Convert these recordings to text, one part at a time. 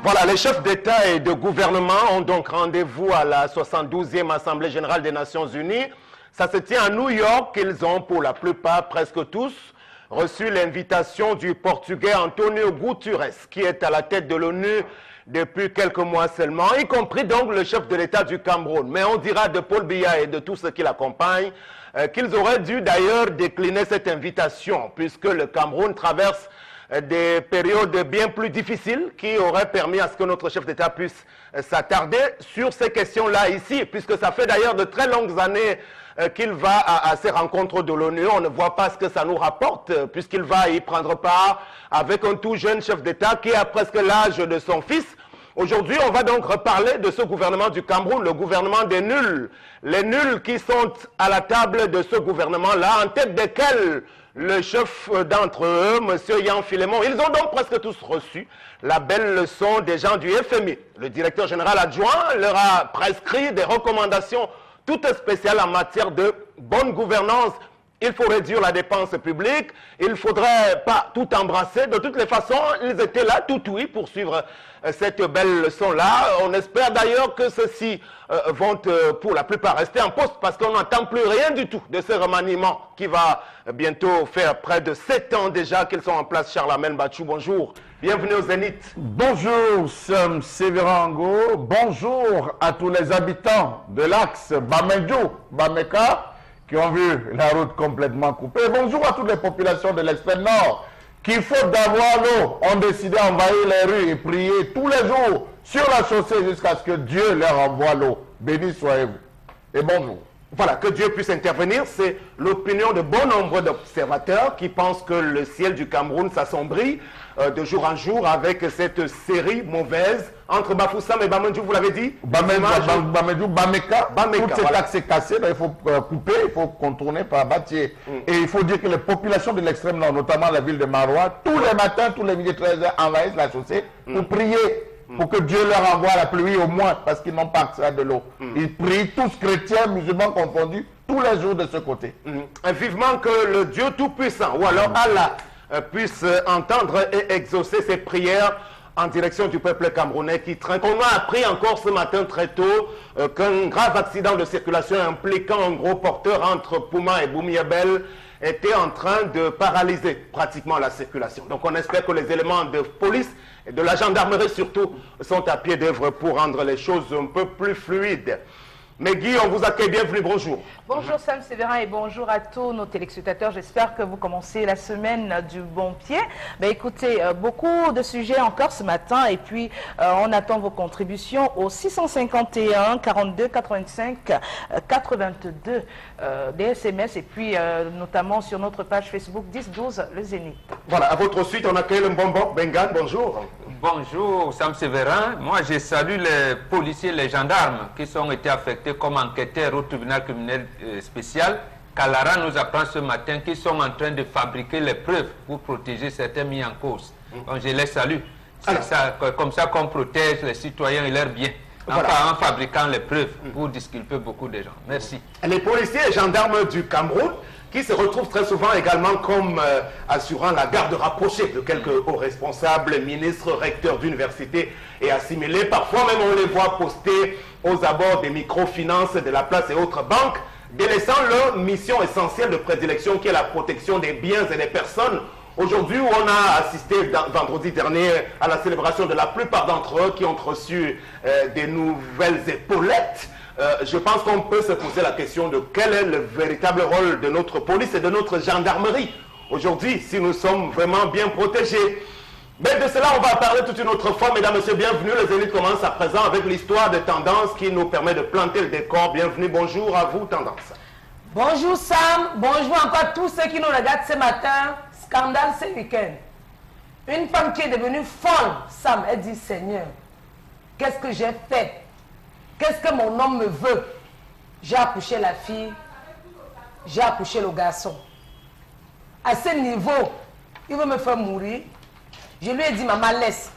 Voilà, les chefs d'État et de gouvernement ont donc rendez-vous à la 72e Assemblée générale des Nations Unies. Ça se tient à New York. Ils ont, pour la plupart, presque tous, reçu l'invitation du Portugais António Guterres, qui est à la tête de l'ONU depuis quelques mois seulement, y compris donc le chef de l'État du Cameroun. Mais on dira de Paul Biya et de tous ceux qui l'accompagnent qu'ils auraient dû d'ailleurs décliner cette invitation, puisque le Cameroun traverse des périodes bien plus difficiles qui auraient permis à ce que notre chef d'État puisse s'attarder sur ces questions-là ici, puisque ça fait d'ailleurs de très longues années qu'il va à ces rencontres de l'ONU. On ne voit pas ce que ça nous rapporte, puisqu'il va y prendre part avec un tout jeune chef d'État qui a presque l'âge de son fils. Aujourd'hui, on va donc reparler de ce gouvernement du Cameroun, le gouvernement des nuls. Les nuls qui sont à la table de ce gouvernement-là, en tête desquels le chef d'entre eux, M. Yan Filemon. Ils ont donc presque tous reçu la belle leçon des gens du FMI. Le directeur général adjoint leur a prescrit des recommandations toutes spéciales en matière de bonne gouvernance. Il faut réduire la dépense publique, il ne faudrait pas tout embrasser. De toutes les façons, ils étaient là, tout oui, pour suivre cette belle leçon-là. On espère d'ailleurs que ceux-ci vont pour la plupart rester en poste parce qu'on n'entend plus rien du tout de ce remaniement qui va bientôt faire près de 7 ans déjà qu'ils sont en place. Charlemagne Bachou, bonjour. Bienvenue au Zénith. Bonjour, Sam Sévérango. Bonjour à tous les habitants de l'axe Bamedjo-Bameka qui ont vu la route complètement coupée. Bonjour à toutes les populations de l'extrême nord qui, faute d'avoir l'eau, ont décidé d'envahir les rues et prier tous les jours sur la chaussée jusqu'à ce que Dieu leur envoie l'eau. Béni soyez-vous. Et bonjour. Voilà, que Dieu puisse intervenir, c'est l'opinion de bon nombre d'observateurs qui pensent que le ciel du Cameroun s'assombrit de jour en jour avec cette série mauvaise entre Bafoussam et Bamedjo, vous l'avez dit? Bamedjo, Bameka, tout cet voilà. axe est cassé, donc il faut couper, il faut contourner par Batier. Et il faut dire que les populations de l'extrême nord, notamment la ville de Marois, tous les matins, tous les midi 13h, envahissent la chaussée pour prier. Pour que Dieu leur envoie la pluie au moins, parce qu'ils n'ont pas accès à de l'eau. Ils prient, tous chrétiens, musulmans confondus, tous les jours de ce côté. Vivement que le Dieu Tout-Puissant, ou alors Allah, puisse entendre et exaucer ses prières en direction du peuple camerounais qui trinque. On a appris encore ce matin très tôt qu'un grave accident de circulation impliquant un gros porteur entre Pouma et Boumiabel était en train de paralyser pratiquement la circulation. Donc on espère que les éléments de police et de la gendarmerie surtout sont à pied d'œuvre pour rendre les choses un peu plus fluides. Mais Guy, on vous accueille, bienvenue, bonjour. Bonjour Sam Sévérin et bonjour à tous nos téléspectateurs. J'espère que vous commencez la semaine du bon pied. Ben, écoutez, beaucoup de sujets encore ce matin et puis on attend vos contributions au 651 42 85 82 des SMS et puis notamment sur notre page Facebook 10 12 le Zénith. Voilà, à votre suite, on accueille le Mbombo Bengan, bonjour. Bonjour Sam Sévérin. Moi je salue les policiers, les gendarmes qui sont été affectés comme enquêteurs au tribunal criminel spécial. Kalara nous apprend ce matin qu'ils sont en train de fabriquer les preuves pour protéger certains mis en cause. Donc je les salue. C'est ça, comme ça qu'on protège les citoyens et leurs biens. Voilà. En fabriquant les preuves pour disculper beaucoup de gens. Merci. Les policiers et gendarmes du Cameroun qui se retrouvent très souvent également comme assurant la garde rapprochée de quelques hauts responsables, ministres, recteurs d'université et assimilés. Parfois même on les voit poster aux abords des microfinances de la place et autres banques, délaissant leur mission essentielle de prédilection qui est la protection des biens et des personnes. Aujourd'hui, on a assisté vendredi dernier à la célébration de la plupart d'entre eux qui ont reçu des nouvelles épaulettes. Je pense qu'on peut se poser la question de quel est le véritable rôle de notre police et de notre gendarmerie aujourd'hui, si nous sommes vraiment bien protégés. Mais de cela, on va parler toute une autre fois. Mesdames, Messieurs, bienvenue. Les Zénith commencent à présent avec l'histoire de Tendance qui nous permet de planter le décor. Bienvenue, bonjour à vous, Tendance. Bonjour Sam, bonjour encore tous ceux qui nous regardent ce matin. Scandale ce week-end. Une femme qui est devenue folle, Sam, elle dit, Seigneur, qu'est-ce que j'ai fait? Qu'est-ce que mon homme me veut? J'ai accouché la fille, j'ai accouché le garçon. À ce niveau, il veut me faire mourir. Je lui ai dit, maman, laisse.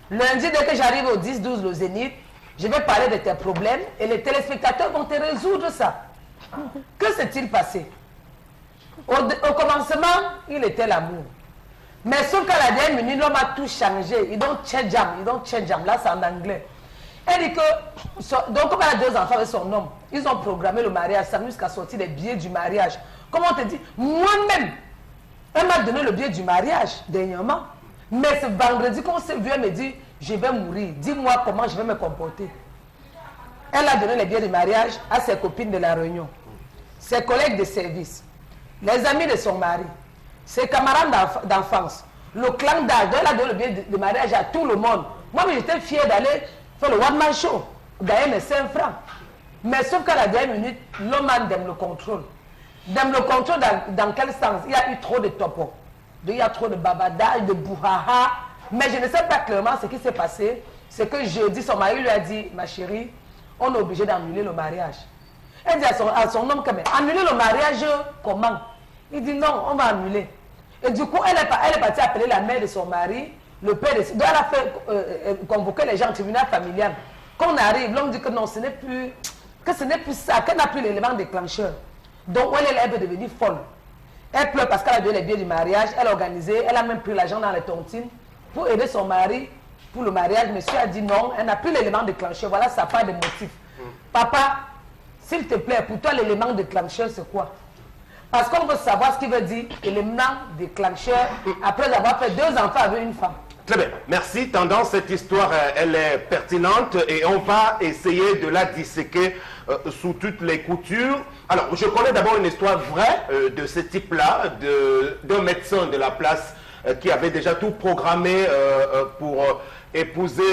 Lundi, dès que j'arrive au 10-12 le Zénith, je vais parler de tes problèmes et les téléspectateurs vont te résoudre ça. Que s'est-il passé? Au commencement, il était l'amour. Mais sauf qu'à la dernière minute, l'homme a tout changé. Ils don't change jam. Là, c'est en anglais. Elle dit que, donc comme elle a 2 enfants avec son homme, ils ont programmé le mariage, ça jusqu'à sortir les billets du mariage. Comment on te dit? Moi-même, elle m'a donné le billet du mariage, dernièrement. Mais ce vendredi, quand on s'est vu, elle me dit, je vais mourir. Dis-moi comment je vais me comporter. Elle a donné les billets du mariage à ses copines de la Réunion, ses collègues de service, les amis de son mari, ses camarades d'enfance, le clan d'âge. Elle a donné le billet de mariage à tout le monde. Moi, j'étais fière d'aller faire le one-man show, gagner mes 5 francs. Mais sauf qu'à la dernière minute, l'homme aime le contrôle. Dans le contrôle, dans quel sens? Il y a eu trop de topo. Il y a trop de babadage, de bouhaha. Mais je ne sais pas clairement ce qui s'est passé. C'est que jeudi, son mari lui a dit, ma chérie, on est obligé d'annuler le mariage. Elle dit à son homme, annuler le mariage, comment? Il dit non, on va annuler. Et du coup, elle est partie appeler la mère de son mari, le père de... Donc elle a fait convoquer les gens au tribunal familial. Quand on arrive, l'homme dit que non, ce n'est plus ça, qu'elle n'a plus l'élément déclencheur. Donc elle peut devenir folle. Elle pleure parce qu'elle a donné les billets du mariage, elle a organisé, elle a même pris l'argent dans les tontines pour aider son mari pour le mariage. Monsieur a dit non, elle n'a plus l'élément déclencheur. Voilà, ça n'a pas de motif. Papa, s'il te plaît, pour toi l'élément déclencheur c'est quoi? Parce qu'on veut savoir ce qu'il veut dire élément déclencheur après avoir fait 2 enfants avec une femme. Très bien, merci. Tendance, cette histoire, elle est pertinente et on va essayer de la disséquer sous toutes les coutures. Alors, je connais d'abord une histoire vraie de ce type-là, d'un médecin de la place qui avait déjà tout programmé pour épouser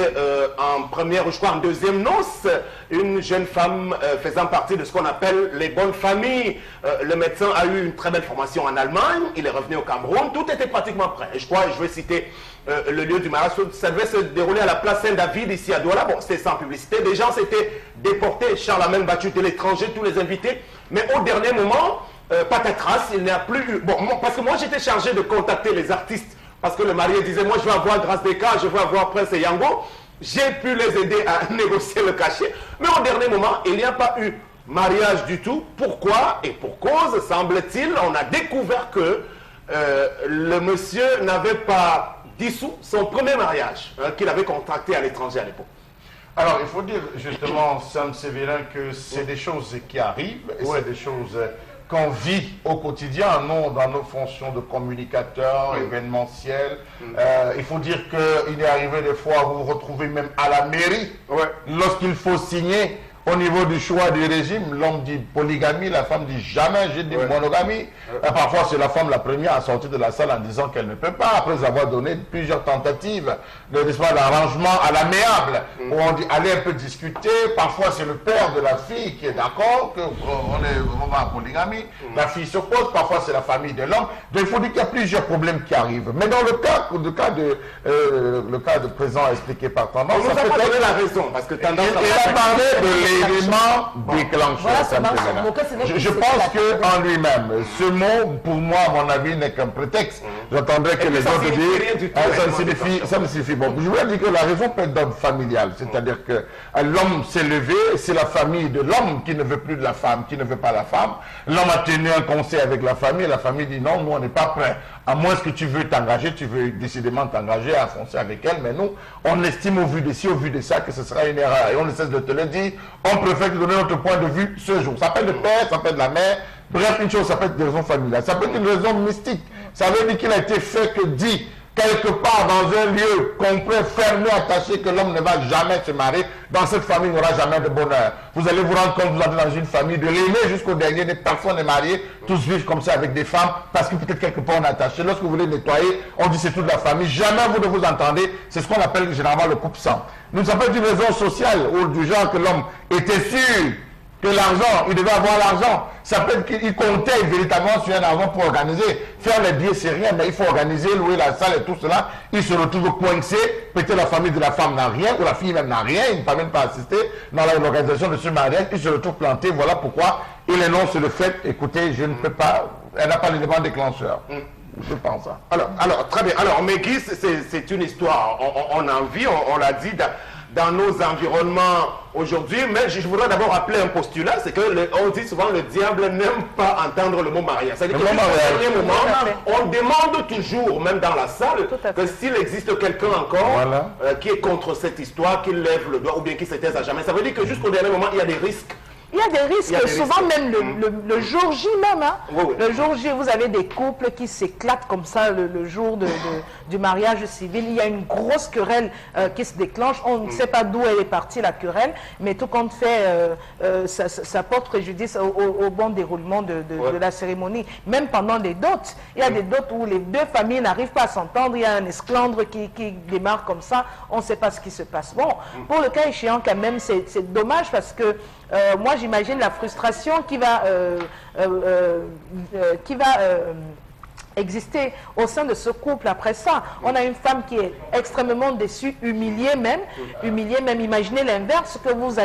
en première ou je crois en deuxième noce une jeune femme faisant partie de ce qu'on appelle les bonnes familles. Le médecin a eu une très belle formation en Allemagne, il est revenu au Cameroun, tout était pratiquement prêt. Et je crois, je vais citer le lieu du mariage, ça devait se dérouler à la place Saint-David ici à Douala. Bon, c'était sans publicité, des gens s'étaient déportés, Charlemagne battu de l'étranger, tous les invités, mais au dernier moment, patatras, il n'y a plus eu... Bon, parce que moi j'étais chargé de contacter les artistes, parce que le marié disait, moi je veux avoir Grâce des Cas, je veux avoir Prince et Yango. J'ai pu les aider à négocier le cachet, mais au dernier moment, il n'y a pas eu mariage du tout. Pourquoi? Et pour cause, semble-t-il, on a découvert que le monsieur n'avait pas dissous son premier mariage qu'il avait contracté à l'étranger à l'époque. Alors, il faut dire justement, Sam Sévérin, que c'est des choses qui arrivent, et c'est des choses qu'on vit au quotidien, non, dans nos fonctions de communicateurs, événementiels. Il faut dire qu'il est arrivé des fois où vous vous retrouvez même à la mairie, lorsqu'il faut signer. Au niveau du choix du régime, l'homme dit polygamie, la femme dit jamais, j'ai dit monogamie. Parfois, c'est la femme la première à sortir de la salle en disant qu'elle ne peut pas, après avoir donné plusieurs tentatives d'arrangement à l'amiable, où on dit allez un peu discuter. Parfois, c'est le père de la fille qui est d'accord qu'on va en polygamie. La fille s'oppose, parfois c'est la famille de l'homme. Donc, il faut dire qu'il y a plusieurs problèmes qui arrivent. Mais dans le cas de présent expliqué par Tendance, on nous a pas donné la raison, parce que Tendance a parlé de l'élément déclencheur. Je pense qu'en lui-même, ce mot, pour moi, à mon avis, n'est qu'un prétexte. J'attendrai que les autres disent, ça ne suffit. Bon, je voulais dire que la raison peut être d'ordre familial, c'est-à-dire que l'homme s'est levé, c'est la famille de l'homme qui ne veut plus de la femme, qui ne veut pas la femme. L'homme a tenu un conseil avec la famille dit non, nous on n'est pas prêts. À moins que tu veux t'engager, tu veux décidément t'engager à foncer avec elle, mais nous, on estime au vu de ci, au vu de ça, que ce sera une erreur. Et on ne cesse de te le dire, on préfère te donner notre point de vue ce jour. Ça peut être le père, ça peut être la mère, bref, une chose, ça peut être des raisons familiales. Ça peut être une raison mystique. Ça veut dire qu'il a été fait que dit, quelque part dans un lieu complet, fermé, attaché, que l'homme ne va jamais se marier. Dans cette famille, il n'y aura jamais de bonheur. Vous allez vous rendre compte, vous entrez dans une famille, de l'aimer jusqu'au dernier, personne n'est marié, tous vivent comme ça avec des femmes, parce que peut-être quelque part on est attaché. Lorsque vous voulez nettoyer, on dit c'est toute la famille. Jamais vous ne vous entendez. C'est ce qu'on appelle généralement le couple sang. Nous, ça peut être une raison sociale, ou du genre que l'homme était sûr que l'argent, il devait avoir l'argent. Ça peut être qu'il comptait véritablement sur un argent pour organiser. Faire les billets, c'est rien, mais il faut organiser, louer la salle et tout cela. Il se retrouve coincé. Peut-être la famille de la femme n'a rien, ou la fille même n'a rien, il ne peut même pas assister dans l'organisation de ce mariage. Il se retrouve planté. Voilà pourquoi il énonce le fait, écoutez, je ne peux pas, elle n'a pas l'élément déclencheur. Je pense ça. Alors, très bien. Alors, Megis, c'est une histoire, on a envie, on l'a dit, dans nos environnements aujourd'hui. Mais je voudrais d'abord rappeler un postulat, c'est que on dit souvent le diable n'aime pas entendre le mot mariage. C'est-à-dire qu'au dernier moment, on demande toujours, même dans la salle, que s'il existe quelqu'un encore qui est contre cette histoire, qu'il lève le doigt ou bien qu'il se taise à jamais. Ça veut dire que jusqu'au dernier moment, il y a des risques. Il y a des risques, souvent même le jour J même. Hein. Oui. Le jour J, vous avez des couples qui s'éclatent comme ça le jour du mariage civil. Il y a une grosse querelle qui se déclenche. On ne sait pas d'où elle est partie, la querelle, mais tout compte fait, ça porte préjudice au bon déroulement de la cérémonie. Même pendant les dots, il y a des dots où les deux familles n'arrivent pas à s'entendre. Il y a un esclandre qui démarre comme ça. On ne sait pas ce qui se passe. Bon, pour le cas échéant, quand même, c'est dommage parce que moi, j'imagine la frustration qui va exister au sein de ce couple après ça. On a une femme qui est extrêmement déçue, humiliée même. Imaginez l'inverse, que vous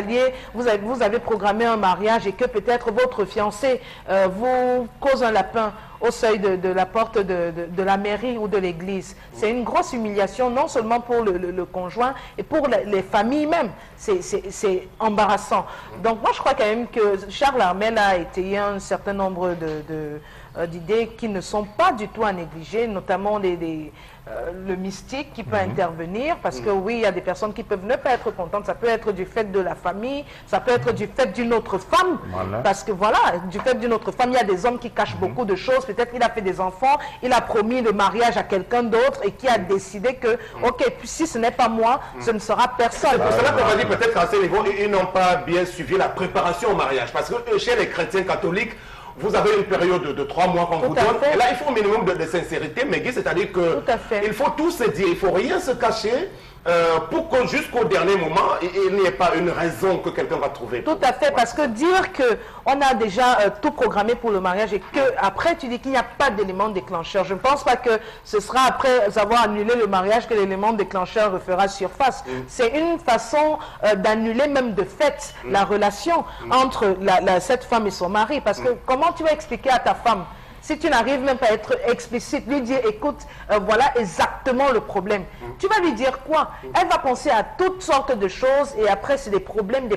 avez programmé un mariage et que peut-être votre fiancé vous cause un lapin au seuil de la porte de la mairie ou de l'église. C'est une grosse humiliation, non seulement pour le conjoint, et pour les familles même. C'est embarrassant. Donc moi, je crois quand même que Charles Armel a étayé un certain nombre d'idées qui ne sont pas du tout à négliger, notamment le mystique qui peut intervenir, parce que oui, il y a des personnes qui peuvent ne pas être contentes. Ça peut être du fait de la famille, ça peut être du fait d'une autre femme, parce que voilà, du fait d'une autre femme, il y a des hommes qui cachent beaucoup de choses. Peut-être qu'il a fait des enfants, il a promis le mariage à quelqu'un d'autre et qui a décidé que, ok, si ce n'est pas moi, ce ne sera personne. C'est pour cela qu'on va dire peut-être qu'à ce niveau, ils n'ont pas bien suivi la préparation au mariage, parce que chez les chrétiens catholiques, vous avez une période de 3 mois qu'on vous donne. Et là, il faut un minimum de sincérité, mais c'est-à-dire qu'il faut tout se dire, il ne faut rien se cacher pour que jusqu'au dernier moment, il n'y ait pas une raison que quelqu'un va trouver. Tout à fait, parce que dire qu'on a déjà tout programmé pour le mariage et qu'après tu dis qu'il n'y a pas d'élément déclencheur, je ne pense pas que ce sera après avoir annulé le mariage que l'élément déclencheur refera surface. C'est une façon d'annuler même de fait la relation entre cette femme et son mari, parce que comment tu vas expliquer à ta femme, si tu n'arrives même pas à être explicite, lui dire, écoute, voilà exactement le problème. Tu vas lui dire quoi? Elle va penser à toutes sortes de choses et après c'est des problèmes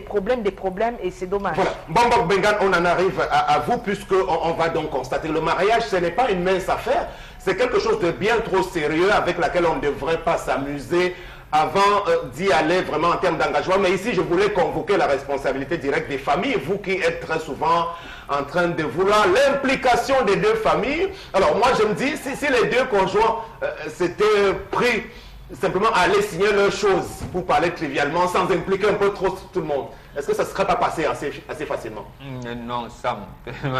et c'est dommage. Voilà. Bon, Bengan, on en arrive à vous puisqu'on va donc constater le mariage, ce n'est pas une mince affaire, c'est quelque chose de bien trop sérieux avec laquelle on ne devrait pas s'amuser avant d'y aller vraiment en termes d'engagement. Mais ici, je voulais convoquer la responsabilité directe des familles, vous qui êtes très souvent en train de vouloir l'implication des deux familles. Alors moi, je me dis, si les deux conjoints s'étaient pris simplement à aller signer leurs choses, pour parler trivialement, sans impliquer un peu trop tout le monde, est-ce que ça ne serait pas passé assez facilement? Non, Sam.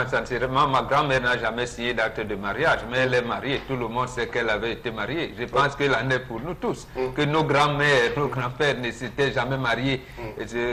Sincèrement, ma grand-mère n'a jamais signé d'acte de mariage, mais elle est mariée. Tout le monde sait qu'elle avait été mariée. Je pense qu'elle en est pour nous tous. Que nos grands-mères, nos grands-pères ne s'étaient jamais mariés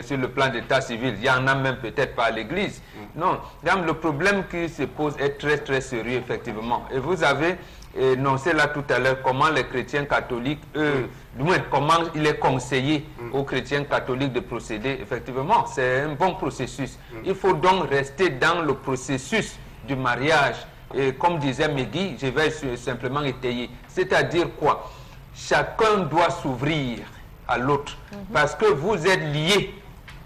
sur le plan d'état civil. Il y en a même peut-être pas à l'église. Non, le problème qui se pose est très très sérieux, effectivement. Et vous avez énoncé là tout à l'heure comment les chrétiens catholiques, du moins comment il est conseillé aux chrétiens catholiques de procéder. Effectivement, c'est un bon processus. Il faut donc rester dans le processus du mariage. Et comme disait Megui, je vais simplement étayer. C'est-à-dire quoi? Chacun doit s'ouvrir à l'autre. Parce que vous êtes liés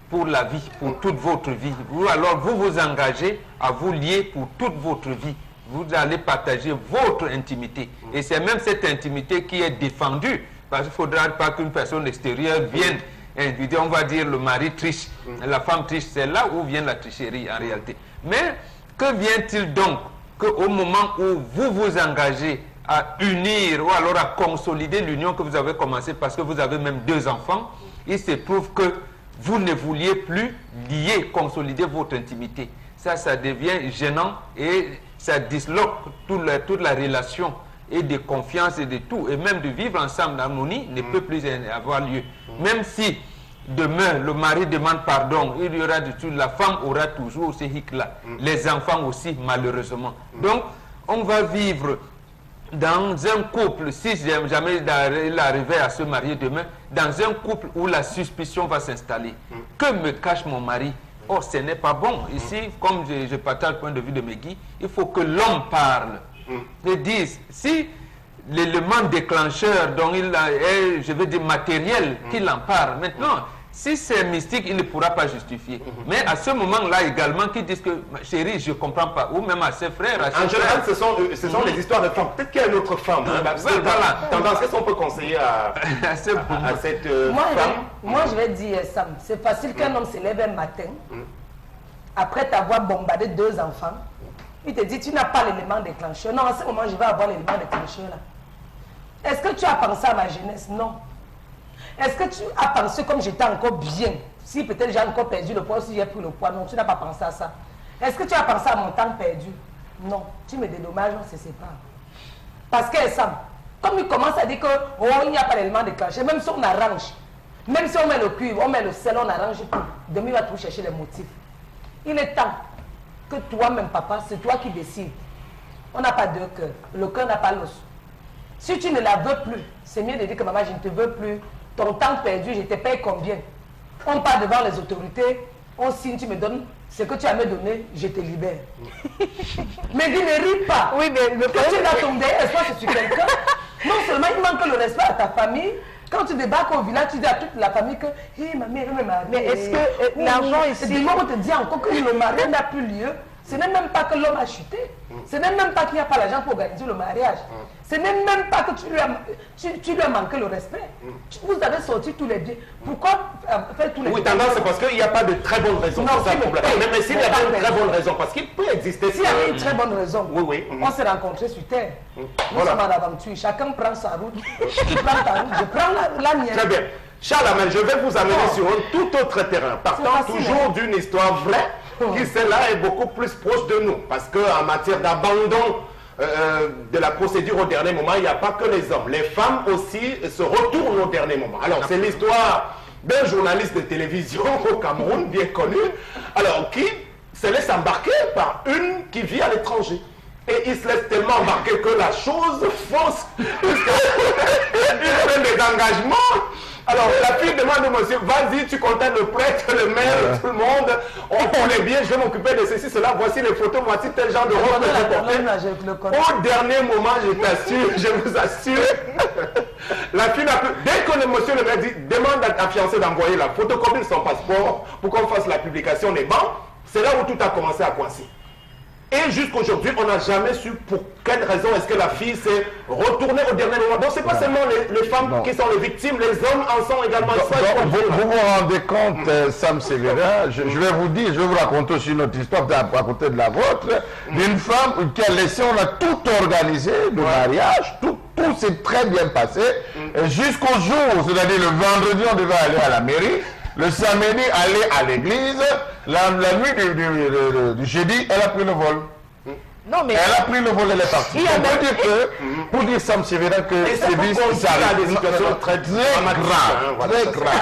pour la vie, pour toute votre vie. Alors vous vous engagez à vous lier pour toute votre vie. Vous allez partager votre intimité. Et c'est même cette intimité qui est défendue. Parce qu'il ne faudra pas qu'une personne extérieure vienne inviter, on va dire le mari triche, la femme triche. C'est là où vient la tricherie en réalité. Mais que vient-il donc qu'au moment où vous vous engagez à unir ou alors à consolider l'union que vous avez commencée parce que vous avez même 2 enfants, il se prouve que vous ne vouliez plus lier, consolider votre intimité. Ça devient gênant et ça disloque toute la relation et de confiance et de tout. Et même de vivre ensemble en harmonie ne peut plus avoir lieu. Même si demain le mari demande pardon, il y aura du tout, la femme aura toujours ce hic-là. Les enfants aussi, malheureusement. Donc, on va vivre dans un couple, si jamais il arrivait à se marier demain, dans un couple où la suspicion va s'installer. Que me cache mon mari? Oh, ce n'est pas bon. Ici, comme je partage le point de vue de Megui, il faut que l'homme parle. Et dise, si l'élément déclencheur dont il est, je veux dire, matériel qu'il en parle. Maintenant, si c'est mystique, il ne pourra pas justifier. Mais à ce moment-là également, qui disent que, chérie, je ne comprends pas, ou même à ses frères, à ses En général, ce sont les histoires de femmes. Peut-être qu'il y a une autre femme. Voilà. Tendance, qu'est-ce qu'on peut conseiller à cette femme? Moi, je vais dire, Sam, c'est facile qu'un homme se lève un matin, après t'avoir bombardé 2 enfants, il te dit, tu n'as pas l'élément déclencheur. Non, à ce moment, je vais avoir l'élément déclencheur là. Est-ce que tu as pensé à ma jeunesse? Non. Est-ce que tu as pensé comme j'étais encore bien? Si peut-être j'ai encore perdu le poids, si j'ai pris le poids, non, tu n'as pas pensé à ça. Est-ce que tu as pensé à mon temps perdu? Non. Tu me dédommages, on se sépare. Parce que Sam, comme il commence à dire que oh, il n'y a pas d'élément déclencheur, même si on arrange, même si on met le cuivre, on met le sel, on arrange tout, demain il va tout chercher les motifs. Il est temps que toi-même, papa, c'est toi qui décides. On n'a pas 2 cœurs. Le cœur n'a pas l'os. Si tu ne la veux plus, c'est mieux de dire que maman, je ne te veux plus. Ton temps perdu, je te paye combien? On part devant les autorités, on signe, tu me donnes ce que tu as me donné, je te libère. Mais dis, ne ris pas. Oui, mais quand tu es tombé, est-ce que c'est sur quelqu'un? Non seulement il manque le respect à ta famille, quand tu débarques au village, tu dis à toute la famille que hey, ma mère me marie. Mais est-ce que l'argent ici... Et du moment on te dit encore que le mariage n'a plus lieu, ce n'est même pas que l'homme a chuté. Ce n'est même pas qu'il n'y a pas l'argent pour organiser le mariage. Ce n'est même pas que tu lui as manqué le respect. Vous avez sorti tous les deux. Pourquoi faire tous les deux? Oui, tendance, c'est parce qu'il n'y a pas de très bonne raison. Non, c'est ça le problème. Mais s'il y a une très bonne raison, parce qu'il peut exister... S'il y avait une très bonne raison, oui. On s'est rencontrés sur Terre. Nous sommes en aventure. Chacun prend sa route. Tu prends ta route, je prends la mienne. Très bien. Charles Amel, je vais vous amener sur un tout autre terrain, partant toujours d'une histoire vraie, qui celle-là est beaucoup plus proche de nous. Parce qu'en matière d'abandon de la procédure au dernier moment, il n'y a pas que les hommes. Les femmes aussi se retournent au dernier moment. Alors, c'est l'histoire d'un journaliste de télévision au Cameroun, bien connu, alors qui se laisse embarquer par une qui vit à l'étranger. Et il se laisse tellement embarquer que la chose fausse. Il prend des engagements. Alors, la fille demande au monsieur, vas-y, tu contactes le prêtre, le maire, tout le monde. On connaît bien, je vais m'occuper de ceci, cela. Voici les photos, voici tel genre de robe que j'ai porté. Au dernier moment, je t'assure, je vous assure, la fille n'a plus... Dès que le monsieur le maire dit, demande à ta fiancée d'envoyer la photocopie de son passeport pour qu'on fasse la publication des bancs, c'est là où tout a commencé à coincer. Et jusqu'aujourd'hui, on n'a jamais su pour quelle raison est-ce que la fille s'est retournée au dernier moment. Donc, ce n'est pas seulement les femmes qui sont les victimes, les hommes en sont également. Vous vous rendez compte, Sam Sévérin, je vais vous dire, je vais vous raconter aussi une autre histoire à côté de la vôtre, d'une femme qui a laissé, on a tout organisé, le mariage, tout s'est très bien passé, jusqu'au jour, c'est-à-dire le vendredi, on devait aller à la mairie. Le samedi, aller à l'église. La nuit du jeudi, elle a pris le vol. Non, mais... Elle a pris le vol, elle est partie. Pour dire Sam Sévérin que c'est des situations très graves. Très graves.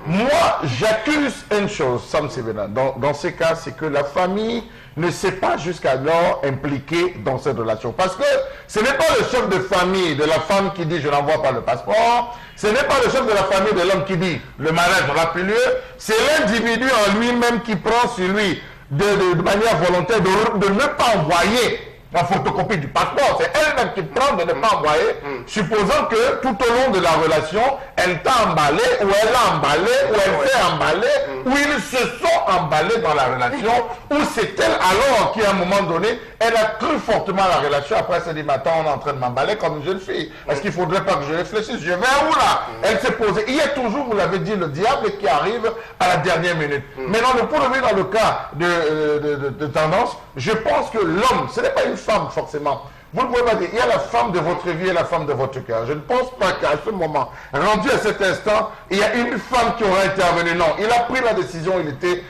Moi, j'accuse une chose, Sam Sévérin. Dans ces cas, c'est que la famille ne s'est pas jusqu'alors impliquée dans cette relation. Parce que ce n'est pas le chef de famille de la femme qui dit « je n'envoie pas le passeport ». Ce n'est pas le chef de la famille de l'homme qui dit « le mariage n'aura plus lieu ». C'est l'individu en lui-même qui prend sur lui de manière volontaire de ne pas envoyer la photocopie du passeport. C'est elle-même qui prend de ne pas envoyer, supposant que tout au long de la relation, elle t'a emballé, ou elle a emballé, ou elle s'est emballée, ou ils se sont emballés dans la relation, ou c'est elle alors qui, à un moment donné, elle a cru fortement à la relation. Après, elle s'est dit, maintenant, on est en train de m'emballer comme une jeune fille. Est-ce qu'il ne faudrait pas que je réfléchisse? Je vais où là? Elle s'est posée. Il y a toujours, vous l'avez dit, le diable qui arrive à la dernière minute. Maintenant, pour revenir dans le cas de tendance, je pense que l'homme, ce n'est pas une femme forcément. Vous ne pouvez pas dire, il y a la femme de votre vie et la femme de votre cœur. Je ne pense pas qu'à ce moment, rendu à cet instant, il y a une femme qui aura intervenu. Non, il a pris la décision, il était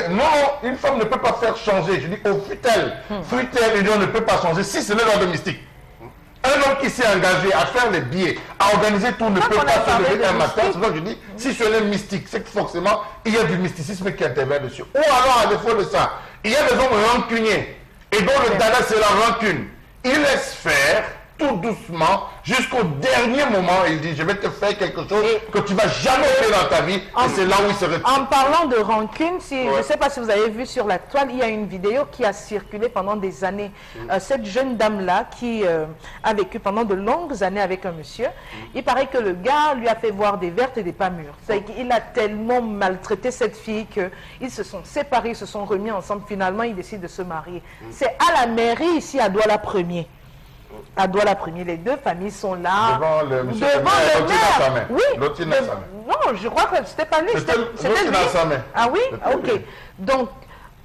non, une femme ne peut pas faire changer. Je dis, oh, fut-elle, l'union ne peut pas changer si ce n'est l'ordre mystique. Un homme qui s'est engagé à faire les billets, à organiser tout, ne peut pas se lever un matin. C'est donc je dis, si ce n'est mystique, c'est que forcément, il y a du mysticisme qui intervient dessus. Ou alors, à défaut de ça, il y a des hommes rancuniers. Et donc le dada, c'est la rancune. Il laisse faire tout doucement, jusqu'au dernier moment, il dit, je vais te faire quelque chose que tu ne vas jamais faire dans ta vie. Et c'est là où il se retire. En parlant de rancune, je ne sais pas si vous avez vu sur la toile, il y a une vidéo qui a circulé pendant des années. Cette jeune dame-là qui a vécu pendant de longues années avec un monsieur, il paraît que le gars lui a fait voir des vertes et des pas mûres. Il a tellement maltraité cette fille qu'ils se sont séparés, ils se sont remis ensemble. Finalement, ils décident de se marier. C'est à la mairie ici, à Douala Premier. À Douala Premier, les deux familles sont là. Devant le monsieur devant le maire. Oui. Non, je crois que c'était pas lui. C'était lui. Ah oui? Ok. Donc,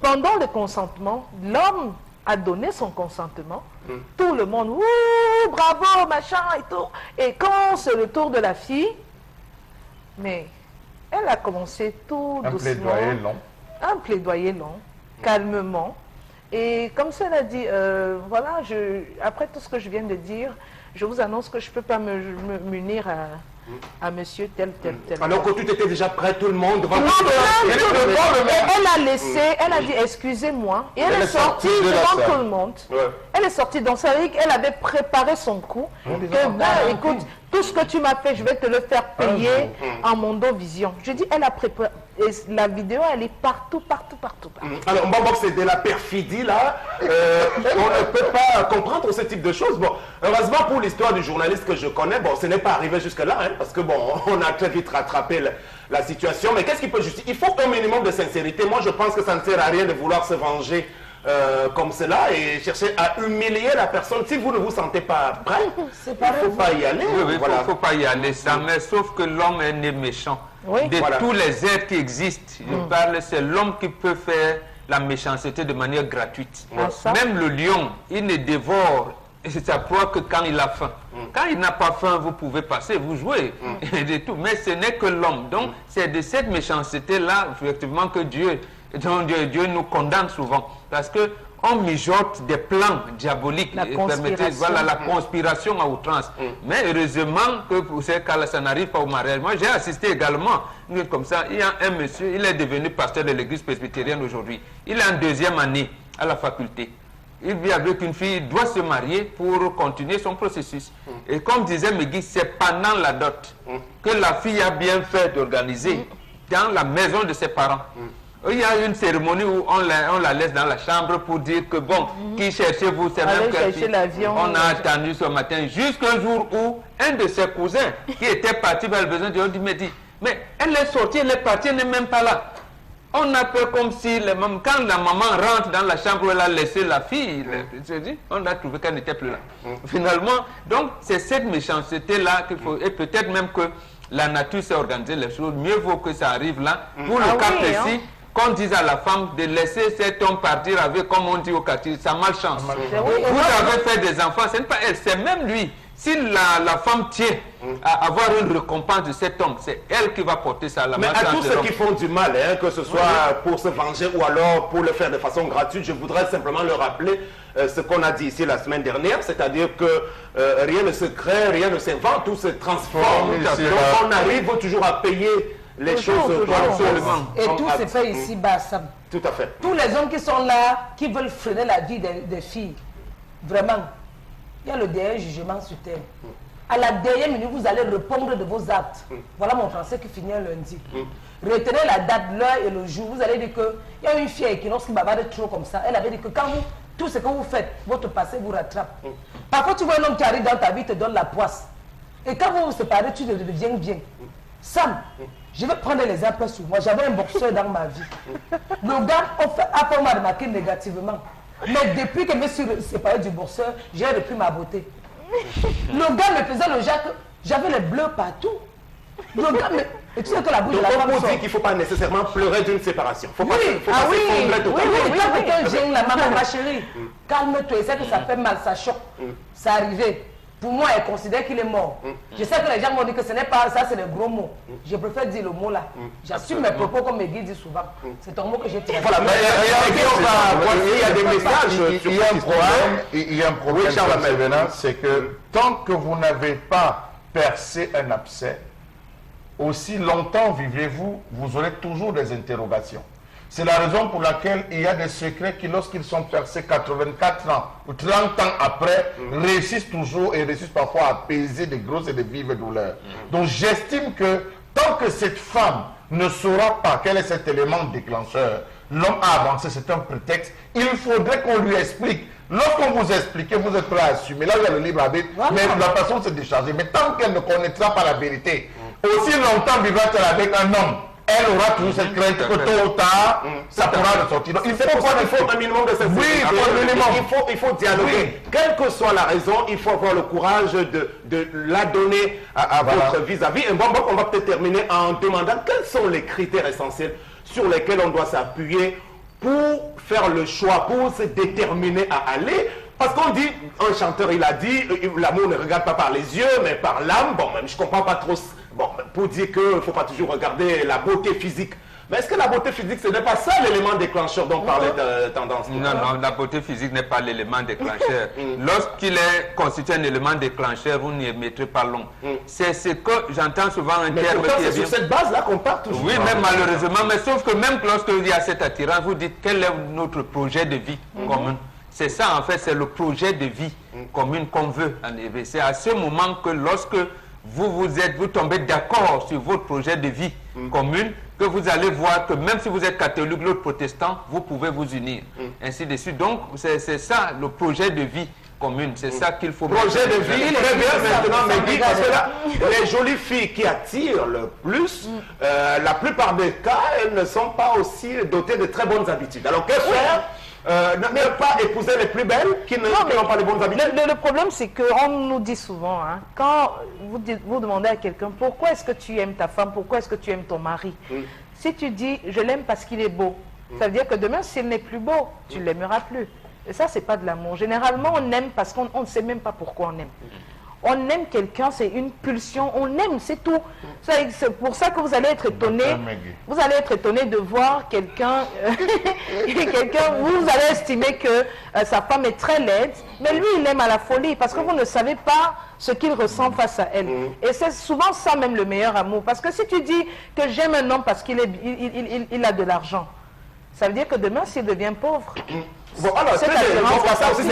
pendant le consentement, l'homme a donné son consentement. Tout le monde, ouh, bravo, machin et tout. Et quand c'est le tour de la fille, mais elle a commencé tout doucement. Un plaidoyer long. Un plaidoyer long, calmement. Et comme ça, elle a dit, voilà, après tout ce que je viens de dire, je vous annonce que je ne peux pas m'unir à monsieur tel. Alors que tout était déjà prêt, tout le monde devant elle a laissé, elle a dit, excusez-moi, et elle est sortie devant tout le monde. Elle est sortie dans sa vie, elle avait préparé son coup. Écoute, tout ce que tu m'as fait, je vais te le faire payer en Mondovision. Je dis, elle a préparé. Et la vidéo, elle est partout. Alors, Mbambok, c'est de la perfidie, là. On ne peut pas comprendre ce type de choses. Bon, heureusement, pour l'histoire du journaliste que je connais, bon, ce n'est pas arrivé jusque-là, hein, parce que, bon, on a très vite rattrapé la situation. Mais qu'est-ce qui peut justifier? Il faut un minimum de sincérité. Moi, je pense que ça ne sert à rien de vouloir se venger comme cela et chercher à humilier la personne. Si vous ne vous sentez pas prêt, il ne faut pas y aller. Oui, il ne faut pas y aller, ça. Mais sauf que l'homme est né méchant. De tous les êtres qui existent, je parle, c'est l'homme qui peut faire la méchanceté de manière gratuite. Même le lion, il ne dévore sa proie que quand il a faim. Quand il n'a pas faim, vous pouvez passer, vous jouez, et tout. Mais ce n'est que l'homme. Donc, c'est de cette méchanceté-là, effectivement, que Dieu nous condamne souvent. Parce que on mijote des plans diaboliques. Voilà la conspiration à outrance. Mais heureusement que pour ces cas-là, ça n'arrive pas au mariage. Moi, j'ai assisté également, comme ça, il y a un monsieur, il est devenu pasteur de l'église presbytérienne aujourd'hui. Il est en 2e année à la faculté. Il vit avec une fille, il doit se marier pour continuer son processus. Et comme disait Megui, c'est pendant la dot que la fille a bien fait d'organiser dans la maison de ses parents. Il y a une cérémonie où on la laisse dans la chambre pour dire que bon, qui cherchez-vous, c'est même que on a attendu ce matin, jusqu'un jour où un de ses cousins qui était parti vers le besoin de Dieu m'a dit, mais elle est sortie, elle est partie, elle n'est même pas là. On a peur comme si, quand la maman rentre dans la chambre où elle a laissé la fille, on a trouvé qu'elle n'était plus là. Finalement, donc c'est cette méchanceté-là qu'il faut, et peut-être même que la nature s'est organisée les choses, mieux vaut que ça arrive là. Pour le cas précis, qu'on dise à la femme de laisser cet homme partir avec, comme on dit au quartier, sa malchance. Vous avez fait des enfants, ce n'est pas elle, c'est même lui. Si la femme tient à avoir une récompense de cet homme, c'est elle qui va porter ça à la malchance. Mais à tous ceux qui font du mal, hein, que ce soit pour se venger ou alors pour le faire de façon gratuite, je voudrais simplement leur rappeler ce qu'on a dit ici la semaine dernière, c'est-à-dire que rien ne se crée, rien ne s'invente, tout se transforme. Donc on arrive toujours à payer les choses absolument. Et tout se fait ici-bas, Sam. Tout à fait. Tous les hommes qui sont là, qui veulent freiner la vie des filles, vraiment, il y a le dernier jugement sur terre. À la dernière minute, vous allez répondre de vos actes. Voilà mon français qui finit un lundi. Retenez la date, l'heure et le jour. Vous allez dire que il y a une fille qui, lorsqu'il bavarde trop comme ça, elle avait dit que quand tout ce que vous faites, votre passé vous rattrape. Parfois, tu vois un homme qui arrive dans ta vie, te donne la poisse. Et quand vous vous séparez, tu deviens bien. Sam, je vais prendre les exemples sur moi. J'avais un boxeur dans ma vie. Le gars a fait m'a remarqué négativement. Mais depuis que je me suis séparé du boxeur, j'ai repris ma beauté. Le gars me faisait le Jacques, j'avais les bleus partout. Le gars me... Et tu sais que la bouche de la femme sort. On dit qu'il ne faut pas nécessairement pleurer d'une séparation. Faut pas s'effondrer totalement. Quand quelqu'un gêne la maman, ma chérie, calme-toi, c'est que ça fait mal, ça choque. C'est arrivé. Pour moi, elle considère qu'il est mort. Je sais que les gens m'ont dit que ce n'est pas ça, c'est des gros mots. Je préfère dire le mot là. J'assume mes propos comme Megui dit souvent. C'est un mot que j'ai tiré. Voilà, mais il y a des messages. Il y a un problème, c'est que tant que vous n'avez pas percé un abcès, aussi longtemps vivez-vous, vous aurez toujours des interrogations. C'est la raison pour laquelle il y a des secrets qui, lorsqu'ils sont percés 84 ans ou 30 ans après, réussissent toujours et réussissent parfois à apaiser des grosses et des vives douleurs. Donc j'estime que tant que cette femme ne saura pas quel est cet élément déclencheur, l'homme a avancé, c'est un prétexte, il faudrait qu'on lui explique. Lorsqu'on vous explique, vous êtes prêt à assumer. Là, il y a le libre arbitre, mais la personne s'est déchargée. Mais tant qu'elle ne connaîtra pas la vérité, aussi longtemps vivra-t-elle avec un homme, elle aura toujours cette crainte que tôt ou tard, ça pourra ressortir. Donc, il faut un minimum de sincérité. Oui, il faut dialoguer. Oui. Quelle que soit la raison, il faut avoir le courage de la donner à votre vis-à-vis. Et bon, on va peut-être terminer en demandant quels sont les critères essentiels sur lesquels on doit s'appuyer pour faire le choix, pour se déterminer à aller. Parce qu'on dit, un chanteur, il a dit, l'amour ne regarde pas par les yeux, mais par l'âme. Bon, même je ne comprends pas trop, bon, pour dire qu'il ne faut pas toujours regarder la beauté physique. Mais est-ce que la beauté physique, ce n'est pas ça l'élément déclencheur dont parlait Tendance? Non, la beauté physique n'est pas l'élément déclencheur. Lorsqu'il est constitué un élément déclencheur, vous n'y mettrez pas long. C'est ce que j'entends souvent un terme qui est sur cette base-là qu'on part toujours. Oui, mais malheureusement, mais sauf que même lorsqu'il y a cette attirance, vous dites quel est notre projet de vie commun. C'est ça, en fait, c'est le projet de vie commune qu'on veut enlever. C'est à ce moment que lorsque vous tombez d'accord sur votre projet de vie commune, que vous allez voir que même si vous êtes catholique, l'autre protestant, vous pouvez vous unir. Ainsi de suite. Donc, c'est ça, le projet de vie commune. C'est ça qu'il faut... Projet de vie, très bien maintenant, mais parce que là, les jolies filles qui attirent le plus, la plupart des cas, elles ne sont pas aussi dotées de très bonnes habitudes. Alors, que faire? Ne pas épouser les plus belles qui n'ont pas les bonnes habitudes. Le problème, c'est qu'on nous dit souvent, hein, quand vous demandez à quelqu'un pourquoi est-ce que tu aimes ta femme, pourquoi est-ce que tu aimes ton mari, si tu dis je l'aime parce qu'il est beau, ça veut dire que demain, s'il n'est plus beau, tu ne l'aimeras plus. Et ça, c'est pas de l'amour. Généralement, on aime parce qu'on ne sait même pas pourquoi on aime. On aime quelqu'un, c'est une pulsion, on aime, c'est tout. C'est pour ça que vous allez être étonné. Vous allez être étonné de voir quelqu'un, vous allez estimer que sa femme est très laide, mais lui, il aime à la folie, parce que vous ne savez pas ce qu'il ressent face à elle. Et c'est souvent ça même le meilleur amour. Parce que si tu dis que j'aime un homme parce qu'il a de l'argent, ça veut dire que demain, s'il devient pauvre... Bon, alors, c'est ça aussi,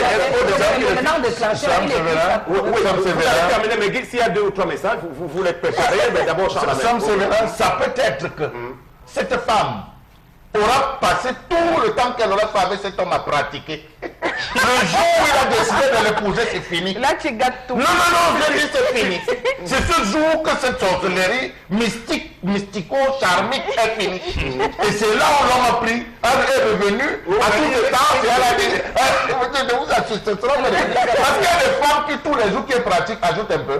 terminer, mais s'il y a 2 ou 3 messages, vous voulez préparer, mais d'abord, ça peut être que cette femme aura passé tout le temps qu'elle aura fait avec cet homme à pratiquer. Le jour où il a décidé de l'épouser, c'est fini. Là, tu gâtes tout. Non, je dis c'est fini. C'est ce jour que cette sorcellerie mystique, mystico-charmique est finie. Et c'est là où l'homme a pris, elle est revenue, à tout le temps, et elle a dit, je vous assiste, c'est trop bien. Parce qu'il y a des femmes qui, tous les jours qu'elles pratiquent, ajoutent un peu.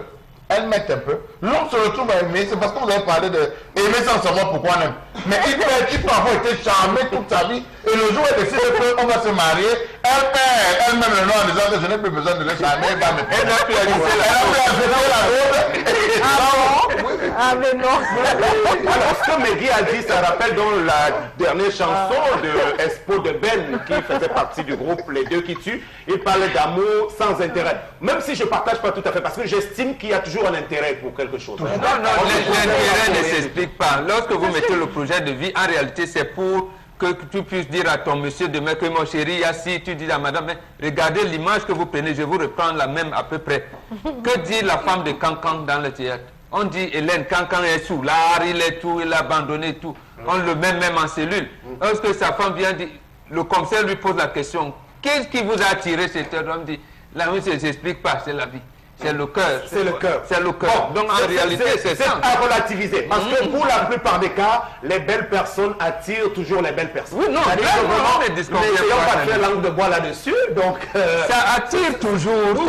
Elles mettent un peu. L'homme se retrouve à aimer, c'est parce que vous avez parlé de aimer sans savoir pourquoi on aime. Mais il peut avoir été charmé toute sa vie, et le jour où elle décide qu'on va se marier, elle perd elle-même le nom en disant que je n'ai plus besoin de le charmer, elle va me faire. Elle a pu ajouter la robe. Ah mais non. Alors ce que Meggy a dit, ça rappelle dans la dernière chanson de Espo de Ben, qui faisait partie du groupe Les Deux qui tuent. Il parlait d'amour sans intérêt. Même si je ne partage pas tout à fait, parce que j'estime qu'il y a toujours un intérêt pour quelque chose. Non, l'intérêt ne s'explique pas. Lorsque vous mettez le projet de vie, en réalité, c'est pour que tu puisses dire à ton monsieur demain que mon chéri, assis, tu dis à madame, mais regardez l'image que vous prenez, je vous reprends la même à peu près. Que dit la femme de Cancan dans le théâtre? On dit Hélène, Cancan est sous l'art, il est tout, il a abandonné tout. On le met même en cellule. Lorsque sa femme vient dire, le commissaire lui pose la question, qu'est-ce qui vous a attiré cet homme? Dit, la vie ne s'explique pas, c'est la vie. C'est le cœur. C'est le cœur. C'est le cœur. Bon, donc en réalité, c'est ça. C'est à relativiser. Parce que pour la plupart des cas, les belles personnes attirent toujours les belles personnes. Oui, non, n'essayons pas de faire langue de bois là-dessus. Donc, ça attire toujours.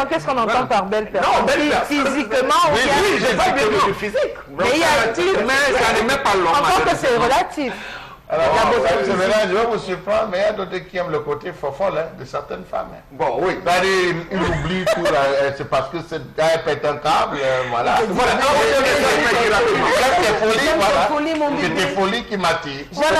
Qu'est-ce qu'on entend par belle personne? Non, belle personne. Physiquement, oui, j'ai pas bien du physique. Mais il y a mais ça ne met pas l'homme. Encore que c'est relatif. Alors, je vais vous surprendre, mais il y a d'autres qui aiment le côté fofolle de certaines femmes. Bon, oui. C'est-à-dire, ils oublient tout, c'est parce que cette gars pète un câble, voilà. C'était folie qui m'attire. Voilà,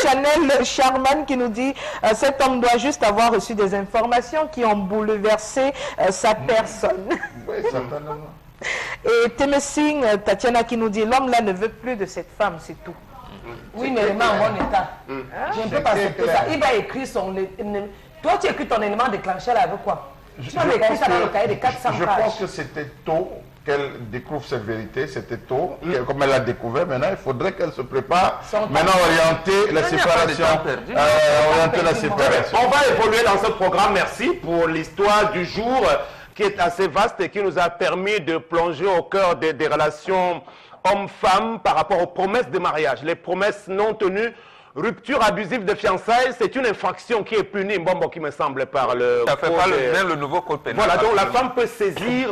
Chanel Charman qui nous dit cet homme doit juste avoir reçu des informations qui ont bouleversé sa personne. Oui, certainement. Et Temessing Tatiana qui nous dit l'homme là ne veut plus de cette femme, c'est tout. Oui, mais il est en bon état. Je ne peux pas accepter ça. Il va écrire son... Toi, tu écris ton élément déclencheur là avec quoi? Tu vas écrire ça dans le cahier de 400 pages. Je pense que c'était tôt qu'elle découvre cette vérité, c'était tôt. Comme elle l'a découvert, maintenant, il faudrait qu'elle se prépare. Maintenant, orienter la séparation. On va évoluer dans ce programme. Merci pour l'histoire du jour qui est assez vaste et qui nous a permis de plonger au cœur des relations hommes-femmes par rapport aux promesses de mariage. Les promesses non tenues, rupture abusive de fiançailles, c'est une infraction qui est punie, bon, qui me semble, par le ça fait pas le nouveau code pénal. Voilà, donc la femme peut saisir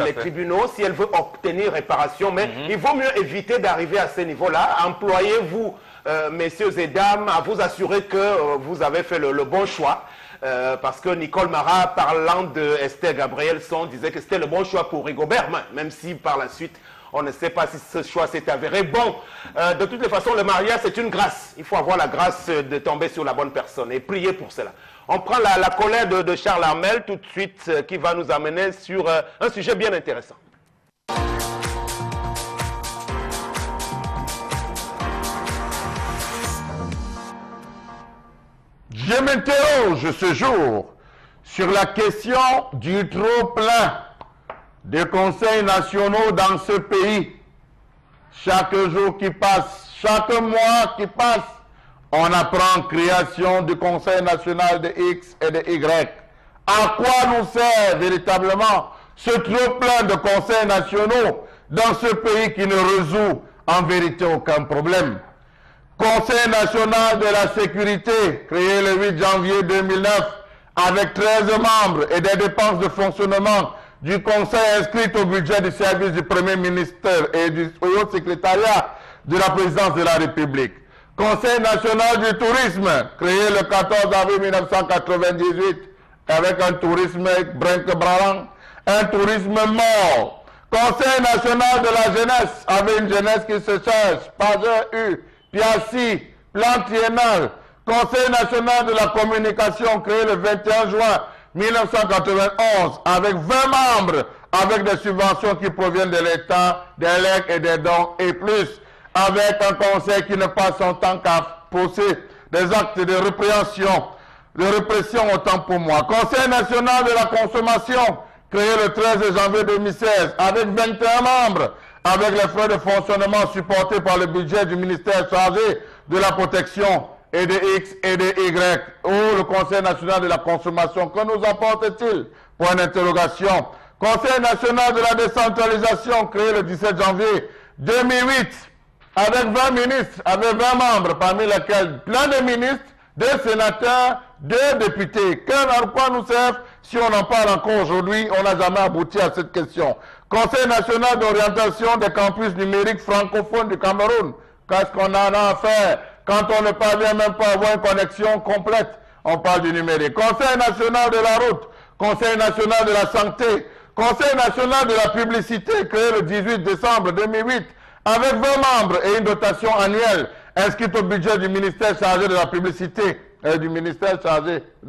les tribunaux si elle veut obtenir réparation, mais il vaut mieux éviter d'arriver à ce niveau-là. Employez-vous, messieurs et dames, à vous assurer que vous avez fait le bon choix. Parce que Nicole Marat, parlant de Esther Gabrielson, disait que c'était le bon choix pour Rigobert, même si par la suite, on ne sait pas si ce choix s'est avéré bon. De toutes les façons, le mariage, c'est une grâce. Il faut avoir la grâce de tomber sur la bonne personne et prier pour cela. On prend la colère de Charles Armel tout de suite, qui va nous amener sur un sujet bien intéressant. Je m'interroge ce jour sur la question du trop-plein des conseils nationaux dans ce pays. Chaque jour qui passe, chaque mois qui passe, on apprend création du Conseil national de X et de Y. À quoi nous sert véritablement ce trop-plein de conseils nationaux dans ce pays qui ne résout en vérité aucun problème? Conseil national de la sécurité, créé le 8 janvier 2009, avec 13 membres et des dépenses de fonctionnement du Conseil inscrites au budget du service du Premier ministre et du Haut Secrétariat de la Présidence de la République. Conseil national du tourisme, créé le 14 avril 1998, avec un tourisme brinque-brallant, un tourisme mort. Conseil national de la jeunesse, avec une jeunesse qui se cherche, Pageur U, Piassi, plan triennal. Conseil national de la communication, créé le 21 juin 1991, avec 20 membres, avec des subventions qui proviennent de l'État, des legs et des dons, et plus, avec un conseil qui ne passe son temps qu'à poser des actes de répression autant pour moi. Conseil national de la consommation, créé le 13 janvier 2016, avec 21 membres, avec les frais de fonctionnement supportés par le budget du ministère chargé de la protection et de X et de Y. Oh, le Conseil national de la consommation, que nous apporte-t-il? Point d'interrogation. Conseil national de la décentralisation, créé le 17 janvier 2008, avec 20 ministres, avec 20 membres, parmi lesquels plein de ministres, 2 sénateurs, 2 députés. À quoi nous servent si on en parle encore aujourd'hui? On n'a jamais abouti à cette question. Conseil national d'orientation des campus numériques francophones du Cameroun. Qu'est-ce qu'on en a à faire? Quand on ne parvient même pas à avoir une connexion complète, on parle du numérique. Conseil national de la route, Conseil national de la santé, Conseil national de la publicité, créé le 18 décembre 2008, avec 20 membres et une dotation annuelle inscrite au budget du ministère chargé de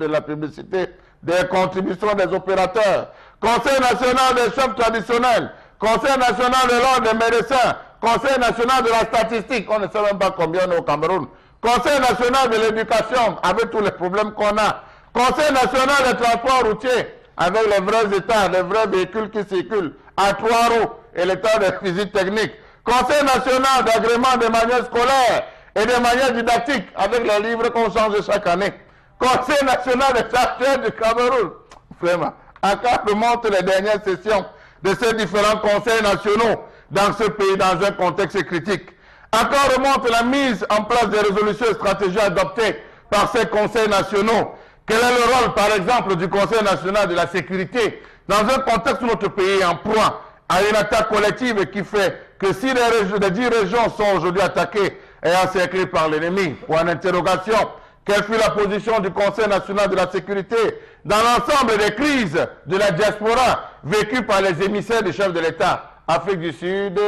la publicité, des contributions des opérateurs. Conseil national des chefs traditionnels, Conseil national de l'ordre des médecins, Conseil national de la statistique, on ne sait même pas combien on est au Cameroun. Conseil national de l'éducation, avec tous les problèmes qu'on a. Conseil national des transports routiers, avec les vrais états, les vrais véhicules qui circulent, à 3 roues et l'état des visites techniques. Conseil national d'agrément des manuels scolaires et des manuels didactiques, avec les livres qu'on change chaque année. Conseil national des chargeurs du Cameroun. Vraiment, à quoi remontent les dernières sessions de ces différents conseils nationaux dans ce pays, dans un contexte critique? À quoi remonte la mise en place des résolutions et stratégies adoptées par ces conseils nationaux? Quel est le rôle, par exemple, du Conseil national de la sécurité dans un contexte où notre pays est en proie à une attaque collective qui fait que si les 10 régions sont aujourd'hui attaquées et encerclées par l'ennemi? Point d'interrogation. Quelle fut la position du Conseil national de la sécurité dans l'ensemble des crises de la diaspora vécues par les émissaires des chefs de l'État, Afrique du Sud,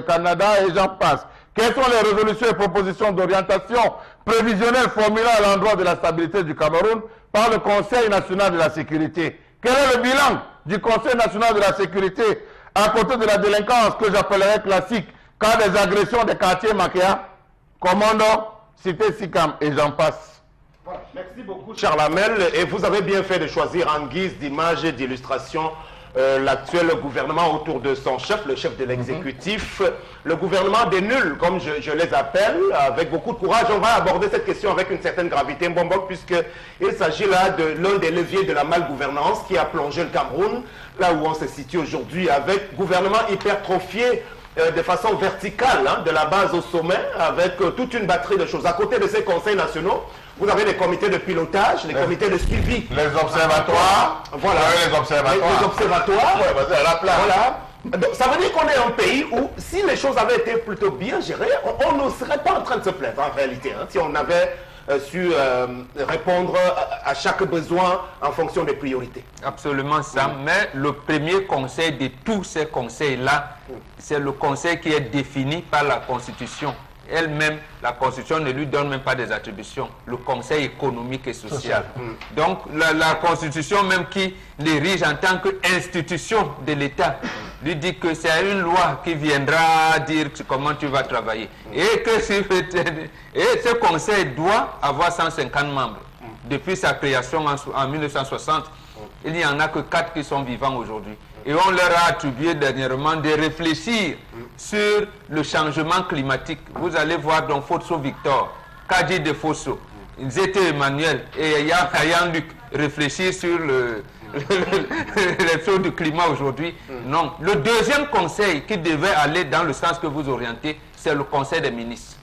Canada et j'en passe? Quelles sont les résolutions et propositions d'orientation prévisionnelles formulées à l'endroit de la stabilité du Cameroun par le Conseil national de la sécurité? Quel est le bilan du Conseil national de la sécurité à côté de la délinquance que j'appellerais classique, cas des agressions des quartiers Makéa? Commandant, Cité Sikam et j'en passe. Voilà. Merci beaucoup, Charles Hamel. Et vous avez bien fait de choisir en guise d'image et d'illustration l'actuel gouvernement autour de son chef, le chef de l'exécutif. Le gouvernement des nuls, comme je les appelle, avec beaucoup de courage. On va aborder cette question avec une certaine gravité, Mbombok, puisqu'il s'agit là de l'un des leviers de la malgouvernance qui a plongé le Cameroun, là où on se situe aujourd'hui, avec gouvernement hypertrophié de façon verticale, hein, de la base au sommet, avec toute une batterie de choses. À côté de ces conseils nationaux, vous avez les comités de pilotage, les comités de suivi. Les observatoires. Voilà. Les observatoires. Les observatoires. Ouais, bah, à la place. Voilà. Donc, ça veut dire qu'on est un pays où, si les choses avaient été plutôt bien gérées, on ne serait pas en train de se plaindre en réalité. Hein, si on avait su répondre à chaque besoin en fonction des priorités. Absolument ça, mais le premier conseil de tous ces conseils-là, c'est le conseil qui est défini par la Constitution. Elle-même, la Constitution ne lui donne même pas des attributions. Le Conseil économique et social. Donc, la Constitution même qui l'érige en tant qu'institution de l'État, lui dit que c'est une loi qui viendra dire comment tu vas travailler. Et que ce Conseil doit avoir 150 membres. Depuis sa création en 1960, il n'y en a que 4 qui sont vivants aujourd'hui. Et on leur a attribué dernièrement de réfléchir sur le changement climatique. Vous allez voir dans Fosso Victor, Kadi de Fosso, Zété Emmanuel et Yann Luc réfléchir sur les choses du climat aujourd'hui. Non. Le deuxième conseil qui devait aller dans le sens que vous orientez, c'est le conseil des ministres.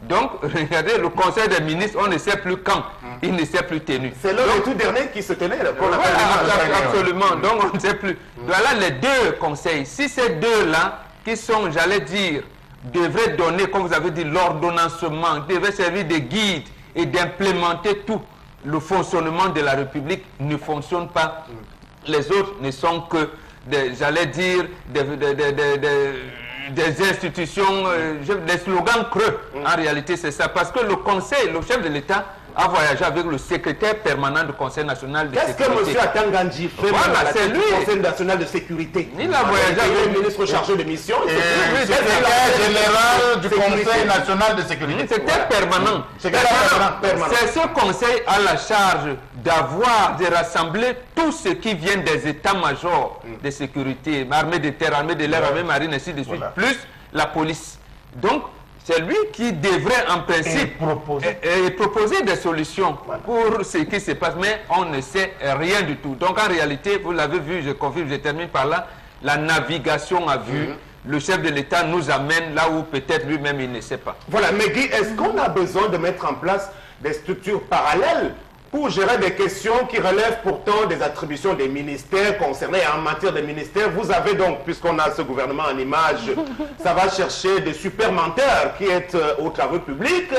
Donc, regardez, le conseil des ministres, on ne sait plus quand, il ne s'est plus tenu. C'est le tout dernier qui se tenait. Absolument, donc on ne sait plus. Voilà les deux conseils. Si ces deux-là, qui sont, j'allais dire, devraient donner, comme vous avez dit, l'ordonnancement, devraient servir de guide et d'implémenter tout le fonctionnement de la République, ne fonctionne pas. Les autres ne sont que, j'allais dire, des institutions, des slogans creux. En réalité, c'est ça. Parce que le Conseil, le chef de l'État, a voyagé avec le secrétaire permanent du Conseil national de sécurité. Qu'est-ce que M. Atangandji fait voilà, c'est lui. Conseil national de sécurité? Il a voyagé avec le ministre chargé de mission. Le secrétaire général du Conseil national de sécurité. Secrétaire permanent. C'est ce conseil a la charge d'avoir, de rassembler tout ce qui vient des états-majors de sécurité, armée de terre, armée de l'air, armée marine, ainsi de suite, plus la police. Donc, c'est lui qui devrait en principe proposer des solutions pour ce qui se passe, mais on ne sait rien du tout. Donc en réalité, vous l'avez vu, je confirme, je termine par là, la navigation à vue, le chef de l'État nous amène là où peut-être lui-même il ne sait pas. Voilà, mais Guy, est-ce qu'on a besoin de mettre en place des structures parallèles pour gérer des questions qui relèvent pourtant des attributions des ministères concernés? En matière de ministères, vous avez donc, puisqu'on a ce gouvernement en image, ça va chercher des super menteurs qui est aux travaux publics,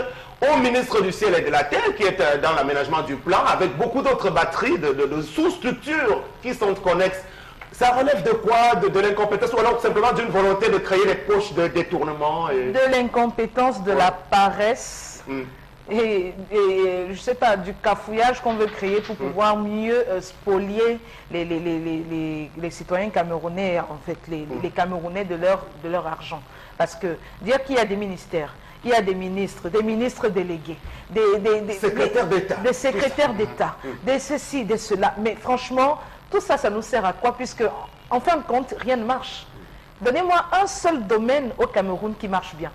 au ministre du ciel et de la terre qui est dans l'aménagement du plan, avec beaucoup d'autres batteries de sous-structures qui sont connexes. Ça relève de quoi? De l'incompétence ou alors tout simplement d'une volonté de créer des poches de détournement De l'incompétence, de la paresse. Et je ne sais pas, du cafouillage qu'on veut créer pour pouvoir mieux spolier les citoyens camerounais, en fait, les Camerounais de leur argent. Parce que dire qu'il y a des ministères, il y a des ministres délégués, des secrétaires d'État, des ceci, des cela. Mais franchement, tout ça, ça nous sert à quoi? Puisque, en fin de compte, rien ne marche. Donnez-moi un seul domaine au Cameroun qui marche bien.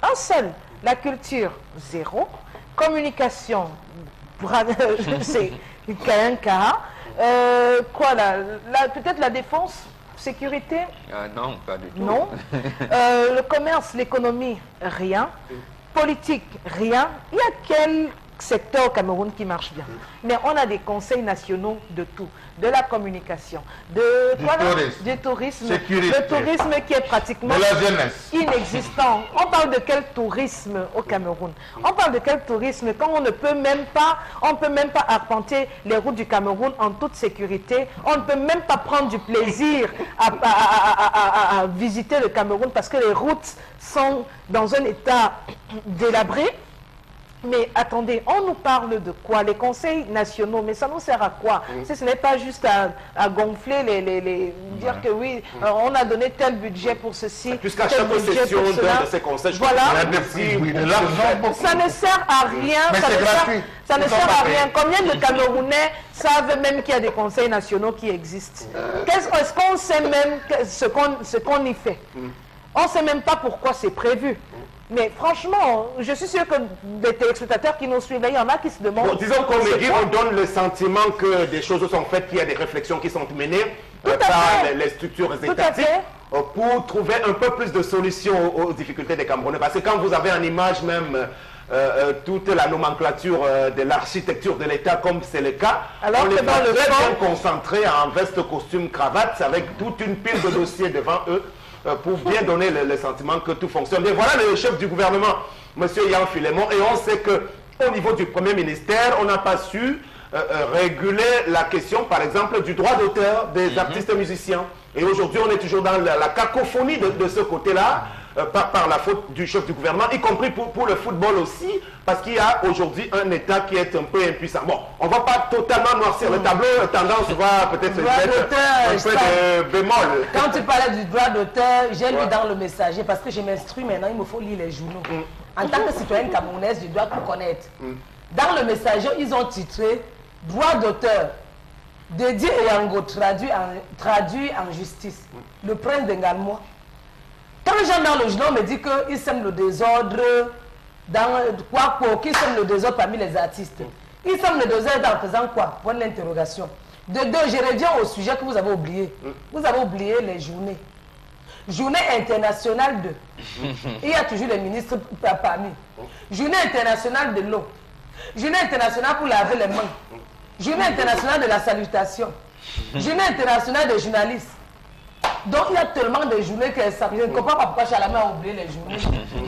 Un seul. La culture, zéro. Communication, c'est un cas. Quoi là, peut-être la défense, sécurité? Non, pas du tout. Non. Le commerce, l'économie, rien. Politique, rien. Il y a quel secteur au Cameroun qui marche bien? Mais on a des conseils nationaux de tout. De la communication, du tourisme, sécurité, le tourisme qui est pratiquement de la jeunesse, inexistant. On parle de quel tourisme au Cameroun? On parle de quel tourisme quand on ne peut même pas, arpenter les routes du Cameroun en toute sécurité. On ne peut même pas prendre du plaisir à visiter le Cameroun parce que les routes sont dans un état délabré. Mais attendez, on nous parle de quoi? Les conseils nationaux, mais ça nous sert à quoi? Si ce n'est pas juste à gonfler dire que oui, on a donné tel budget pour ceci. Puisqu'à chaque session d'un de ces conseils, voilà. Ça ne sert à rien. Mais c'est gratuit. Ça ne sert à rien. Combien de Camerounais savent même qu'il y a des conseils nationaux qui existent? Est-ce qu'on sait même ce qu'on y fait? On ne sait même pas pourquoi c'est prévu. Mais franchement, je suis sûr que des téléspectateurs qui nous suivent, là, il y en a qui se demandent... Bon, disons qu'on on donne le sentiment que des choses sont faites, qu'il y a des réflexions qui sont menées par les structures étatiques pour trouver un peu plus de solutions aux difficultés des Camerounais. Parce que quand vous avez en image même toute la nomenclature de l'architecture de l'État, comme c'est le cas, alors on les dans le très bien concentrés en veste, costume, cravate, avec toute une pile de dossiers devant eux, pour bien donner le sentiment que tout fonctionne. Et voilà le chef du gouvernement, M. Yann Filemon, et on sait qu'au niveau du Premier ministère, on n'a pas su réguler la question, par exemple, du droit d'auteur des artistes musiciens. Et aujourd'hui, on est toujours dans la cacophonie de ce côté-là, par la faute du chef du gouvernement, y compris pour le football aussi, parce qu'il y a aujourd'hui un État qui est un peu impuissant. Bon, on ne va pas totalement noircir le tableau, la tendance va peut-être se mettre un peu de bémol. Quand tu parlais du droit d'auteur, j'ai lu dans le Messager, parce que je m'instruis maintenant, il me faut lire les journaux. En tant que citoyenne camerounaise, je dois tout connaître. Dans le Messager, ils ont titré « Droit d'auteur, dédié et Yango traduit en justice ». Le prince d'Engalmois. Quand les gens dans le journal me disent qu'ils sèment le désordre, qu'ils sèment le désordre parmi les artistes, ils sèment le désordre en faisant quoi? Point d'interrogation. De deux, je reviens au sujet que vous avez oublié. Vous avez oublié les journées. Journée internationale de... Il y a toujours les ministres parmi. Journée internationale de l'eau. Journée internationale pour laver les mains. Journée internationale de la salutation. Journée internationale des journalistes. Donc il y a tellement de journées que ça, je ne comprends pas pourquoi Chalamé a oublié les journées.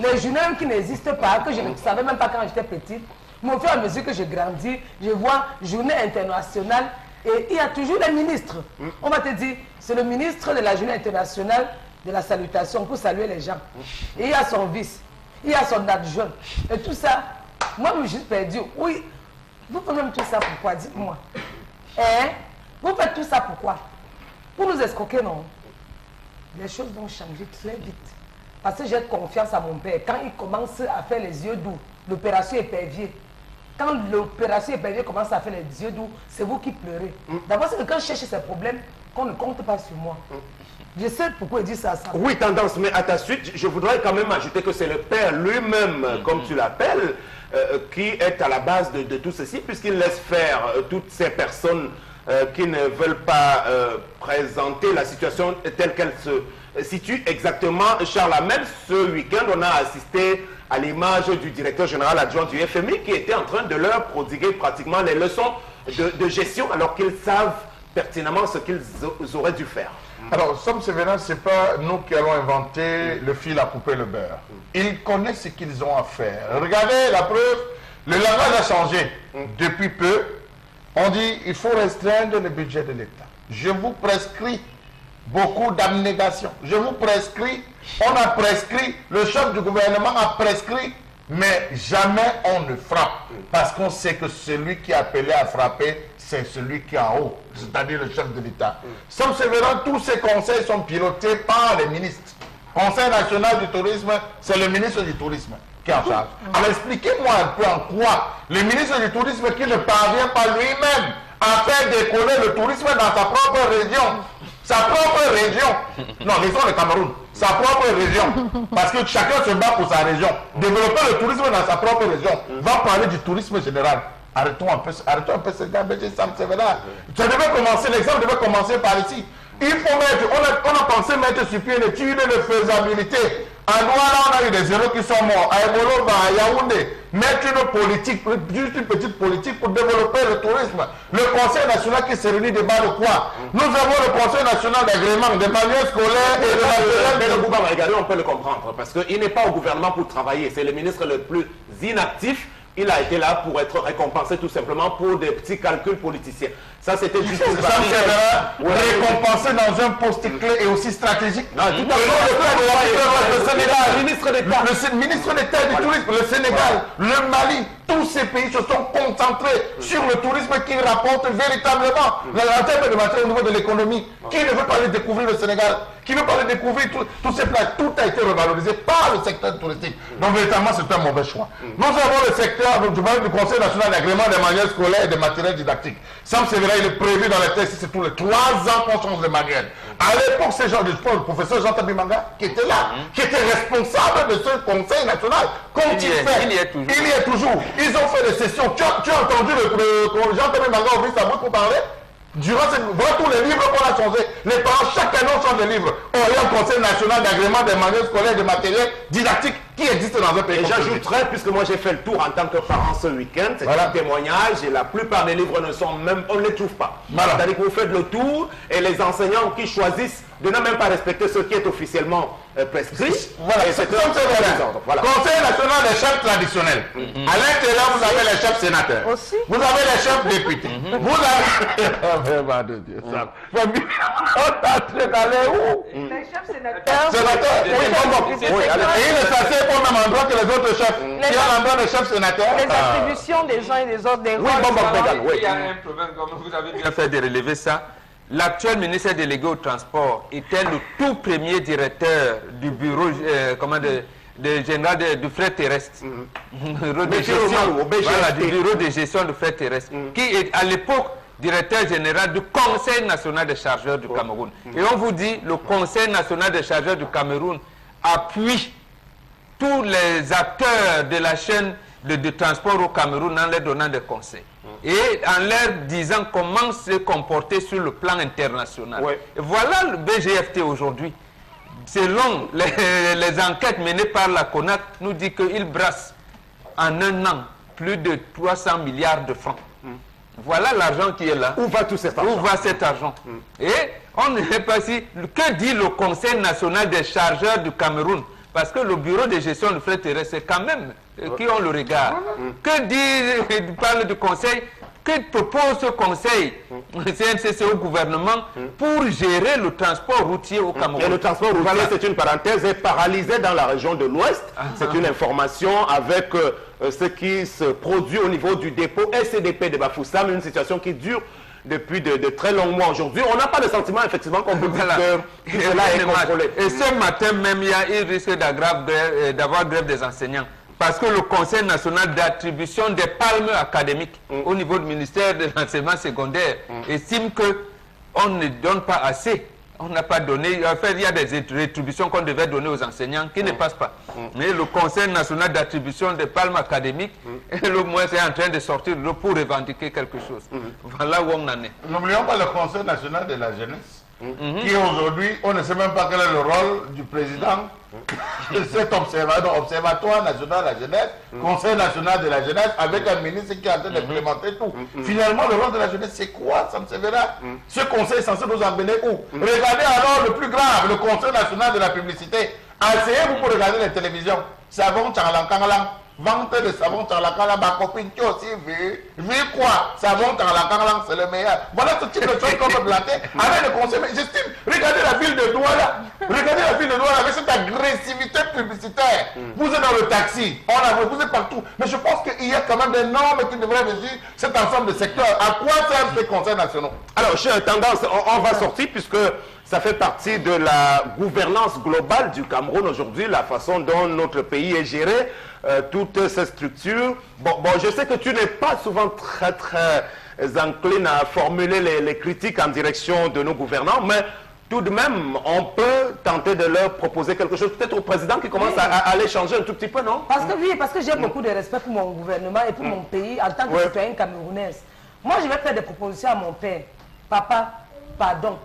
Les journées qui n'existent pas, que je ne savais même pas quand j'étais petite. Mais au fur et à mesure que je grandis, je vois journée internationale et il y a toujours les ministres. On va te dire, c'est le ministre de la journée internationale de la salutation pour saluer les gens. Et il y a son vice, il y a son adjoint. Et tout ça, moi je me suis perdu. Oui, vous faites même tout ça pourquoi? Dites-moi. Hein? Vous faites tout ça pourquoi? Pour nous escroquer, non? Les choses vont changer très vite. Parce que j'ai confiance à mon père. Quand il commence à faire les yeux doux, l'opération épervier. Quand l'opération épervier commence à faire les yeux doux, c'est vous qui pleurez. D'abord, c'est que quand je cherche ces problèmes, qu'on ne compte pas sur moi. Je sais pourquoi il dit ça. Oui, tendance, mais à ta suite, je voudrais quand même ajouter que c'est le père lui-même, comme tu l'appelles, qui est à la base de tout ceci, puisqu'il laisse faire toutes ces personnes qui ne veulent pas présenter la situation telle qu'elle se situe exactement. Charles, même ce week-end, on a assisté à l'image du directeur général adjoint du FMI qui était en train de leur prodiguer pratiquement les leçons de gestion alors qu'ils savent pertinemment ce qu'ils auraient dû faire. Alors, Somme Sévérin, ce n'est pas nous qui allons inventer le fil à couper le beurre. Ils connaissent ce qu'ils ont à faire. Regardez la preuve, le langage a changé depuis peu. On dit qu'il faut restreindre le budget de l'État. Je vous prescris beaucoup d'abnégation. Je vous prescris, on a prescrit, le chef du gouvernement a prescrit, mais jamais on ne frappe. Parce qu'on sait que celui qui est appelé à frapper, c'est celui qui est en haut, c'est-à-dire le chef de l'État. Somme Sévérin, tous ces conseils sont pilotés par les ministres. Conseil national du tourisme, c'est le ministre du tourisme qui est en charge. Alors expliquez-moi un peu en quoi le ministre du tourisme qui ne parvient pas lui-même à faire décoller le tourisme dans sa propre région. Sa propre région. Non, laissons le Cameroun. Sa propre région. Parce que chacun se bat pour sa région. Développer le tourisme dans sa propre région. Va parler du tourisme général. Arrêtons un peu ce gars, Sam Sévérin. Ça devait commencer, l'exemple devait commencer par ici. Il faut mettre, on a pensé mettre sur pied une étude de faisabilité. À Douala, on a eu des héros qui sont morts. À Ebolova, à Yaoundé, mettre une politique, juste une petite politique pour développer le tourisme. Le Conseil national qui se réunit débat de quoi? Nous avons le Conseil national d'agrément des manuels scolaires et de Mais le gouvernement, regardez, on peut le comprendre. Parce qu'il n'est pas au gouvernement pour travailler. C'est le ministre le plus inactif Il a été là pour être récompensé tout simplement pour des petits calculs politiciens. Ça, c'était juste une récompensé dans un poste clé et aussi stratégique. Non, tout à fait. Le Sénégal, ministre d'État. Le ministre d'État du tourisme, le Sénégal, le Mali, tous ces pays se sont concentrés sur le tourisme qui rapporte véritablement en termes de matière au niveau de l'économie. Qui ne veut pas aller découvrir le Sénégal? Qui veut pas aller découvrir tous ces plats? Tout a été revalorisé par le secteur touristique. Donc véritablement, c'est un mauvais choix. Nous avons le secteur du Conseil national d'agrément des manuels scolaires et des matériels didactiques. Sam Sévérin, il est prévu dans les textes, c'est tous les 3 ans qu'on change de manuel. À l'époque, c'est le professeur Jean Tabimanga qui était là, qui était responsable de ce Conseil national. Il y est toujours. Ils ont fait des sessions. Tu as entendu le Jean Tabimanga ouvrir sa bouche pour parler? Durant voilà tous les livres qu'on a changés. Les parents, chaque année, on change de livre. Il y a un Conseil national d'agrément des manuels scolaires et de matériel didactique qui existe dans un pays. Et j'ajouterais, puisque moi j'ai fait le tour en tant que parent ce week-end, c'est un témoignage et la plupart des livres ne sont même, on ne les trouve pas. Voilà. C'est-à-dire que vous faites le tour et les enseignants qui choisissent de ne même pas respecter ce qui est officiellement prescrit. Voilà, c'est voilà. Conseil national des chefs traditionnels. À l'intérieur, vous avez les chefs sénateurs. Aussi. Vous avez les chefs députés. Vous avez... Vraiment de Dieu, ça. On est allé où? Les chefs sénateurs. Sénateurs. Oui, bon. Et il est censé au même endroit que les autres chefs. Qui est l'endroit des chefs sénateurs. Les attributions des uns et des autres, des rôles. Il y a un problème, comme vous avez bien fait de relever ça. L'actuel ministre délégué au transport était le tout premier directeur du bureau général du fret terrestre. Du bureau de gestion du fret terrestre. Qui est à l'époque directeur général du Conseil national des chargeurs du Cameroun. Et on vous dit, le Conseil national des chargeurs du Cameroun appuie tous les acteurs de la chaîne de transport au Cameroun en leur donnant des conseils. Et en leur disant comment se comporter sur le plan international. Ouais. Et voilà le BGFT aujourd'hui. Selon les enquêtes menées par la CONAC, nous dit qu'il brasse en un an plus de 300 milliards de francs. Voilà l'argent qui est là. Où va tout cet argent? Où va cet argent? Et on ne sait pas si... Que dit le Conseil national des chargeurs du Cameroun? Parce que le bureau de gestion du fret terrestre, c'est quand même qui ont le regard. Que dit, il parle du conseil, que propose ce conseil, CNCC au gouvernement, pour gérer le transport routier au Cameroun? Et le transport routier, c'est une parenthèse, est paralysé dans la région de l'Ouest. C'est une information avec ce qui se produit au niveau du dépôt SCDP de Bafoussam, une situation qui dure depuis de très longs mois aujourd'hui. On n'a pas le sentiment, effectivement, qu'on peut dire que cela est contrôlé. Et ce matin même, il risque d'avoir grève des enseignants. Parce que le Conseil national d'attribution des palmes académiques au niveau du ministère de l'enseignement secondaire estime qu'on ne donne pas assez. On n'a pas donné, en fait, il y a des rétributions qu'on devait donner aux enseignants qui ne passent pas. Mais le Conseil national d'attribution des palmes académiques, le moins est en train de sortir pour revendiquer quelque chose. Voilà où on en est. N'oublions pas le Conseil national de la jeunesse, qui aujourd'hui, on ne sait même pas quel est le rôle du président de cet observatoire national de la jeunesse, Conseil national de la jeunesse, avec un ministre qui est en train d'implémenter tout. Finalement, le rôle de la jeunesse, c'est quoi, ça me servira? Ce conseil est censé nous emmener où? Regardez alors le plus grave, le Conseil national de la publicité. Asseyez-vous pour regarder les télévisions. Savon Tchanglan, vente de savon Tchanglan, ma copine qui aussi vu quoi? Savon Tchanglan, c'est le meilleur. Voilà ce type de choses qu'on peut planter avec le conseil. J'estime, regardez la ville de Douala. Regardez la ville de Douala avec cette agressivité publicitaire. Vous êtes dans le taxi, vous êtes partout. Mais je pense qu'il y a quand même des normes qui devraient régir cet ensemble de secteurs. À quoi servent ces conseils nationaux? Alors, j'ai tendance, on va sortir puisque ça fait partie de la gouvernance globale du Cameroun aujourd'hui, la façon dont notre pays est géré, toutes ces structures. Bon, je sais que tu n'es pas souvent très encline à formuler les critiques en direction de nos gouvernants, mais tout de même, on peut tenter de leur proposer quelque chose, peut-être au président qui commence à les changer un tout petit peu, non? Parce que j'ai beaucoup de respect pour mon gouvernement et pour mon pays en tant que citoyenne camerounaise. Moi, je vais faire des propositions à mon père. Papa, pardon.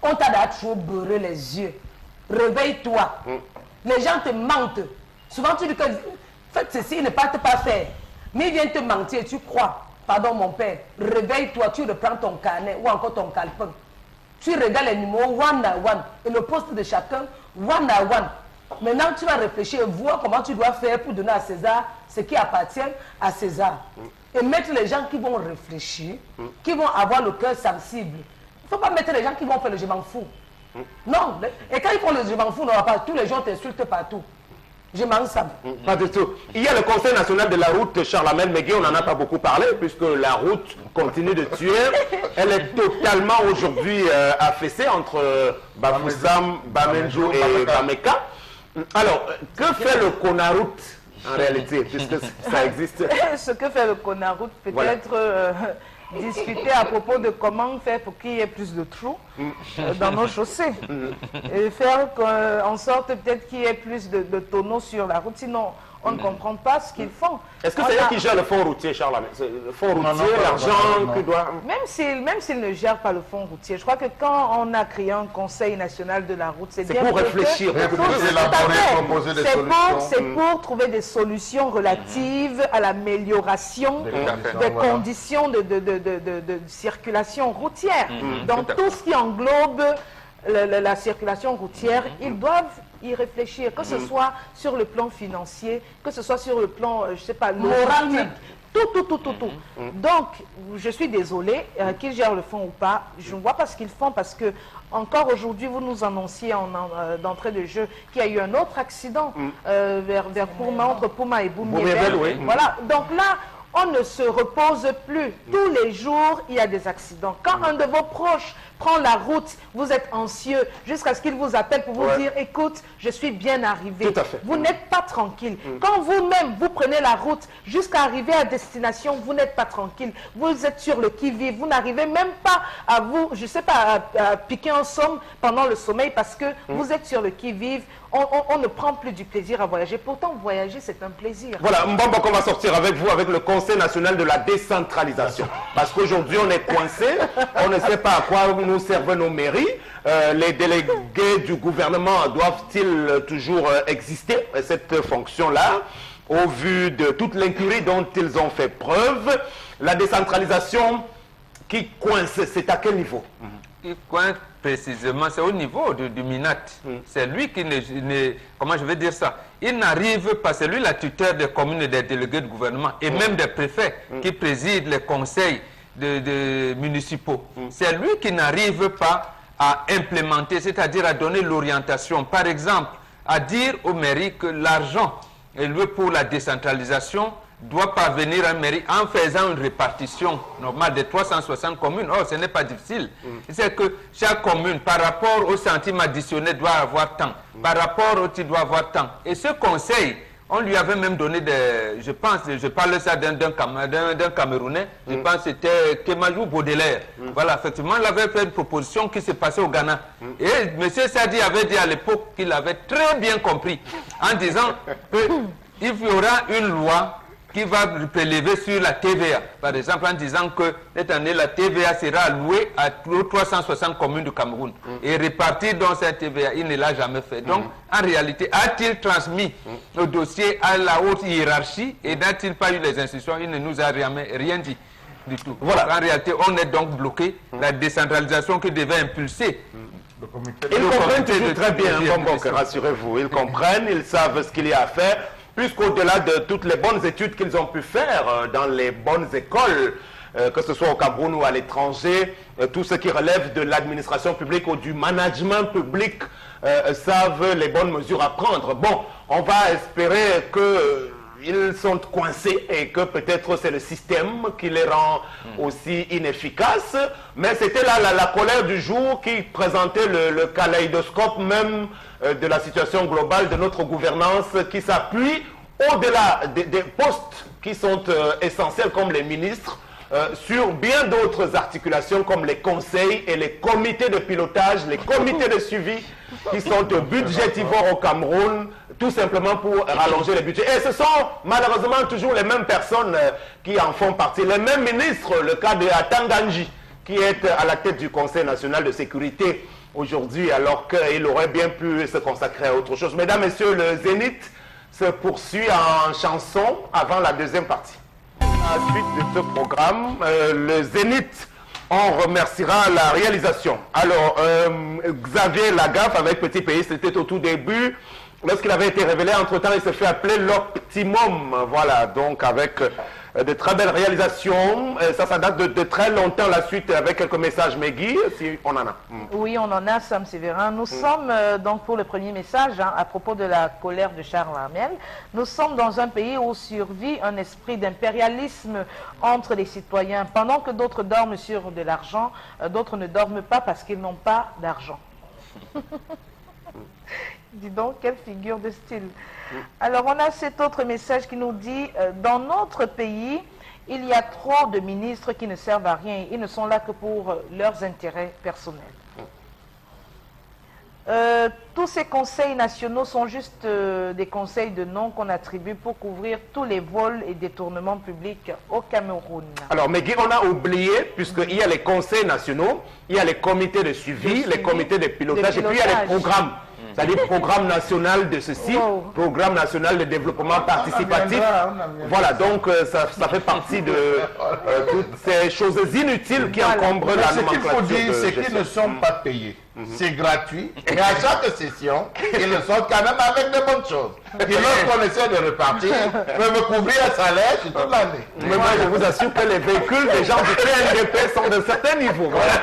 On t'a toujours beurré les yeux. Réveille-toi. Les gens te mentent. Souvent, tu dis que faites ceci, ne pas te pas faire. Mais ils viennent te mentir, tu crois. Pardon, mon père. Réveille-toi, tu reprends ton carnet ou encore ton calepin. Tu regardes les numéros one à one et le poste de chacun one à one. Maintenant, tu vas réfléchir et voir comment tu dois faire pour donner à César ce qui appartient à César. Et mettre les gens qui vont réfléchir, qui vont avoir le cœur sensible. Il ne faut pas mettre les gens qui vont faire le je m'en fous. Non. Et quand ils font le je m'en fous, on va pas, tous les gens t'insultent partout. Je m'en sers. Pas du tout. Il y a le Conseil national de la route, Charles-Amel Mégué, on n'en a pas beaucoup parlé, puisque la route continue de tuer. Elle est totalement aujourd'hui affaissée entre Bafoussam, Bamenjo et Bameka. Alors, que fait le Conaroute en réalité, puisque ça existe? Ce que fait le Conaroute, peut-être discuter à propos de comment faire pour qu'il y ait plus de trous dans nos chaussées. Et faire en sorte peut-être qu'il y ait plus de tonneaux sur la route. Sinon, on ne comprend pas ce qu'ils font. Est-ce que c'est eux qui gèrent le fonds routier, Charles? Le fonds routier, l'argent que doit... Même s'ils ne gèrent pas le fonds routier, je crois que quand on a créé un Conseil national de la route, c'est bien pour réfléchir. C'est pour trouver des solutions relatives à l'amélioration des conditions de circulation routière. Donc tout ce qui englobe la circulation routière, ils doivent y réfléchir, que ce soit sur le plan financier, que ce soit sur le plan, je sais pas, moral, tout. Donc, je suis désolée, qu'ils gèrent le fonds ou pas, je ne vois pas ce qu'ils font parce que, encore aujourd'hui, vous nous annonciez d'entrée de jeu qu'il y a eu un autre accident vers Pouma, entre Pouma et Boumiébel. Oui. Voilà, donc là, on ne se repose plus. Tous les jours, il y a des accidents. Quand un de vos proches prend la route, vous êtes anxieux jusqu'à ce qu'il vous appelle pour vous dire, écoute, je suis bien arrivé. Tout à fait. Vous n'êtes pas tranquille. Quand vous-même, vous prenez la route jusqu'à arriver à destination, vous n'êtes pas tranquille. Vous êtes sur le qui-vive. Vous n'arrivez même pas à vous, je sais pas, à piquer un somme pendant le sommeil parce que vous êtes sur le qui-vive. On ne prend plus du plaisir à voyager. Pourtant, voyager, c'est un plaisir. Voilà, Mbamba, on va sortir avec vous avec le Conseil national de la décentralisation. Parce qu'aujourd'hui, on est coincé. On ne sait pas à quoi nous servent nos mairies. Les délégués du gouvernement doivent-ils toujours exister, cette fonction-là, au vu de toute l'incurie dont ils ont fait preuve? La décentralisation qui coince, c'est à quel niveau? Qui coince précisément, c'est au niveau du Minat. C'est lui qui comment je vais dire ça? Il n'arrive pas, c'est lui la tuteur des communes et des délégués de gouvernement et même des préfets qui président les conseils municipaux. C'est lui qui n'arrive pas à implémenter, c'est-à-dire à donner l'orientation. Par exemple, à dire aux mairies que l'argent élevé pour la décentralisation doit parvenir à une mairie en faisant une répartition normale de 360 communes. Oh, ce n'est pas difficile. C'est que chaque commune, par rapport au centime additionnel, doit avoir tant. Par rapport au titre, doit avoir tant. Et ce conseil, on lui avait même donné des... Je pense, je parle ça d'un Camerounais, je pense que c'était Kemajou Baudelaire. Voilà, effectivement, il avait fait une proposition qui s'est passée au Ghana. Et M. Sadi avait dit à l'époque qu'il avait très bien compris, en disant qu'il y aura une loi qui va prélever sur la TVA. Par exemple, en disant que cette année, la TVA sera allouée à 360 communes du Cameroun. Et répartir dans cette TVA, il ne l'a jamais fait. Donc, en réalité, a-t-il transmis le dossier à la haute hiérarchie et n'a-t-il pas eu les instructions? Il ne nous a rien dit du tout. Voilà. En réalité, on est donc bloqué. La décentralisation qui devait impulser. Ils comprennent toujours très bien, rassurez-vous. Ils comprennent, ils savent ce qu'il y a à faire. Puisqu'au-delà de toutes les bonnes études qu'ils ont pu faire dans les bonnes écoles, que ce soit au Cameroun ou à l'étranger, tout ce qui relève de l'administration publique ou du management public savent les bonnes mesures à prendre. Bon, on va espérer qu'ils sont coincés et que peut-être c'est le système qui les rend aussi inefficaces. Mais c'était là la colère du jour qui présentait le kaléidoscope même de la situation globale de notre gouvernance qui s'appuie au-delà des postes qui sont essentiels comme les ministres sur bien d'autres articulations comme les conseils et les comités de pilotage, les comités de suivi qui sont budgétivores au Cameroun, tout simplement pour rallonger les budgets. Et ce sont malheureusement toujours les mêmes personnes qui en font partie, les mêmes ministres, le cas de Atanganji, qui est à la tête du Conseil national de sécurité aujourd'hui, alors qu'il aurait bien pu se consacrer à autre chose. Mesdames, Messieurs, le Zénith se poursuit en chanson avant la deuxième partie. À la suite de ce programme, le Zénith On remerciera la réalisation. Alors, Xavier Lagaffe avec Petit Pays, c'était au tout début. Lorsqu'il avait été révélé, entre-temps, il s'est fait appeler l'Optimum. Voilà, donc avec de très belles réalisations. Ça date de très longtemps, la suite, avec quelques messages. Megui, si on en a. Oui, on en a, Sam Sévérin. Nous sommes, donc pour le premier message, à propos de la colère de Charles Armel, nous sommes dans un pays où survit un esprit d'impérialisme entre les citoyens. Pendant que d'autres dorment sur de l'argent, d'autres ne dorment pas parce qu'ils n'ont pas d'argent. Dis donc, quelle figure de style. Alors, on a cet autre message qui nous dit, dans notre pays, il y a trop de ministres qui ne servent à rien. Ils ne sont là que pour leurs intérêts personnels. Tous ces conseils nationaux sont juste des conseils de nom qu'on attribue pour couvrir tous les vols et détournements publics au Cameroun. Alors, Megui, on a oublié, puisqu'il y a les conseils nationaux, il y a les comités de suivi, les comités de pilotage, et puis il y a les programmes. C'est-à-dire programme national de ceci, programme national de développement participatif. Voilà, donc ça fait partie de toutes ces choses inutiles qui encombrent la nomenclature. Ce qu'il faut dire, c'est qu'ils ne sont pas payés. C'est gratuit. Et à chaque session, ils le sont quand même avec de bonnes choses. Et lorsqu'on essaie de repartir, peuvent couvrir un salaire sur toute l'année. Mais moi, je vous assure que les véhicules des gens du PNDP sont d'un certain niveau. Voilà,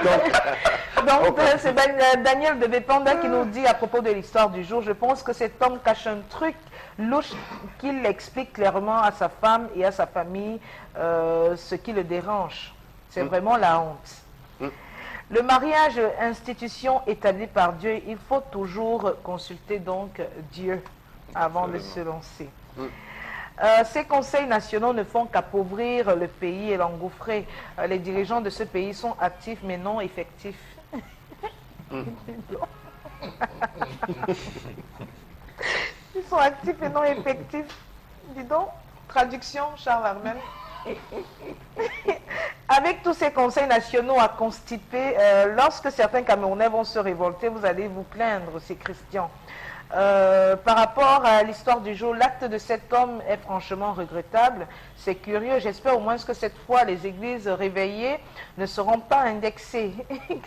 donc c'est Daniel de Bépanda qui nous dit à propos de l'histoire du jour, je pense que cet homme cache un truc louche qu'il explique clairement à sa femme et à sa famille ce qui le dérange. C'est vraiment la honte. Le mariage, institution établie par Dieu, il faut toujours consulter donc Dieu avant de se lancer. Ces conseils nationaux ne font qu'appauvrir le pays et l'engouffrer. Les dirigeants de ce pays sont actifs mais non effectifs. Ils sont actifs et non effectifs. Dis donc, traduction, Charles Armel. Avec tous ces conseils nationaux à constiper, lorsque certains Camerounais vont se révolter, vous allez vous plaindre, c'est Christian. Par rapport à l'histoire du jour, l'acte de cet homme est franchement regrettable. C'est curieux, j'espère au moins que cette fois les églises réveillées ne seront pas indexées.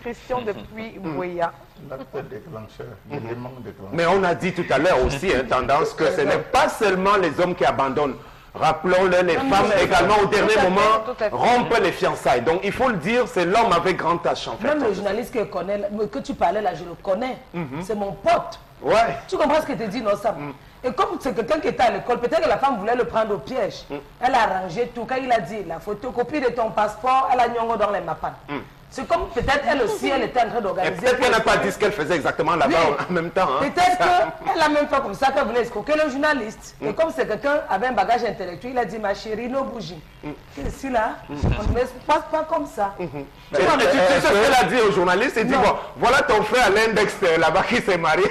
Christian depuis Bouya. L'acte déclencheur, l'élément déclencheur. Mais on a dit tout à l'heure aussi, tendance que ce n'est pas seulement les hommes qui abandonnent. Rappelons-le, les femmes également au dernier moment rompent les fiançailles. Donc il faut le dire, c'est l'homme avec grand H en fait. Même le journaliste que tu parlais là, je le connais. C'est mon pote. Ouais. Tu comprends ce que je te dis, non, Sam? Et comme c'est quelqu'un qui était à l'école, peut-être que la femme voulait le prendre au piège. Elle a arrangé tout. Quand il a dit la photocopie de ton passeport, elle a nyongo dans les mappans. C'est comme peut-être elle aussi, elle était en train d'organiser. Peut-être qu'elle n'a pas dit ce qu'elle faisait exactement là-bas en même temps. Hein. Peut-être qu'elle a même fait comme ça, qu'elle voulait escroquer le journaliste. Et comme c'est quelqu'un avec un bagage intellectuel, il a dit, ma chérie, nos bougies. Ici là, on ne se passe pas comme ça. Tu sais ce qu'elle a dit au journaliste? Il dit, bon, voilà ton frère à l'index là-bas qui s'est marié.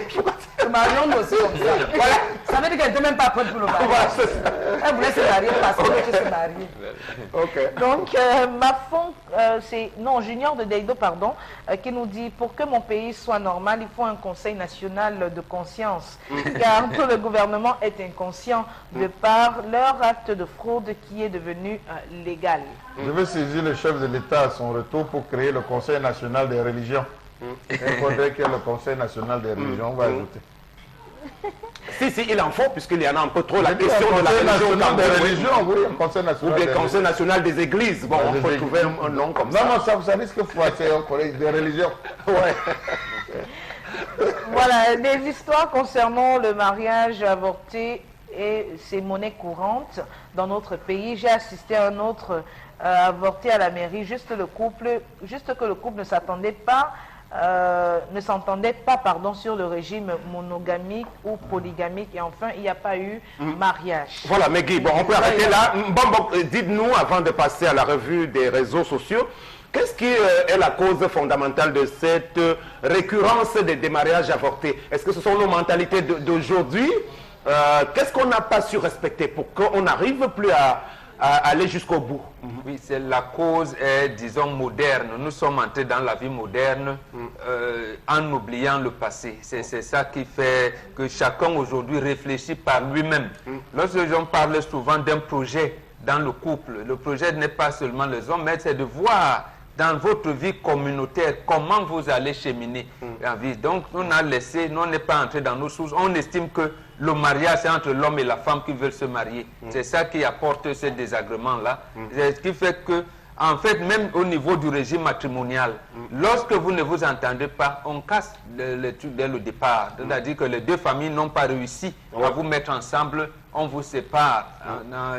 Marion aussi comme ça. Voilà. Ça veut dire qu'elle n'était même pas prête pour le mariage. Elle voulait se marier parce qu'elle s'est mariée. Ok. Donc, Mafon, c'est Junior de Deido, pardon, qui nous dit, pour que mon pays soit normal, il faut un conseil national de conscience. Car tout le gouvernement est inconscient de par leur acte de fraude qui est devenu légal. Je veux saisir le chef de l'État à son retour pour créer le Conseil national des religions. Il faudrait que le Conseil national des religions, on va ajouter. Si, il en faut, puisqu'il y en a un peu trop. La question de la religion, oui, un Conseil national. Ou bien Conseil national des églises. Bon, on peut trouver un nom comme ça. Non, ça risque de froisser un collège des religions. Ouais. Voilà, des histoires concernant le mariage avorté et ses monnaies courantes dans notre pays. J'ai assisté à un autre avorté à la mairie, juste que le couple ne s'attendait pas. Sur le régime monogamique ou polygamique, et enfin il n'y a pas eu mariage. Voilà, Megui, bon, on peut arrêter là. Bon, dites-nous, avant de passer à la revue des réseaux sociaux, qu'est-ce qui est la cause fondamentale de cette récurrence des démarrages avortés? Est-ce que ce sont nos mentalités d'aujourd'hui? Qu'est-ce qu'on n'a pas su respecter pour qu'on n'arrive plus à aller jusqu'au bout? Oui, c'est la cause est, disons, moderne. Nous sommes entrés dans la vie moderne en oubliant le passé. C'est ça qui fait que chacun aujourd'hui réfléchit par lui-même. Lorsque les gens parlent souvent d'un projet dans le couple, le projet n'est pas seulement les hommes, mais c'est de voir dans votre vie communautaire, comment vous allez cheminer en vie. Donc, on a laissé, on n'est pas entré dans nos sources. On estime que le mariage, c'est entre l'homme et la femme qui veulent se marier. C'est ça qui apporte ce désagrément-là. Ce qui fait que, en fait, même au niveau du régime matrimonial, lorsque vous ne vous entendez pas, on casse le truc dès le départ. C'est-à-dire que les deux familles n'ont pas réussi à vous mettre ensemble, on vous sépare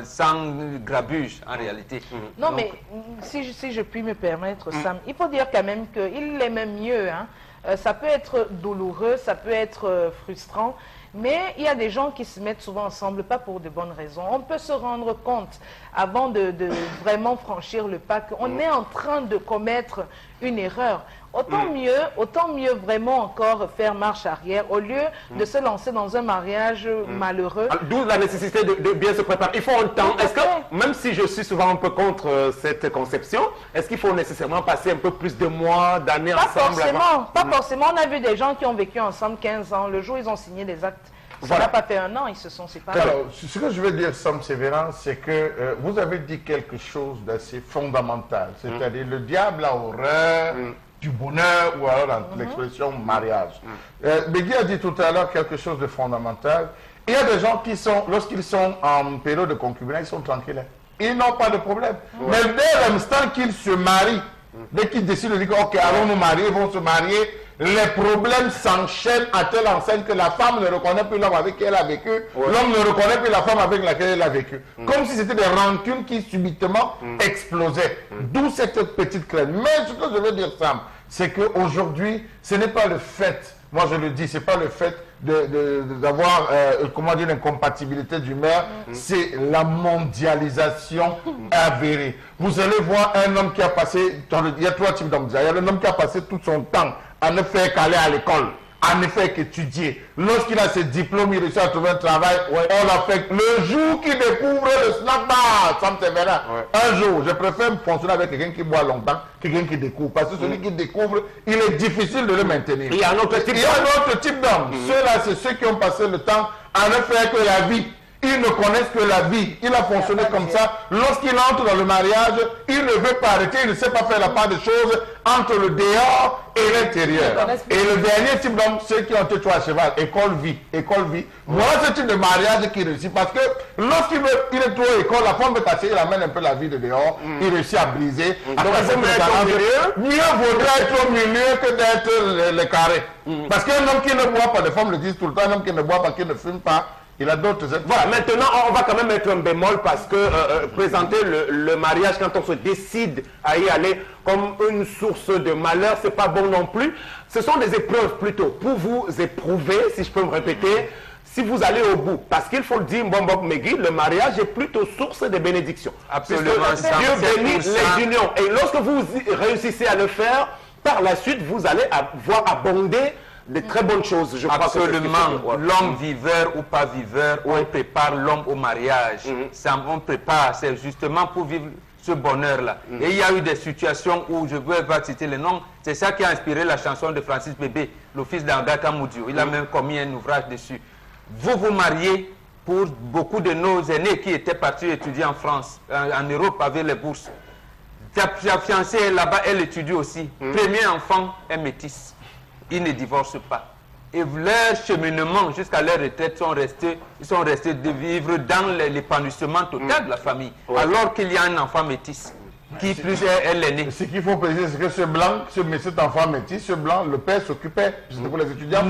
sans grabuge en réalité. Non, donc, mais si je puis me permettre, Sam, il faut dire quand même qu'il est même mieux. Hein. Ça peut être douloureux, ça peut être frustrant, mais il y a des gens qui se mettent souvent ensemble, pas pour de bonnes raisons. On peut se rendre compte, avant de vraiment franchir le pas, qu'on est en train de commettre une erreur. Autant mieux vraiment encore faire marche arrière, au lieu de se lancer dans un mariage malheureux. D'où la nécessité de bien se préparer. Il faut un temps. Est-ce que, même si je suis souvent un peu contre cette conception, est-ce qu'il faut nécessairement passer un peu plus de mois, d'années ensemble? Pas forcément. On a vu des gens qui ont vécu ensemble 15 ans. Le jour où ils ont signé des actes, ça n'a pas fait un an, ils se sont séparés. Alors, ce que je veux dire, Sam Sévérin, c'est que vous avez dit quelque chose d'assez fondamental. C'est-à-dire, le diable a horreur du bonheur, ou alors dans l'expression mariage. Begui a dit tout à l'heure quelque chose de fondamental. Il y a des gens qui sont, lorsqu'ils sont en période de concubinage, ils sont tranquilles. Ils n'ont pas de problème. Mais dès l'instant qu'ils se marient, dès qu'ils décident de dire, ok, allons nous marier, ils vont se marier, les problèmes s'enchaînent à telle enseigne que la femme ne reconnaît plus l'homme avec qui elle a vécu, l'homme ne reconnaît plus la femme avec laquelle elle a vécu. Comme si c'était des rancunes qui subitement explosaient. D'où cette petite crainte. Mais ce que je veux dire, Sam, c'est qu'aujourd'hui, ce n'est pas le fait, moi je le dis, ce n'est pas le fait d'avoir, comment dire, l'incompatibilité d'humeur, c'est la mondialisation avérée. Vous allez voir un homme qui a passé, il y a trois types d'hommes. Il y a un homme qui a passé tout son temps à ne faire qu'aller à l'école, à ne faire qu'étudier. Lorsqu'il a ses diplômes, il réussit à trouver un travail, on l'a fait. Le jour qu'il découvre le snack bar, ça me servira. Un jour, je préfère me fonctionner avec quelqu'un qui boit longtemps, quelqu'un qui découvre. Parce que celui qui découvre, il est difficile de le maintenir. Il y a un autre type d'homme. Ceux-là, c'est ceux qui ont passé le temps à ne faire que la vie. Ils ne connaissent que la vie. Il a fonctionné comme ça. Lorsqu'il entre dans le mariage, il ne veut pas arrêter, il ne sait pas faire la part des choses entre le dehors et l'intérieur. Et le dernier type d'homme, ceux qui ont été trop à cheval, école-vie. Voilà ce type de mariage qui réussit. Parce que lorsqu'il est trop école, la femme veut casser, il amène un peu la vie de dehors, il réussit à briser. Donc, mieux vaudrait être au milieu que d'être le carré. Parce qu'un homme qui ne boit pas, les femmes le disent tout le temps, un homme qui ne boit pas, qui ne fume pas, il a d'autres... Voilà, maintenant, on va quand même mettre un bémol parce que présenter le mariage quand on se décide à y aller comme une source de malheur, c'est pas bon non plus. Ce sont des épreuves plutôt pour vous éprouver, si je peux me répéter, si vous allez au bout. Parce qu'il faut le dire, Mbombo Megui, le mariage est plutôt source de bénédiction. Absolument. Dieu bénit les unions. Et lorsque vous réussissez à le faire, par la suite, vous allez voir abonder de très bonnes choses, je crois. Absolument. L'homme viveur ou pas viveur, on prépare l'homme au mariage. Ça, on prépare, c'est justement pour vivre ce bonheur-là. Et il y a eu des situations où, je ne veux pas citer les noms, c'est ça qui a inspiré la chanson de Francis Bébé, le fils d'Angata Moudiou. Il a même commis un ouvrage dessus. Vous vous mariez pour beaucoup de nos aînés qui étaient partis étudier en France, en Europe avec les bourses. Ta fiancée là-bas, elle étudie aussi. Premier enfant est métisse. Ils ne divorcent pas. Et leur cheminement jusqu'à leur retraite ils sont restés de vivre dans l'épanouissement total de la famille. Alors qu'il y a un enfant métis qui plus est l'aîné. Ce qu'il faut préciser, c'est que ce blanc, cet enfant métis, ce blanc, le père s'occupait. C'était pour les étudiants.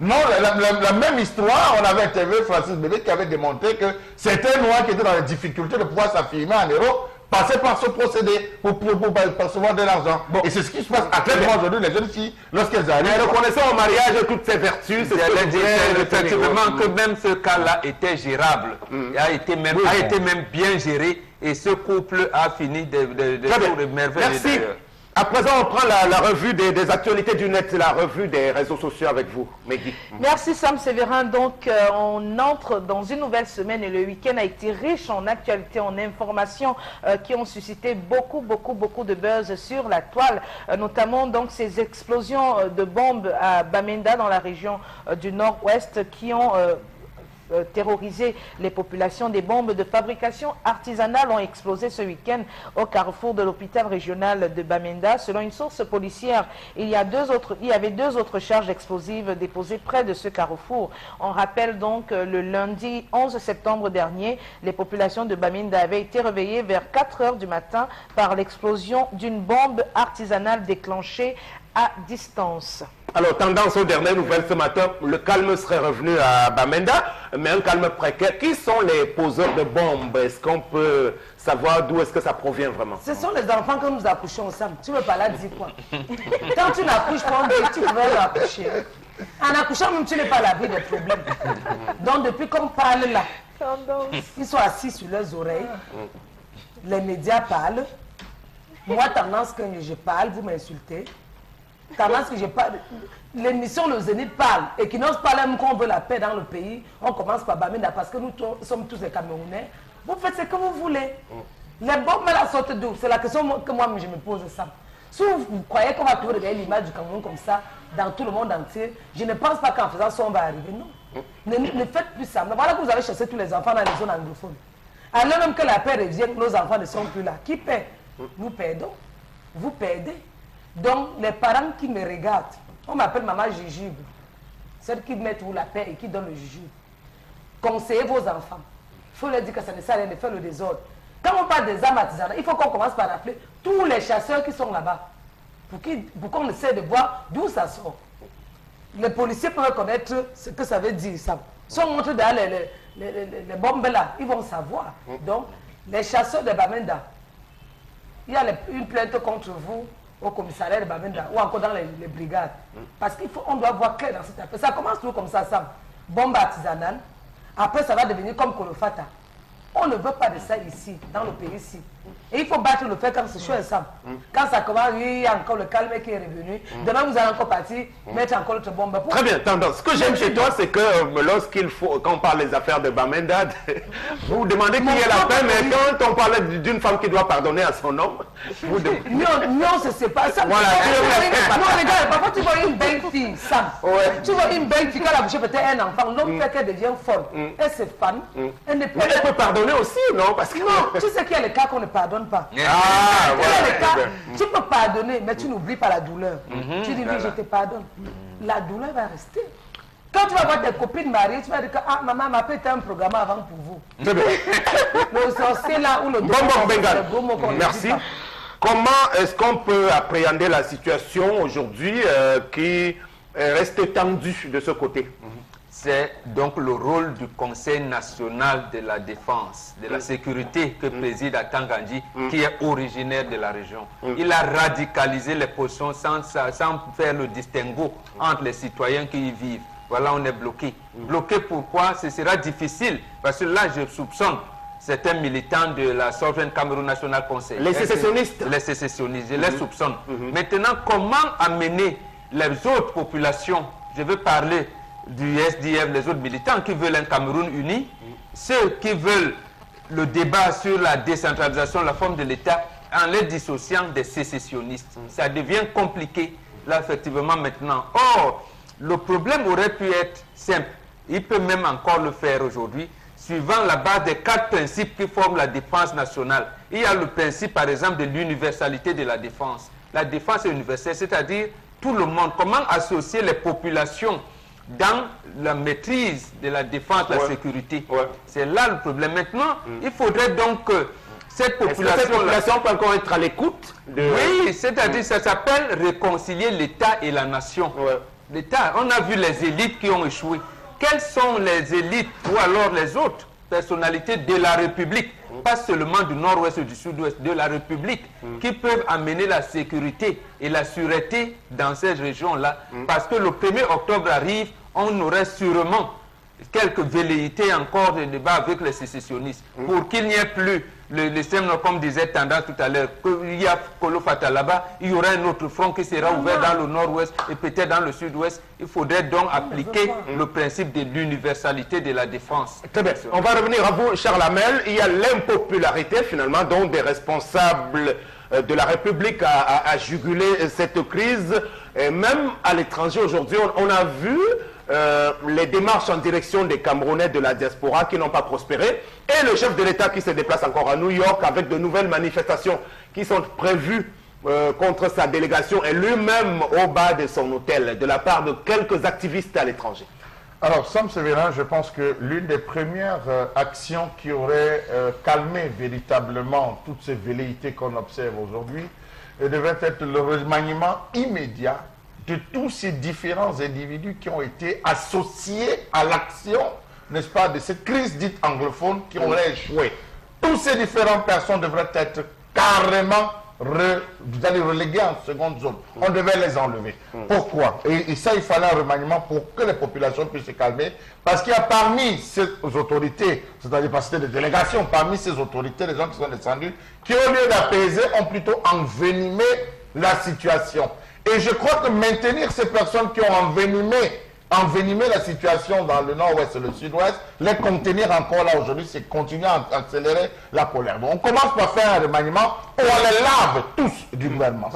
Non, la même histoire, on avait interviewé Francis Bébé qui avait démontré que certains noirs qui étaient dans les difficultés de pouvoir s'affirmer en Europe passer par ce procédé pour percevoir de l'argent. Bon. Et c'est ce qui se passe actuellement aujourd'hui, les jeunes filles, lorsqu'elles arrivent. Mais reconnaissant au mariage toutes ces vertus, c'est effectivement que même ce cas-là était gérable, a été même bien géré, et ce couple a fini de merveilles. Merci. À présent, on prend la revue des actualités du net, la revue des réseaux sociaux avec vous, Megui. Merci Sam Sévérin. Donc, on entre dans une nouvelle semaine et le week-end a été riche en actualités, en informations qui ont suscité beaucoup de buzz sur la toile, notamment donc ces explosions de bombes à Bamenda dans la région du nord-ouest qui ont terroriser les populations. Des bombes de fabrication artisanale ont explosé ce week-end au carrefour de l'hôpital régional de Bamenda. Selon une source policière, il y avait deux autres charges explosives déposées près de ce carrefour. On rappelle donc le lundi 11 septembre dernier, les populations de Bamenda avaient été réveillées vers 4 heures du matin par l'explosion d'une bombe artisanale déclenchée à distance. Alors, tendance aux dernières nouvelles ce matin, le calme serait revenu à Bamenda, mais un calme précaire. Qui sont les poseurs de bombes? Est-ce qu'on peut savoir d'où est-ce que ça provient vraiment? Ce sont les enfants que nous accouchons ensemble. Tu ne veux pas là dire quoi? Quand tu n'accouches pas, tu pouvais l'accoucher. En accouchant, même tu n'es pas à l'abri des problèmes. Donc, depuis qu'on parle là, ils sont assis sur leurs oreilles. Les médias parlent. Moi, tendance que je parle, vous m'insultez. Tendance que je parle. L'émission Le Zénith parle. Et qui n'ose pas même qu'on veut la paix dans le pays. On commence par Bamenda parce que nous sommes tous des Camerounais. Vous faites ce que vous voulez. Les bombes la sortent d'où? C'est la question que moi je me pose ça. Si vous croyez qu'on va toujours regarder l'image du Cameroun comme ça dans tout le monde entier, je ne pense pas qu'en faisant ça on va arriver. Non. Ne faites plus ça. Mais voilà que vous avez chassé tous les enfants dans les zones anglophones. Alors même que la paix revient, nos enfants ne sont plus là. Qui paie? Nous perdons. Vous perdez. Donc les parents qui me regardent, on m'appelle maman Jujube, celle qui met où la paix et qui donne le jujube. Conseillez vos enfants. Il faut leur dire que ça ne sert à rien de faire le désordre. Quand on parle des armes artisanales, il faut qu'on commence par appeler tous les chasseurs qui sont là-bas. Pour qu'on essaie de voir d'où ça sort. Les policiers peuvent connaître ce que ça veut dire. Ça. Si on montre dans les bombes là, ils vont savoir. Donc, les chasseurs de Bamenda, il y a une plainte contre vous au commissariat de Bamenda ou encore dans les brigades. Parce qu'on doit voir clair dans cette affaire. Ça commence tout comme ça, Sam. Bombe artisanale. Après, ça va devenir comme Kolofata. On ne veut pas de ça ici, dans le pays ici. Et il faut battre le fait comme ce choix ensemble. Quand ça commence, il y a encore le calme qui est revenu. Demain, vous allez encore partir, mettre encore l'autre bombe. Très bien, tendance. Ce que j'aime chez toi, c'est que quand on parle des affaires de Bamenda, vous demandez qui est la paix, mais quand on parle d'une femme qui doit pardonner à son homme, vous demandez... Non, c'est pas ça. Voilà. Non, regarde, parfois tu vois une belle fille, Sam. Ouais. Tu vois une belle fille, quand elle a couché peut-être un enfant, l'homme fait qu'elle devient folle. Elle se femme. Elle ne peut... Mais elle peut pardonner aussi, non? Parce que... Non, tu sais qu'il y a les cas qu'on ne pardonne pas. Ah, voilà. Tu peux pardonner, mais tu n'oublies pas la douleur. Tu dis, oui, je te pardonne. La douleur va rester. Quand tu vas voir tes copines mariées, tu vas dire que ah, maman m'a fait un programme avant pour vous. C'est bien. Le sorcier là où le Merci. Comment est-ce qu'on peut appréhender la situation aujourd'hui qui reste tendue de ce côté? C'est donc le rôle du Conseil national de la défense, de la sécurité que préside Atan Gandji, qui est originaire de la région. Il a radicalisé les positions sans faire le distinguo entre les citoyens qui y vivent. Voilà, on est bloqué. Bloqué pourquoi? Ce sera difficile, parce que là, je soupçonne certains militants de la Sovereign Cameroun National Conseil. Les sécessionnistes. Les sécessionnistes, je les soupçonne. Maintenant, comment amener les autres populations? Je veux parler du SDF, les autres militants qui veulent un Cameroun uni, ceux qui veulent le débat sur la décentralisation, la forme de l'État, en les dissociant des sécessionnistes. Ça devient compliqué, là, effectivement, maintenant. Or, le problème aurait pu être simple. Il peut même encore le faire aujourd'hui, suivant la base des 4 principes qui forment la défense nationale. Il y a le principe, par exemple, de l'universalité de la défense. La défense est universelle, c'est-à-dire tout le monde. Comment associer les populations dans la maîtrise de la défense, de la sécurité. C'est là le problème. Maintenant, il faudrait donc que cette population peut encore être à l'écoute de... Oui, c'est-à-dire ça s'appelle réconcilier l'État et la nation. L'État, on a vu les élites qui ont échoué. Quelles sont les élites ou alors les autres personnalités de la République, pas seulement du nord-ouest ou du sud-ouest, de la République, qui peuvent amener la sécurité et la sûreté dans ces régions-là. Parce que le 1er octobre arrive, on aurait sûrement quelques velléités encore de débat avec les sécessionnistes, pour qu'il n'y ait plus le système, comme disait Tendance tout à l'heure, qu'il y a Kolofata là-bas, il y aura un autre front qui sera ouvert dans le nord-ouest et peut-être dans le sud-ouest. Il faudrait donc appliquer le principe de l'universalité de la défense. Très bien. On va revenir à vous, Charles Hamel. Il y a l'impopularité finalement donc des responsables de la République à juguler cette crise. Et même à l'étranger aujourd'hui, on a vu les démarches en direction des Camerounais de la diaspora qui n'ont pas prospéré, et le chef de l'État qui se déplace encore à New York avec de nouvelles manifestations qui sont prévues contre sa délégation et lui-même au bas de son hôtel de la part de quelques activistes à l'étranger. Alors, Sam Sévérin, je pense que l'une des premières actions qui aurait calmé véritablement toutes ces velléités qu'on observe aujourd'hui devrait être le remaniement immédiat de tous ces différents individus qui ont été associés à l'action, n'est-ce pas, de cette crise dite anglophone qui aurait échoué. Toutes ces différentes personnes devraient être carrément reléguées en seconde zone. On devait les enlever. Pourquoi? Et ça, il fallait un remaniement pour que les populations puissent se calmer. Parce qu'il y a parmi ces autorités, c'est-à-dire parce que des délégations, parmi ces autorités, les gens qui sont descendus, qui au lieu d'apaiser, ont plutôt envenimé la situation. Et je crois que maintenir ces personnes qui ont envenimé la situation dans le nord-ouest et le sud-ouest, les contenir encore là aujourd'hui, c'est continuer à accélérer la colère. Donc on commence par faire un remaniement où on les lave tous du gouvernement.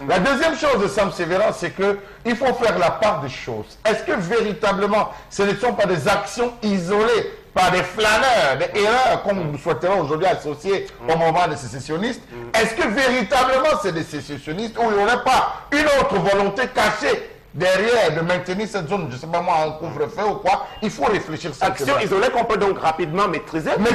La deuxième chose de Sam Sévérin, c'est qu'il faut faire la part des choses. Est-ce que véritablement, ce ne sont pas des actions isolées par des flâneurs, des erreurs, comme nous souhaiterons aujourd'hui associer au mouvement des sécessionnistes? Est-ce que véritablement c'est des sécessionnistes ou il n'y aurait pas une autre volonté cachée derrière de maintenir cette zone, je ne sais pas moi, en couvre-feu ou quoi? Il faut réfléchir ça. Action isolée qu'on peut donc rapidement maîtriser. On peut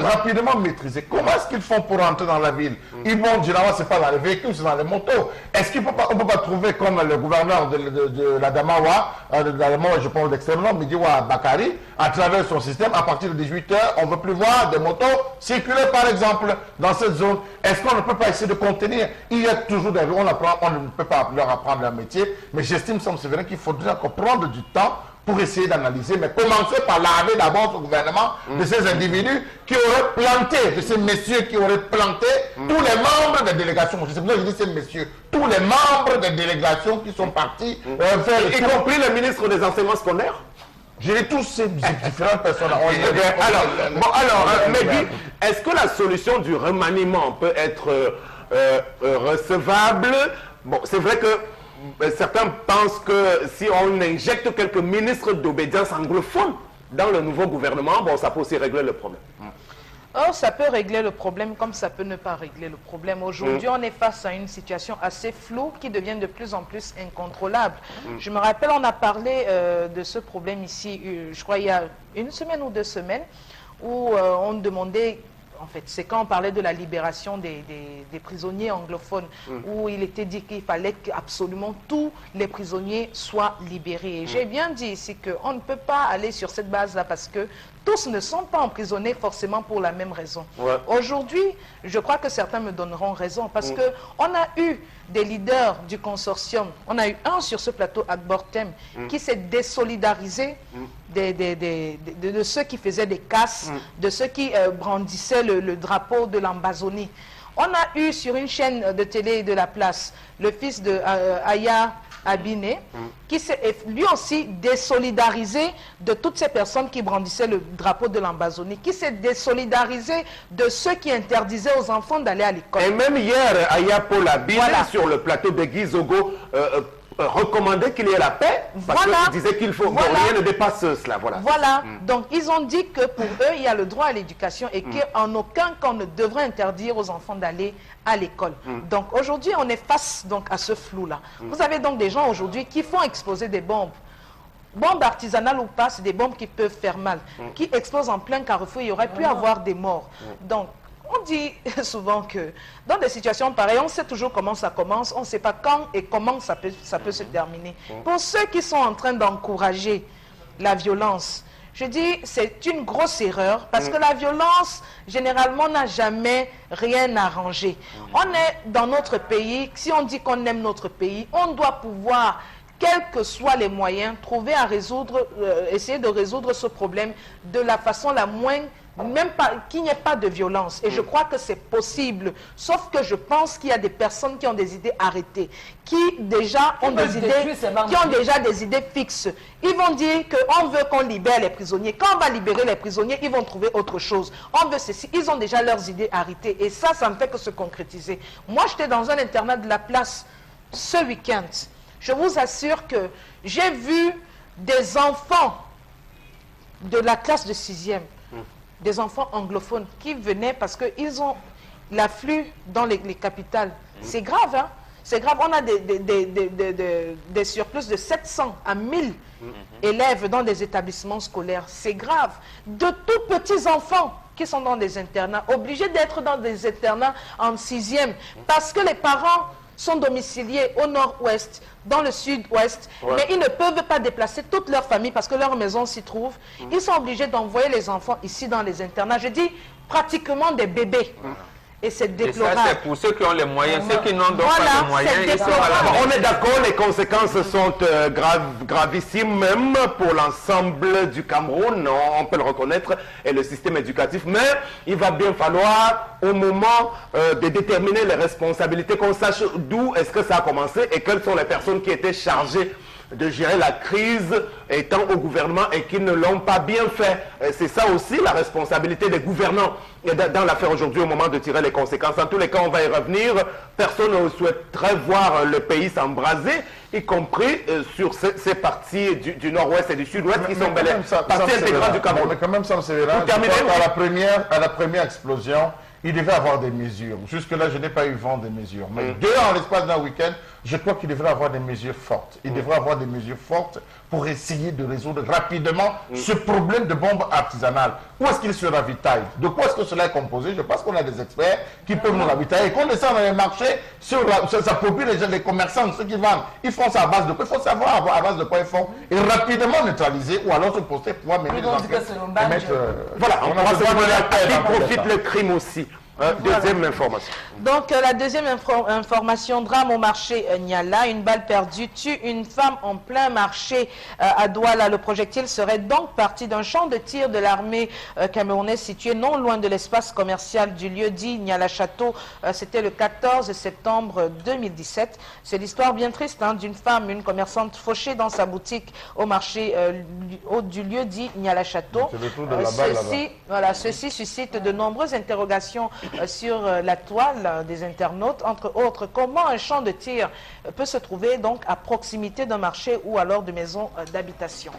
rapidement maîtriser. Comment est-ce qu'ils font pour rentrer dans la ville? Ils vont, généralement, ce n'est pas dans les véhicules, c'est dans les motos. Est-ce qu'on ne peut pas trouver comme le gouverneur de la Damawa, je pense d'extrêmement, Midiwa Bakari, à travers son système, à partir de 18h, on ne veut plus voir des motos circuler, par exemple, dans cette zone. Est-ce qu'on ne peut pas essayer de contenir? Il y a toujours des rues, on ne peut pas leur apprendre leur métier, mais j'estime, Sam Sévérin, qu'il faudrait encore prendre du temps pour essayer d'analyser, mais commencer par laver d'abord ce gouvernement de ces individus qui auraient planté, de ces messieurs qui auraient planté tous les membres des délégations. C'est pour ça que je dis ces messieurs, tous les membres des délégations qui sont partis y compris le ministre des enseignements scolaires. J'ai tous ces différentes personnes. Mehdi, est-ce que la solution du remaniement peut être recevable? Bon, c'est vrai que certains pensent que si on injecte quelques ministres d'obédience anglophone dans le nouveau gouvernement, bon, ça peut aussi régler le problème. Oh, ça peut régler le problème comme ça peut ne pas régler le problème. Aujourd'hui, on est face à une situation assez floue qui devient de plus en plus incontrôlable. Je me rappelle, on a parlé de ce problème ici, je crois il y a une semaine ou 2 semaines, où on demandait... En fait, c'est quand on parlait de la libération des prisonniers anglophones, où il était dit qu'il fallait qu'absolument tous les prisonniers soient libérés. Et j'ai bien dit ici qu'on ne peut pas aller sur cette base-là parce que tous ne sont pas emprisonnés forcément pour la même raison. Aujourd'hui, je crois que certains me donneront raison parce qu'on a eu des leaders du consortium. On a eu un sur ce plateau, Agbortem, qui s'est désolidarisé de ceux qui faisaient des casses, de ceux qui brandissaient le drapeau de l'Ambazonie. On a eu sur une chaîne de télé de la place le fils de Aya Abiné, qui s'est lui aussi désolidarisé de toutes ces personnes qui brandissaient le drapeau de l'Ambazonie, qui s'est désolidarisé de ceux qui interdisaient aux enfants d'aller à l'école. Et même hier, Aya Paul Abiné, sur le plateau de Guy Zogo, recommandait qu'il y ait la paix, parce qu'il disait qu'il faut rien ne dépasse cela. Donc ils ont dit que pour eux, il y a le droit à l'éducation et qu'en aucun cas on ne devrait interdire aux enfants d'aller à l'école. Donc aujourd'hui, on est face donc à ce flou-là. Vous avez donc des gens aujourd'hui qui font exploser des bombes. Bombes artisanales ou pas, c'est des bombes qui peuvent faire mal, qui explosent en plein carrefour, il y aurait pu avoir des morts. Donc, on dit souvent que dans des situations pareilles, on sait toujours comment ça commence, on ne sait pas quand et comment ça peut se terminer. Pour ceux qui sont en train d'encourager la violence, je dis c'est une grosse erreur parce que la violence, généralement, n'a jamais rien arrangé. On est dans notre pays, si on dit qu'on aime notre pays, on doit pouvoir, quels que soient les moyens, trouver à résoudre, essayer de résoudre ce problème de la façon la moins... Même pas qu'il n'y ait pas de violence. Et je crois que c'est possible. Sauf que je pense qu'il y a des personnes qui ont des idées arrêtées, qui déjà ont des idées fixes. Ils vont dire qu'on veut qu'on libère les prisonniers. Quand on va libérer les prisonniers, ils vont trouver autre chose. On veut ceci. Ils ont déjà leurs idées arrêtées. Et ça ne fait que se concrétiser. Moi, j'étais dans un internat de la place ce week-end. je vous assure que j'ai vu des enfants de la classe de 6e, des enfants anglophones qui venaient parce qu'ils ont l'afflux dans les capitales. C'est grave, hein? C'est grave. On a des surplus de 700 à 1000 élèves dans des établissements scolaires. C'est grave. De tout petits enfants qui sont dans des internats, obligés d'être dans des internats en 6e, parce que les parents sont domiciliés au nord-ouest, dans le sud-ouest, mais ils ne peuvent pas déplacer toute leur famille parce que leur maison s'y trouve. Ils sont obligés d'envoyer les enfants ici dans les internats. Je dis pratiquement des bébés. Et c'est déplorable. Et ça, c'est pour ceux qui ont les moyens. Ceux qui n'ont donc pas les moyens, ils sont à la... On est d'accord, les conséquences sont gravissimes même pour l'ensemble du Cameroun, on peut le reconnaître, et le système éducatif. Mais il va bien falloir, au moment de déterminer les responsabilités, qu'on sache d'où est-ce que ça a commencé et quelles sont les personnes qui étaient chargées de gérer la crise étant au gouvernement et qui ne l'ont pas bien fait. C'est ça aussi la responsabilité des gouvernants dans l'affaire aujourd'hui au moment de tirer les conséquences. En tous les cas, on va y revenir. Personne ne souhaiterait voir le pays s'embraser, y compris sur ces parties du nord-ouest et du sud-ouest qui sont parties intégrantes du Cameroun. Mais quand même, Sam Sévérin, à la première explosion, il devait avoir des mesures. Jusque-là, je n'ai pas eu vent des mesures. Mais en l'espace d'un week-end, je crois qu'il devrait avoir des mesures fortes. Il devrait avoir des mesures fortes pour essayer de résoudre rapidement ce problème de bombes artisanales. Où est-ce qu'il se ravitaille? De quoi est-ce que cela est composé? Je pense qu'on a des experts qui peuvent nous ravitailler. Et qu'on descend dans les marchés, ça produit les commerçants, ceux qui vendent. Ils font ça à base de quoi? Il faut savoir à base de quoi ils font. Et rapidement neutraliser ou alors se poster pour pouvoir mener les enquêtes. Voilà, on va se demander à qui profite le crime aussi. Deuxième information. Donc la deuxième information, drame au marché Niala, une balle perdue tue une femme en plein marché à Douala. Le projectile serait donc parti d'un champ de tir de l'armée camerounaise situé non loin de l'espace commercial du lieu dit Niala Château. C'était le 14 septembre 2017. C'est l'histoire bien triste d'une femme, une commerçante fauchée dans sa boutique au marché du lieu dit Niala Château. Ceci suscite de nombreuses interrogations sur la toile des internautes, entre autres, comment un champ de tir peut se trouver donc à proximité d'un marché ou alors de maisons d'habitation.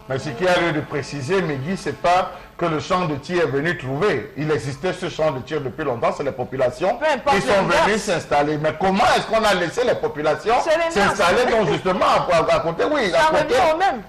Mais ce qui a lieu de préciser, Megui, c'est pas que le champ de tir est venu trouver. Il existait ce champ de tir depuis longtemps, c'est les populations qui sont venues s'installer. Mais comment est-ce qu'on a laissé les populations s'installer donc justement à côté, à côté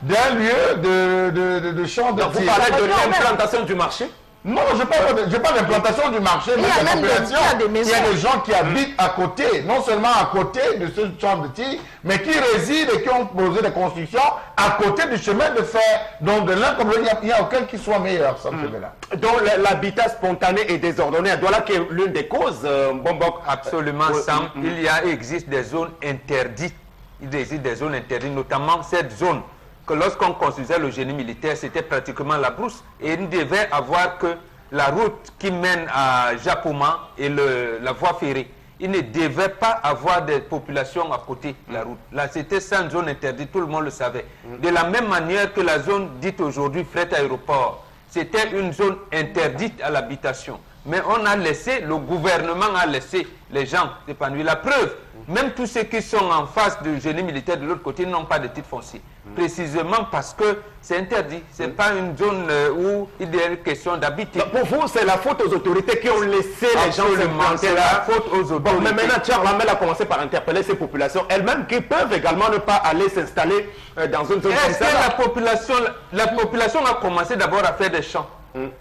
d'un lieu de champ de tir? Vous parlez de l'implantation du marché? Non, je ne parle d'implantation du marché, mais de la population. Il y a des gens qui habitent à côté, non seulement à côté de ce champ de tir, mais qui résident et qui ont posé des constructions à côté du chemin de fer. Donc de l'un comme de l'autre, il n'y a aucun qui soit meilleur, ça me fait là. Donc l'habitat spontané et désordonné à Douala, qui est l'une des causes, Bombok. Absolument, Sam. Il existe des zones interdites. Il existe des zones interdites, notamment cette zone que lorsqu'on construisait le génie militaire, c'était pratiquement la brousse. Et il devait avoir que la route qui mène à Japoma et la voie ferrée. Il ne devait pas avoir des populations à côté de la route. Là, c'était ça une zone interdite, tout le monde le savait. De la même manière que la zone dite aujourd'hui fret aéroport, c'était une zone interdite à l'habitation. Mais on a laissé, le gouvernement a laissé les gens s'épanouir. La preuve, même tous ceux qui sont en face du génie militaire de l'autre côté n'ont pas de titre foncier. Précisément parce que c'est interdit. Ce n'est pas une zone où il y a une question d'habiter. Pour vous, c'est la faute aux autorités qui ont laissé les gens s'implanter là. C'est la faute aux autorités. Bon, mais maintenant, Thierry Lamel a commencé par interpeller ces populations elles-mêmes qui peuvent également ne pas aller s'installer dans une zone comme ça. Est-ce que la population a commencé d'abord à faire des champs?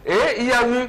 Et il y a eu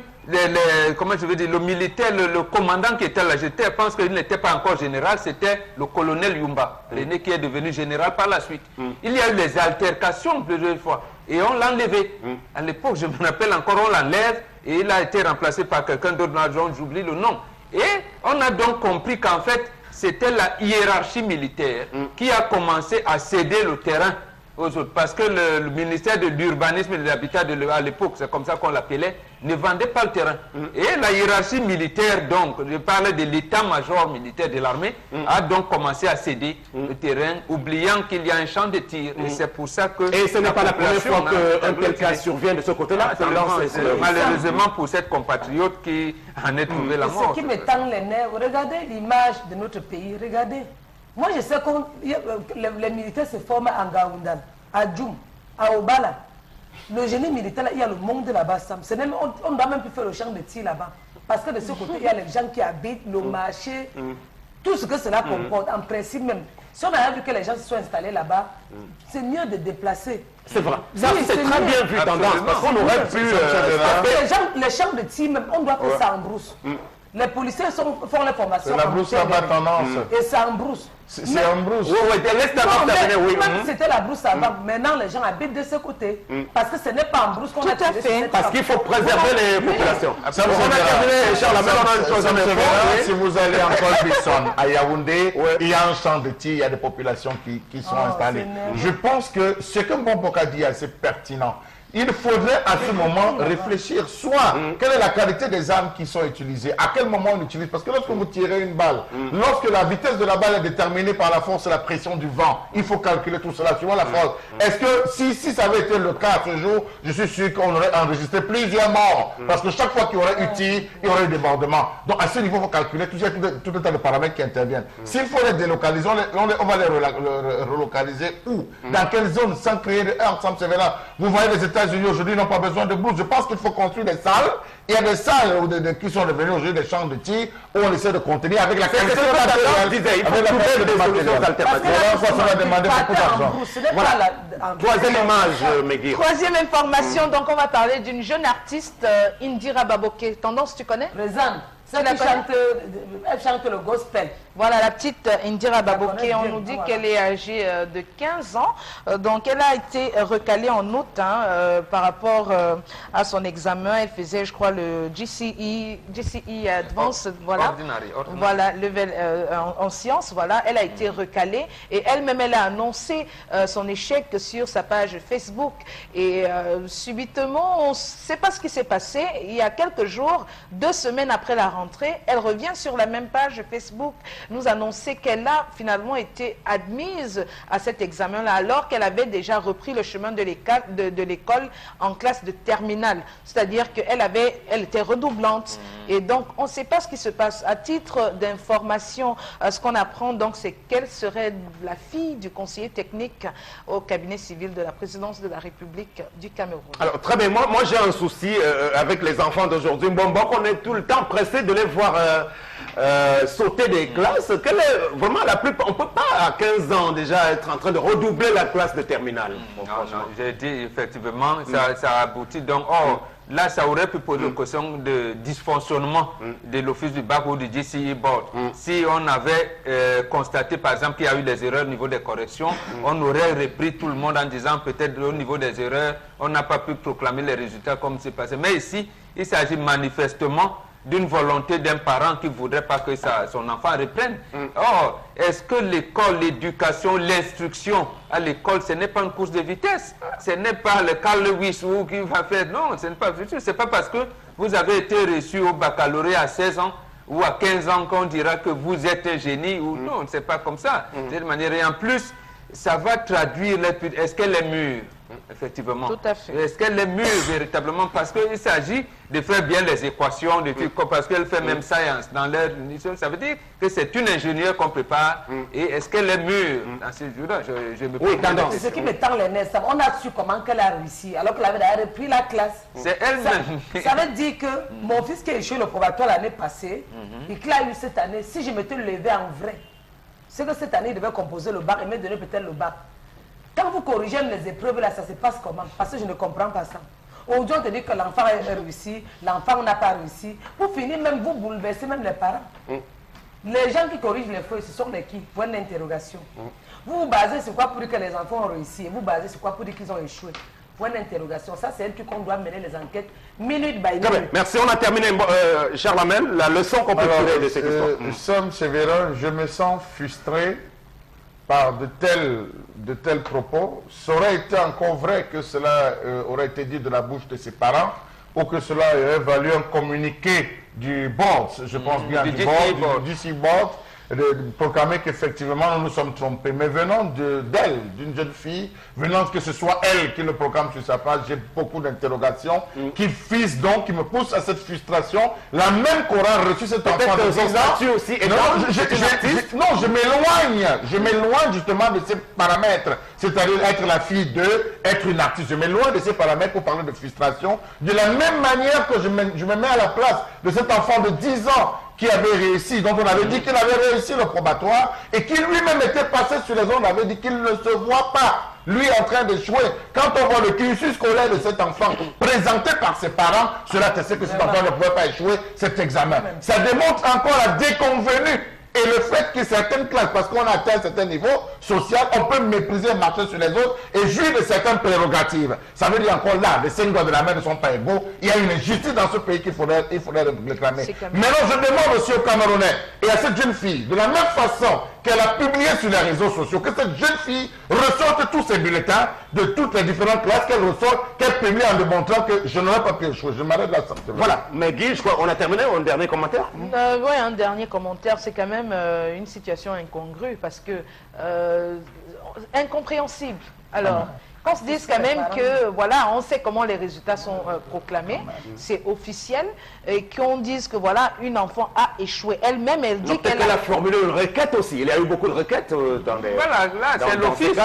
comment je veux dire, le militaire, le commandant qui était là, je pense qu'il n'était pas encore général, c'était le colonel Yumba, René, qui est devenu général par la suite. Il y a eu des altercations plusieurs fois et on l'a enlevé. À l'époque, je me rappelle encore, on l'enlève et il a été remplacé par quelqu'un d'autre, j'oublie le nom. Et on a donc compris qu'en fait, c'était la hiérarchie militaire qui a commencé à céder le terrain aux autres. Parce que le ministère de l'urbanisme et de l'habitat à l'époque, c'est comme ça qu'on l'appelait, ne vendait pas le terrain. Et la hiérarchie militaire, donc, je parlais de l'état-major militaire de l'armée, a donc commencé à céder le terrain, oubliant qu'il y a un champ de tir. Et c'est pour ça que... Et ce n'est pas la première fois qu'un tel cas survient de ce côté-là. Malheureusement pour cette compatriote qui en est trouvé la mort. Ce qui me tend les nerfs, regardez l'image de notre pays, regardez. Moi, je sais que les militaires se forment à Ngaoundal, à Djoum, à Obala. Le génie militaire, là, il y a le monde là-bas, Sam. On ne doit même plus faire le champ de tir là-bas. Parce que de ce côté, il y a les gens qui habitent, le marché, tout ce que cela comporte. En principe même, si on a vu que les gens se sont installés là-bas, c'est mieux de déplacer. C'est vrai. Ça, c'est très bien vu tendance. Parce qu'on aurait pu... les champs de tir, même, on doit faire ça en brousse. Les policiers font les formations. C'est la brousse là-bas tendance. Et c'est en brousse. C'est en brousse. Oui, laisse d'abord terminer, oui. C'était la brousse avant. Maintenant, les gens habitent de ce côté. Parce que ce n'est pas en brousse qu'on a tiré sur cette Parce qu'il faut préserver les populations. On a terminé, Charles, si vous allez en Col-Bisson, à Yaoundé, il y a un champ de tir, il y a des populations qui sont installées. Je pense que ce que Mbomboka dit est assez pertinent. Il faudrait à ce moment réfléchir soit quelle est la qualité des armes qui sont utilisées, à quel moment on utilise. Parce que lorsque vous tirez une balle, lorsque la vitesse de la balle est déterminée par la force et la pression du vent, il faut calculer tout cela suivant la force. Est-ce que si ça avait été le cas ce jour, je suis sûr qu'on aurait enregistré plusieurs morts. Parce que chaque fois qu'il y aurait eu tir, il y aurait eu débordement. Donc à ce niveau, il faut calculer tout un tas de paramètres qui interviennent. S'il faut les délocaliser, on va les relocaliser où? Dans quelle zone? Sans créer de heurts, sans sévérin. Vous voyez les États-Unis aujourd'hui n'ont pas besoin de brousse. Je pense qu'il faut construire des salles. Il y a des salles qui sont devenues aujourd'hui des champs de tir où on essaie de contenir avec la qualité il faut trouver des solutions alternatives. Ça va demander beaucoup d'argent. Troisième image, Megui. Troisième information, donc on va parler d'une jeune artiste, Indira Baboke. Tendance, tu connais? Présente. Elle chante le gospel. Voilà, la petite Indira Baboke, on nous dit qu'elle est âgée de 15 ans. Donc, elle a été recalée en août par rapport à son examen. Elle faisait, je crois, le GCE Advanced, voilà. Voilà, level en sciences, voilà. Elle a été recalée et elle-même, elle a annoncé son échec sur sa page Facebook. Et subitement, on ne sait pas ce qui s'est passé. Il y a quelques jours, 2 semaines après la rentrée, elle revient sur la même page Facebook nous annoncer qu'elle a finalement été admise à cet examen-là alors qu'elle avait déjà repris le chemin de l'école en classe de terminale. C'est-à-dire qu'elle était redoublante. Et donc, on ne sait pas ce qui se passe. À titre d'information, ce qu'on apprend, donc, c'est qu'elle serait la fille du conseiller technique au cabinet civil de la présidence de la République du Cameroun. Alors, très bien. Moi j'ai un souci avec les enfants d'aujourd'hui. Bon, on est tout le temps pressé de les voir sauter des classes. Vraiment, on ne peut pas à 15 ans déjà être en train de redoubler la classe de terminale. Non, j'ai dit effectivement, ça aboutit donc. Là, ça aurait pu poser une question de dysfonctionnement de l'office du bac ou du GCE Board. Si on avait constaté, par exemple, qu'il y a eu des erreurs au niveau des corrections, on aurait repris tout le monde en disant peut-être au niveau des erreurs, on n'a pas pu proclamer les résultats comme c'est passé. Mais ici, il s'agit manifestement d'une volonté d'un parent qui ne voudrait pas que son enfant reprenne. Or, est-ce que l'école, l'éducation, l'instruction à l'école, ce n'est pas une course de vitesse? Ce n'est pas le Carl Lewis qui va faire... Non, ce n'est pas... C'est pas parce que vous avez été reçu au baccalauréat à 16 ans ou à 15 ans qu'on dira que vous êtes un génie ou non, c'est pas comme ça. De cette manière, et en plus, ça va traduire... Est-ce qu'elle est mûre? Effectivement. Tout à fait. Est-ce qu'elle est mûre véritablement? Parce qu'il s'agit de faire bien les équations, parce qu'elle fait même science dans leur mission. Ça veut dire que c'est une ingénieure qu'on prépare. Et est-ce qu'elle est mûre dans ces jours-là? Je me pose la c'est ce qui me tend les nerfs. On a su comment qu'elle a réussi, alors qu'elle avait repris la classe. C'est elle-même. Ça veut dire que mon fils qui a échoué le probatoire l'année passée, et qu'il a eu cette année, si je m'étais levé en vrai, c'est que cette année, il devait composer le bac et me donner peut-être le bac. Quand vous corrigez les épreuves, là, ça se passe comment? Parce que je ne comprends pas ça. Aujourd'hui, on te dit que l'enfant a réussi, l'enfant n'a pas réussi. Pour finir, même vous bouleversez même les parents. Les gens qui corrigent les feuilles, ce sont les qui? Point d'interrogation. Vous vous basez sur quoi pour dire que les enfants ont réussi? Et vous basez sur quoi pour dire qu'ils ont échoué? Point d'interrogation. Ça, c'est un truc qu'on doit mener les enquêtes minute by minute. Merci, on a terminé. Charles Amel, la leçon qu'on peut tirer de cette histoire. Somme Sévérin, je me sens frustré par de tels propos. Ça aurait été encore vrai que cela aurait été dit de la bouche de ses parents ou que cela aurait valu un communiqué du board, je pense bien, du GC Board, de proclamer qu'effectivement nous nous sommes trompés. Mais venant d'elle, d'une jeune fille, venant que ce soit elle qui le proclame sur sa page, j'ai beaucoup d'interrogations qui fissent donc, qui me poussent à cette frustration. La même qu'aura reçu cet enfant de 10 ans. Aussi est Non, je m'éloigne justement de ces paramètres, c'est-à-dire être la fille d'eux, être une artiste. Je m'éloigne de ces paramètres pour parler de frustration. De la même manière que je me mets à la place de cet enfant de 10 ans qui avait réussi, dont on avait dit qu'il avait réussi le probatoire et qui lui-même était passé sur les ondes, on avait dit qu'il ne se voit pas, lui en train d'échouer. Quand on voit le cursus scolaire de cet enfant présenté par ses parents, cela te sait que cet enfant ne pouvait pas échouer cet examen. Ça démontre encore la déconvenue et le fait que certaines classes, parce qu'on a atteint un certain niveau social, on peut mépriser et marcher sur les autres et jouir de certaines prérogatives. Ça veut dire encore là, les 5 doigts de la main ne sont pas égaux. Il y a une injustice dans ce pays qu'il faudrait réclamer. Maintenant, je demande aussi aux Camerounais et à cette jeune fille, de la même façon qu'elle a publié sur les réseaux sociaux, que cette jeune fille ressorte tous ses bulletins de toutes les différentes classes, qu'elle ressorte, qu'elle publie en démontrant que je n'aurais pas pu échouer. Je m'arrête là. Voilà. Mais Guy, je crois qu'on a terminé. Un dernier commentaire? Oui, un dernier commentaire. C'est quand même une situation incongrue parce que incompréhensible. Alors, qu'on se dise quand même que, voilà, on sait comment les résultats sont proclamés, c'est officiel, et qu'on dise que, voilà, une enfant a échoué. Elle-même, elle dit qu'elle a formulé une requête aussi. Il y a eu beaucoup de requêtes dans les... Voilà, là, c'est l'office. Si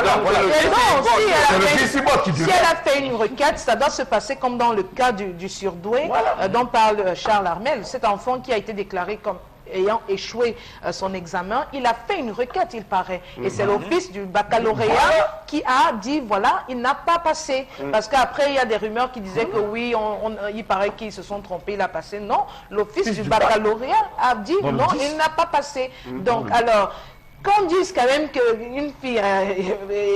elle a fait une requête, ça doit se passer comme dans le cas du surdoué, dont parle Charles Armel, cet enfant qui a été déclaré comme ayant échoué son examen, il a fait une requête, il paraît. Et c'est l'office du baccalauréat qui a dit, voilà, il n'a pas passé. Parce qu'après, il y a des rumeurs qui disaient que oui, il paraît qu'ils se sont trompés, il a passé. Non, l'office du baccalauréat a dit, non, il n'a pas passé. Donc, alors... Qu'on dise quand même qu'une fille a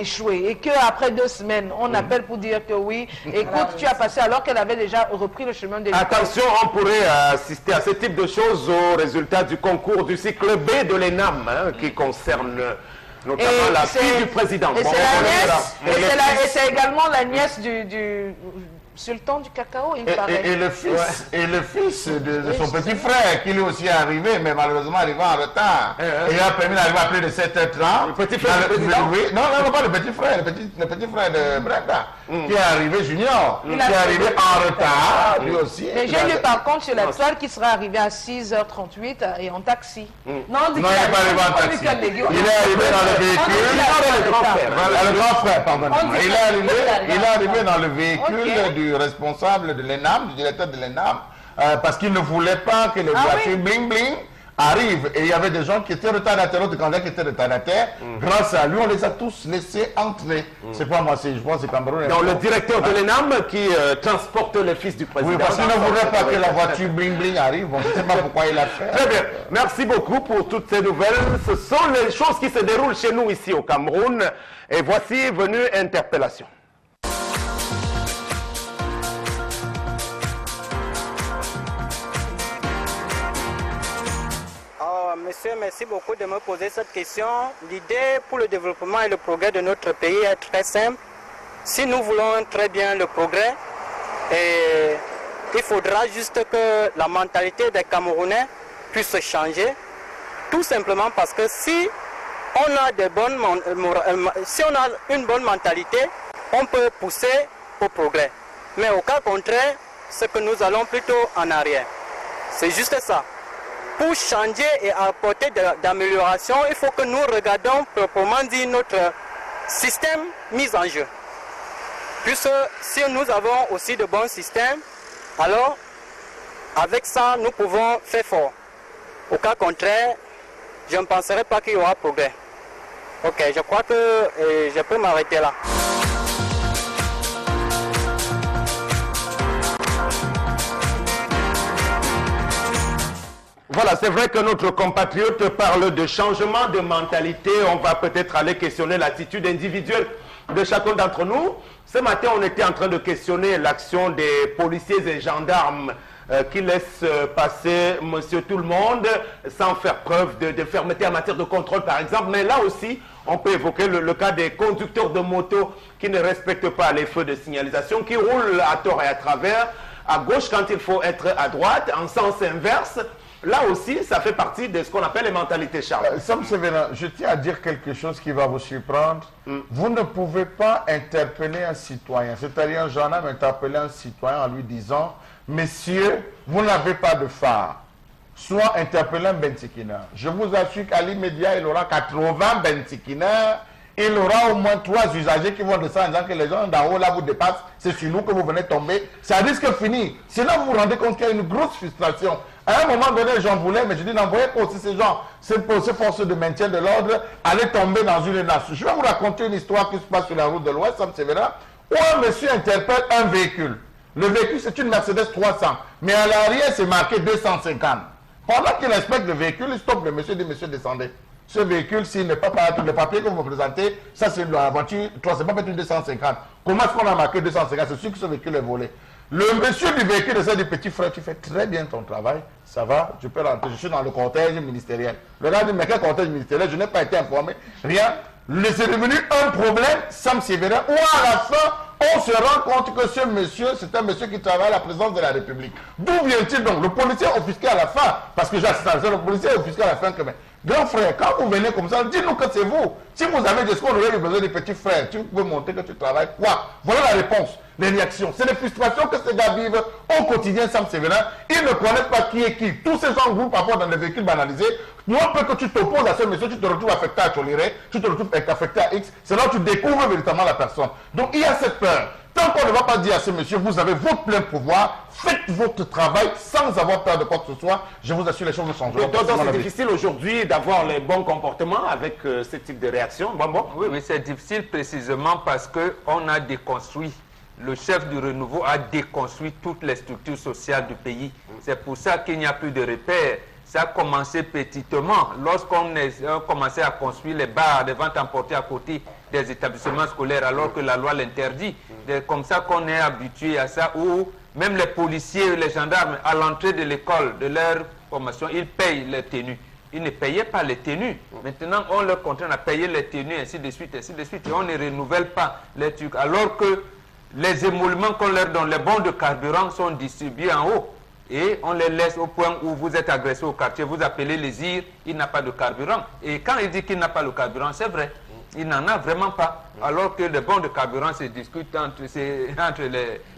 échoué et qu'après 2 semaines, on appelle pour dire que oui, écoute, tu as passé alors qu'elle avait déjà repris le chemin de l'école. Attention, on pourrait assister à ce type de choses au résultat du concours du cycle B de l'ENAM, qui concerne notamment la fille du président. Et c'est également la nièce du sultan du cacao, il paraît. Et le fils de son petit frère, qui lui aussi est arrivé, mais malheureusement arrivé en retard. Et il a permis d'arriver à plus de 7h30. Le petit frère du président? Non, pas le petit frère, le petit frère de Brenda, qui est arrivé junior, qui est arrivé en retard, lui aussi. Mais j'ai lu par contre sur la toile qu'il sera arrivé à 6h38 et en taxi. Non, il n'est pas arrivé en taxi. Il est arrivé dans le véhicule. Le grand frère, pardonnez-moi. Il est arrivé dans le véhicule du responsable de l'ENAM, du directeur de l'ENAM, parce qu'il ne voulait pas que les voitures bling bling arrivent. Et il y avait des gens qui étaient retardataires, d'autres candidats qui étaient retardataires. Grâce à lui, on les a tous laissés entrer. C'est pas moi, je pense que c'est Cameroun. Donc le directeur de l'ENAM qui transporte le fils du président. Oui, parce qu'il ne voulait pas que la voiture bling bling arrive. Bon, je ne sais pas pourquoi il l'a fait. Très bien. Merci beaucoup pour toutes ces nouvelles. Ce sont les choses qui se déroulent chez nous ici au Cameroun. Et voici venue interpellation. Monsieur, merci beaucoup de me poser cette question. L'idée pour le développement et le progrès de notre pays est très simple. Si nous voulons très bien le progrès, il faudra juste que la mentalité des Camerounais puisse changer. Tout simplement parce que si on a une bonne mentalité, on peut pousser au progrès. Mais au cas contraire, c'est que nous allons plutôt en arrière. C'est juste ça. Pour changer et apporter d'amélioration, il faut que nous regardions proprement dit notre système mis en jeu. Puisque si nous avons aussi de bons systèmes, alors avec ça, nous pouvons faire fort. Au cas contraire, je ne penserai pas qu'il y aura progrès. Ok, je crois que je peux m'arrêter là. Voilà, c'est vrai que notre compatriote parle de changement de mentalité. On va peut-être aller questionner l'attitude individuelle de chacun d'entre nous. Ce matin, on était en train de questionner l'action des policiers et gendarmes qui laissent passer monsieur tout le monde sans faire preuve de fermeté en matière de contrôle, par exemple. Mais là aussi, on peut évoquer le cas des conducteurs de moto qui ne respectent pas les feux de signalisation, qui roulent à tort et à travers, à gauche quand il faut être à droite, en sens inverse. là aussi, ça fait partie de ce qu'on appelle les mentalités, Charles. Sam Sévérin, je tiens à dire quelque chose qui va vous surprendre. Vous ne pouvez pas interpeller un citoyen, c'est-à-dire un gendarme interpeller un citoyen en lui disant « Messieurs, vous n'avez pas de phare ». Soit interpeller un Bentikiner. Je vous assure qu'à l'immédiat, il aura 80 Bentikiner. Il aura au moins 3 usagers qui vont descendre en disant que les gens d'en haut là vous dépassent. C'est sur nous que vous venez tomber. Ça risque de finir. Sinon, vous vous rendez compte qu'il y a une grosse frustration. À un moment donné, j'en voulais, mais je dis n'envoyez pas aussi ces gens, ces forces de maintien de l'ordre, aller tomber dans une nation. Je vais vous raconter une histoire qui se passe sur la route de l'Ouest, Sam Sévérin, où un monsieur interpelle un véhicule. Le véhicule, c'est une Mercedes 300, mais à l'arrière, c'est marqué 250. Pendant qu'il inspecte le véhicule, il stoppe le monsieur, dit monsieur, descendez. Ce véhicule, s'il n'est pas par tous les papiers que vous me présentez, ça c'est la voiture 3, c'est pas peut-être 250. Comment est-ce qu'on a marqué 250? C'est sûr que ce véhicule est volé. Le monsieur du véhicule essaie du petit frère, tu fais très bien ton travail, ça va, je peux rentrer, je suis dans le cortège ministériel. Le gars dit, mais quel cortège ministériel? Je n'ai pas été informé, rien. C'est devenu un problème, Sam Sévérin, où à la fin, on se rend compte que ce monsieur, c'est un monsieur qui travaille à la présidence de la République. D'où vient-il donc? Le policier offusqué à la fin, parce que j'ai assisté à ça, le policier offusqué à la fin que, mais, grand frère, quand vous venez comme ça, dites-nous que c'est vous. Si vous avez des qu'on aurait besoin des petits frères, tu peux montrer que tu travailles, quoi? Voilà la réponse, les réactions. C'est les frustrations que ces gars vivent au quotidien, Sam Sévérin. Ils ne connaissent pas qui est qui. Tous ces gens groupent parfois dans des véhicules banalisés. Non peu que tu t'opposes à ce monsieur, tu te retrouves affecté à Choliré, tu te retrouves affecté à X, c'est là où tu découvres véritablement la personne. Donc il y a cette peur. Tant qu'on ne va pas dire à ce monsieur, vous avez votre plein pouvoir, faites votre travail sans avoir peur de quoi que ce soit, je vous assure, les choses vont changer. Donc c'est difficile aujourd'hui d'avoir les bons comportements avec ce type de réaction. Bon. Oui, mais c'est difficile précisément parce qu'on a déconstruit. Le chef du renouveau a déconstruit toutes les structures sociales du pays. C'est pour ça qu'il n'y a plus de repères. Ça a commencé petitement. Lorsqu'on a commencé à construire les bars de vente emportée à côté des établissements scolaires, alors que la loi l'interdit. C'est comme ça qu'on est habitué à ça, où même les policiers, les gendarmes, à l'entrée de l'école, de leur formation, ils payent les tenues. Ils ne payaient pas les tenues. Maintenant, on leur contraint à payer les tenues, ainsi de suite, ainsi de suite. Et on ne renouvelle pas les trucs. Alors que les émoluments qu'on leur donne, les bons de carburant sont distribués en haut. Et on les laisse au point où vous êtes agressé au quartier, vous appelez les IR, il n'a pas de carburant. Et quand il dit qu'il n'a pas le carburant, c'est vrai, il n'en a vraiment pas. Alors que les bons de carburant se discutent entre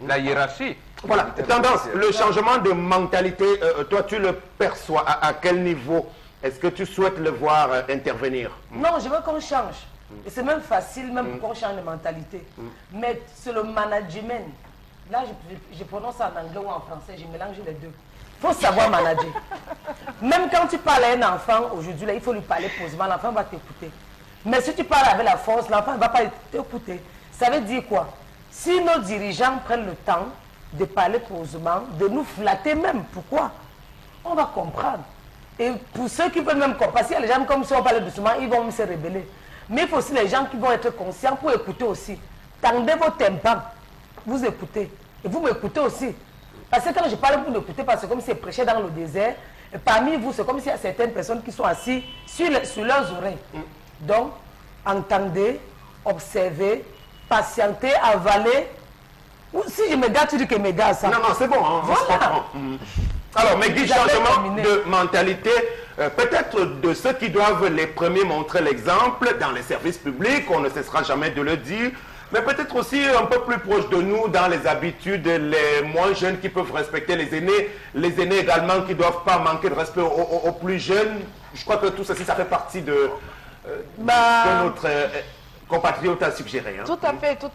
la hiérarchie. Voilà, tendance, le changement de mentalité, toi tu le perçois à quel niveau? Est-ce que tu souhaites le voir intervenir? Non, je veux qu'on change. Et c'est même facile, même pour qu'on change de mentalité. Mais c'est le management. Là, je prononce ça en anglais ou en français, je mélange les deux. Il faut savoir manager. Même quand tu parles à un enfant, aujourd'hui, il faut lui parler posément, l'enfant va t'écouter. Mais si tu parles avec la force, l'enfant ne va pas t'écouter. Ça veut dire quoi? Si nos dirigeants prennent le temps de parler posément, de nous flatter même, pourquoi? On va comprendre. Et pour ceux qui peuvent même comprendre, parce qu'il y a les gens comme si on parlait doucement, ils vont se rébeller. Mais il faut aussi les gens qui vont être conscients pour écouter aussi. Tendez vos tympans. Vous écoutez. Et vous m'écoutez aussi. Parce que quand je parle, vous m'écoutez, parce que c'est comme si c'est prêché dans le désert. Et parmi vous, c'est comme s'il y a certaines personnes qui sont assises sur leurs oreilles. Donc, entendez, observez, patientez, avalez. Ou si je me gâte, tu dis que je me gâte ça. Non, c'est bon, on se comprend. Alors, mais Guy, changement de mentalité, peut-être de ceux qui doivent les premiers montrer l'exemple dans les services publics, on ne cessera jamais de le dire. Mais peut-être aussi un peu plus proche de nous dans les habitudes, les moins jeunes qui peuvent respecter les aînés également qui ne doivent pas manquer de respect aux plus jeunes. Je crois que tout ceci, ça fait partie de notre compatriote à suggérer. Hein. Tout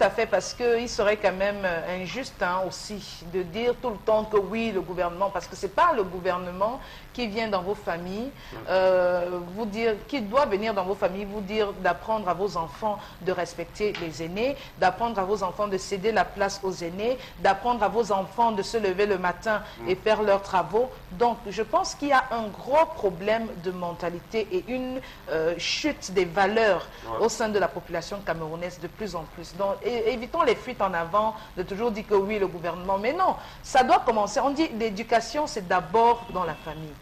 à fait, parce qu'il serait quand même injuste aussi de dire tout le temps que oui, le gouvernement, parce que ce n'est pas le gouvernement qui vient dans vos familles, vous dire, qui doit venir dans vos familles, vous dire d'apprendre à vos enfants de respecter les aînés, d'apprendre à vos enfants de céder la place aux aînés, d'apprendre à vos enfants de se lever le matin et faire leurs travaux. Donc, je pense qu'il y a un gros problème de mentalité et une chute des valeurs au sein de la population camerounaise de plus en plus. Donc, évitons les fuites en avant, de toujours dire que oui, le gouvernement. Mais non, ça doit commencer. On dit l'éducation, c'est d'abord dans la famille.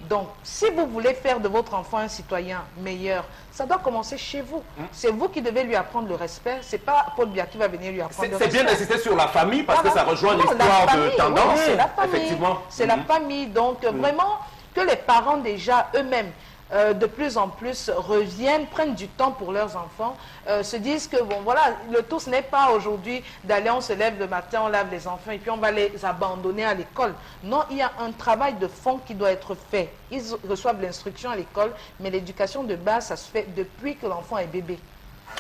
Donc, si vous voulez faire de votre enfant un citoyen meilleur, ça doit commencer chez vous. C'est vous qui devez lui apprendre le respect. C'est pas Paul Biya qui va venir lui apprendre le respect. C'est bien d'insister sur la famille parce que ça rejoint l'histoire de tendance. Oui, c'est la famille. Effectivement. C'est la famille. Donc, vraiment, que les parents déjà eux-mêmes de plus en plus reviennent, prennent du temps pour leurs enfants, se disent que bon voilà, le tout ce n'est pas aujourd'hui d'aller, on se lève le matin, on lave les enfants et puis on va les abandonner à l'école. Non, il y a un travail de fond qui doit être fait. Ils reçoivent l'instruction à l'école, mais l'éducation de base, ça se fait depuis que l'enfant est bébé.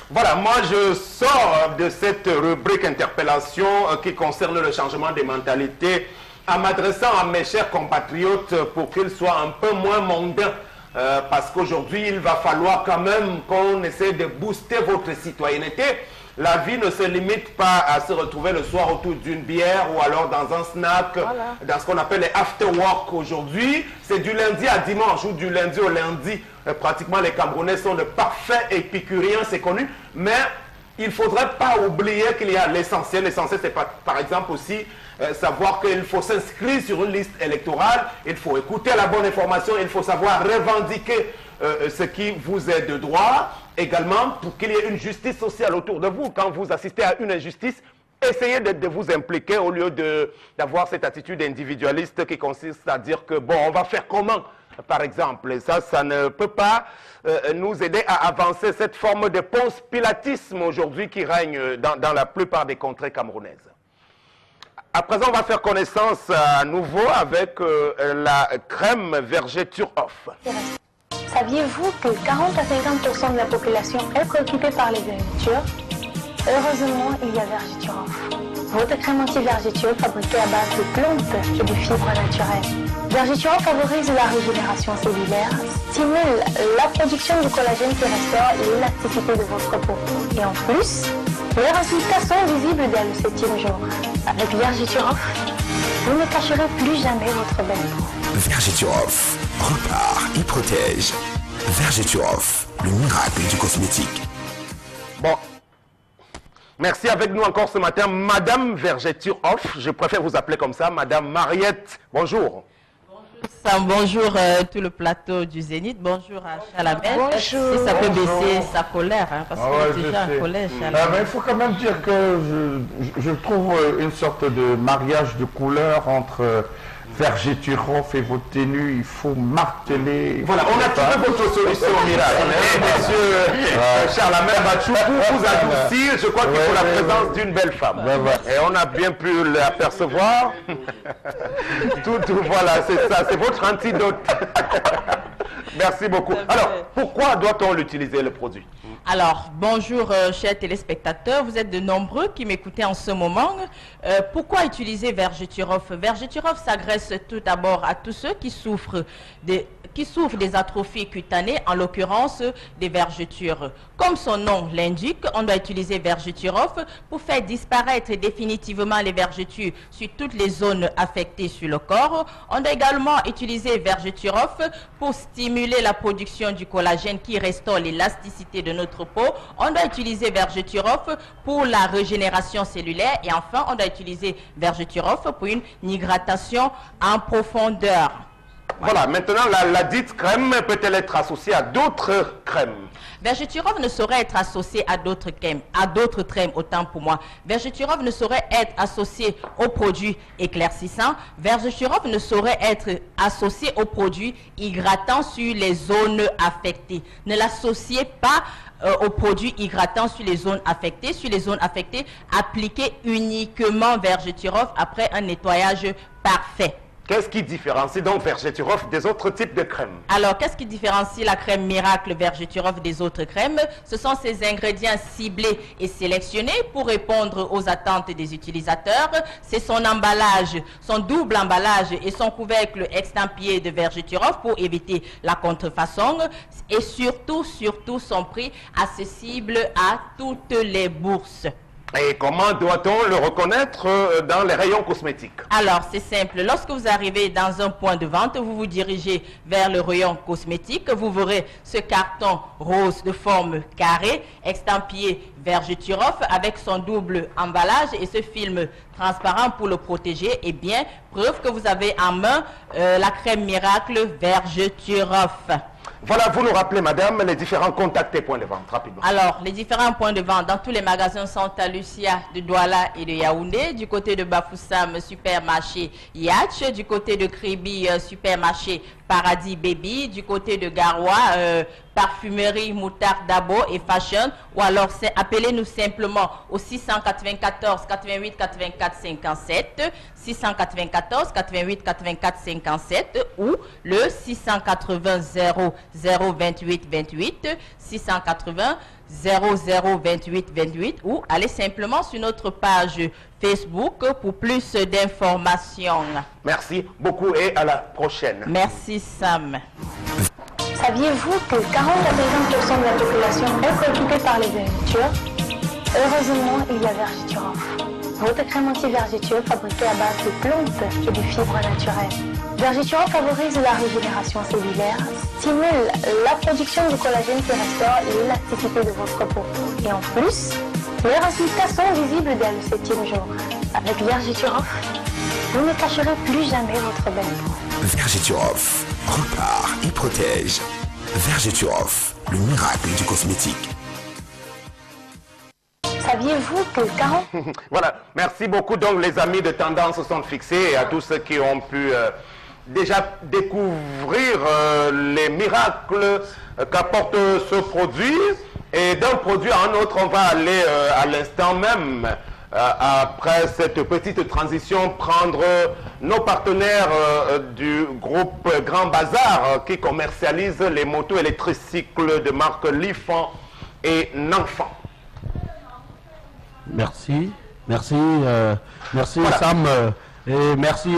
Voilà, moi je sors de cette rubrique interpellation qui concerne le changement des mentalités en m'adressant à mes chers compatriotes pour qu'ils soient un peu moins mondains. Parce qu'aujourd'hui, il va falloir quand même qu'on essaie de booster votre citoyenneté. La vie ne se limite pas à se retrouver le soir autour d'une bière ou alors dans un snack, voilà, dans ce qu'on appelle les after-work aujourd'hui. C'est du lundi à dimanche ou du lundi au lundi. Pratiquement, les Camerounais sont de parfaits épicuriens, c'est connu. Mais il ne faudrait pas oublier qu'il y a l'essentiel. L'essentiel, c'est par exemple aussi savoir qu'il faut s'inscrire sur une liste électorale, il faut écouter la bonne information, il faut savoir revendiquer ce qui vous est de droit, également pour qu'il y ait une justice sociale autour de vous. Quand vous assistez à une injustice, essayez de vous impliquer au lieu d'avoir cette attitude individualiste qui consiste à dire que bon, on va faire comment, par exemple. Et ça ne peut pas nous aider à avancer cette forme de ponce pilatisme aujourd'hui qui règne dans la plupart des contrées camerounaises. À présent, on va faire connaissance à nouveau avec la crème Vergeture-Off. Saviez-vous que 40 à 50% de la population est préoccupée par les vergetures? Heureusement, il y a Vergeture-Off. Votre crème anti-vergeture fabriquée à base de plantes et de fibres naturelles. Vergeture-Off favorise la régénération cellulaire, stimule la production du collagène qui restaure l'élasticité de votre peau. Et en plus, les résultats sont visibles dès le 7e jour. Avec Vergeture-Off, vous ne cacherez plus jamais votre belle peau. Vergeture-Off repart et protège. Vergeture-Off, le miracle du cosmétique. Bon, merci avec nous encore ce matin, Madame Vergeture-Off. Je préfère vous appeler comme ça, Madame Mariette. Bonjour. Bonjour tout le plateau du Zénith, bonjour à Chalamel. Bonjour. Si ça peut baisser sa colère, hein, parce qu'il est déjà en colère, Chalamel. Mais il faut quand même dire que je trouve une sorte de mariage de couleurs entre Vergeture-Off et votre tenue. Il faut marteler. Voilà, on a trouvé votre solution miracle. Monsieur Charlamel Bachou, pour vous adoucir, je crois qu'il faut la présence d'une belle femme. Et on a bien pu l'apercevoir. Voilà, c'est ça, c'est votre antidote. Merci beaucoup. Alors, pourquoi doit-on l'utiliser, le produit? Alors, bonjour chers téléspectateurs, vous êtes de nombreux qui m'écoutez en ce moment. Pourquoi utiliser Vergeture-Off? Vergeture-Off s'adresse tout d'abord à tous ceux qui souffrent des atrophies cutanées, en l'occurrence des vergetures. Comme son nom l'indique, on doit utiliser Vergeture-Off pour faire disparaître définitivement les vergetures sur toutes les zones affectées sur le corps. On doit également utiliser Vergeture-Off pour stimuler la production du collagène qui restaure l'élasticité de notre peau. On doit utiliser Vergeture-Off pour la régénération cellulaire et enfin on doit utiliser Vergeture-Off pour une hydratation en profondeur. Voilà, maintenant la dite crème peut-elle être associée à d'autres crèmes? Vergeture-Off ne saurait être associé à d'autres crèmes, autant pour moi. Vergeture-Off ne saurait être associé aux produits éclaircissants. Vergeture-Off ne saurait être associé aux produits hydratants sur les zones affectées. Ne l'associez pas aux produits hydratants sur les zones affectées. Sur les zones affectées, appliquez uniquement Vergeture-Off après un nettoyage parfait. Qu'est-ce qui différencie donc Vergeture-Off des autres types de crèmes? Alors, qu'est-ce qui différencie la crème miracle Vergeture-Off des autres crèmes? Ce sont ces ingrédients ciblés et sélectionnés pour répondre aux attentes des utilisateurs. C'est son emballage, son double emballage et son couvercle estampillé de Vergeture-Off pour éviter la contrefaçon. Et surtout son prix accessible à toutes les bourses. Et comment doit-on le reconnaître dans les rayons cosmétiques? Alors, c'est simple. Lorsque vous arrivez dans un point de vente, vous vous dirigez vers le rayon cosmétique. Vous verrez ce carton rose de forme carrée, estampillé Vergeture-Off avec son double emballage et ce film transparent pour le protéger. Et bien, preuve que vous avez en main la crème miracle Vergeture-Off. Voilà, vous nous rappelez, madame, les différents contacts et points de vente, rapidement. Alors, les différents points de vente dans tous les magasins sont à Lucia de Douala et de Yaoundé. Du côté de Bafoussam, supermarché Yatch. Du côté de Kribi, supermarché Paradis Baby. Du côté de Garoua, parfumerie Moutarde Dabo et Fashion. Ou alors, appelez-nous simplement au 694 88 84 57, 694 88 84 57 ou le 680 0028 28, 680 0028 28 ou allez simplement sur notre page Facebook pour plus d'informations. Merci beaucoup et à la prochaine. Merci Sam. Saviez-vous que 40 à 50% de la population est préoccupée par les vergetures? Heureusement, il y a Vergiturof. Votre crème anti-vergeture fabriquée à base de plantes et de fibres naturelles. Vergiturof favorise la régénération cellulaire, stimule la production de collagène qui restaure l'élasticité de votre peau. Et en plus, les résultats sont visibles dès le 7e jour. Avec Vergiturof, vous ne cacherez plus jamais votre belle peau. Vergiturof repart et protège. Vergiturof, le miracle du cosmétique. Saviez-vous que 40... Voilà, merci beaucoup. Donc les amis de Tendance sont fixés et à tous ceux qui ont pu déjà découvrir les miracles qu'apporte ce produit. Et d'un produit à un autre, on va aller à l'instant même, après cette petite transition, prendre nos partenaires du groupe Grand Bazar qui commercialise les motos et les tricycles de marque Lifan et Nanfan. Merci, voilà. Sam, et merci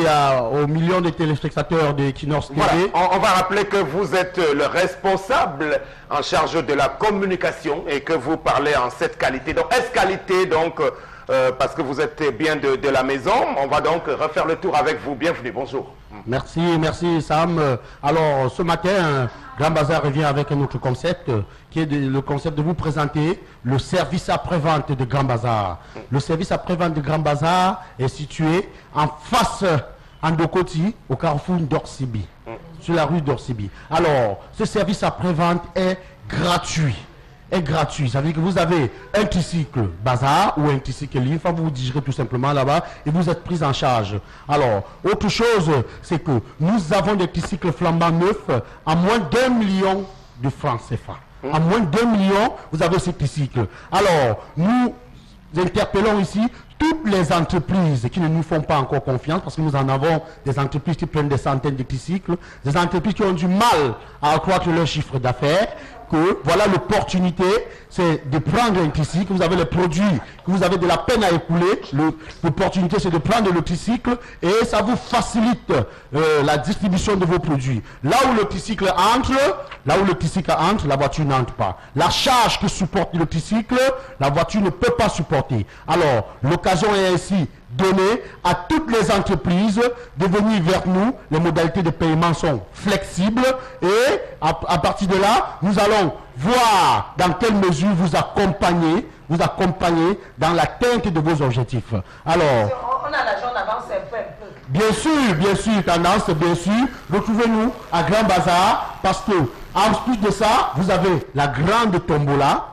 aux millions de téléspectateurs de Equinox TV. Voilà. On va rappeler que vous êtes le responsable en charge de la communication et que vous parlez en cette qualité. Donc, S-qualité, donc, parce que vous êtes bien de la maison. On va donc refaire le tour avec vous. Bienvenue, bonjour. Merci Sam. Alors, ce matin, Grand Bazar revient avec un autre concept, qui est le concept de vous présenter le service après-vente de Grand Bazar. Le service après-vente de Grand Bazar est situé en face, en Dokoti, au carrefour d'Orsibi, sur la rue d'Orsibi. Alors, ce service après-vente est gratuit. Ça veut dire que vous avez un tricycle Bazar ou un tricycle Lifan, vous vous dirigez tout simplement là-bas et vous êtes pris en charge. Alors, autre chose, c'est que nous avons des tricycles flambant neufs à moins d'1 million de francs CFA. À moins d'1 million, vous avez ces tricycles. Alors, nous interpellons ici toutes les entreprises qui ne nous font pas encore confiance, parce que nous en avons des entreprises qui prennent des centaines de tricycles, des entreprises qui ont du mal à accroître leur chiffre d'affaires, que voilà l'opportunité, c'est de prendre un tricycle, vous avez les produits que vous avez de la peine à écouler, l'opportunité c'est de prendre le tricycle et ça vous facilite la distribution de vos produits. Là où le tricycle entre, la voiture n'entre pas. La charge que supporte le tricycle, la voiture ne peut pas supporter. Alors, l'occasion est ainsi donnée à toutes les entreprises de venir vers nous. Les modalités de paiement sont flexibles et à partir de là, nous allons voir dans quelle mesure vous accompagner dans l'atteinte de vos objectifs. Alors, on a l'argent d'avance un peu. Bien sûr, Tendance, bien sûr. Retrouvez-nous à Grand Bazar parce que, en plus de ça, vous avez la grande tombola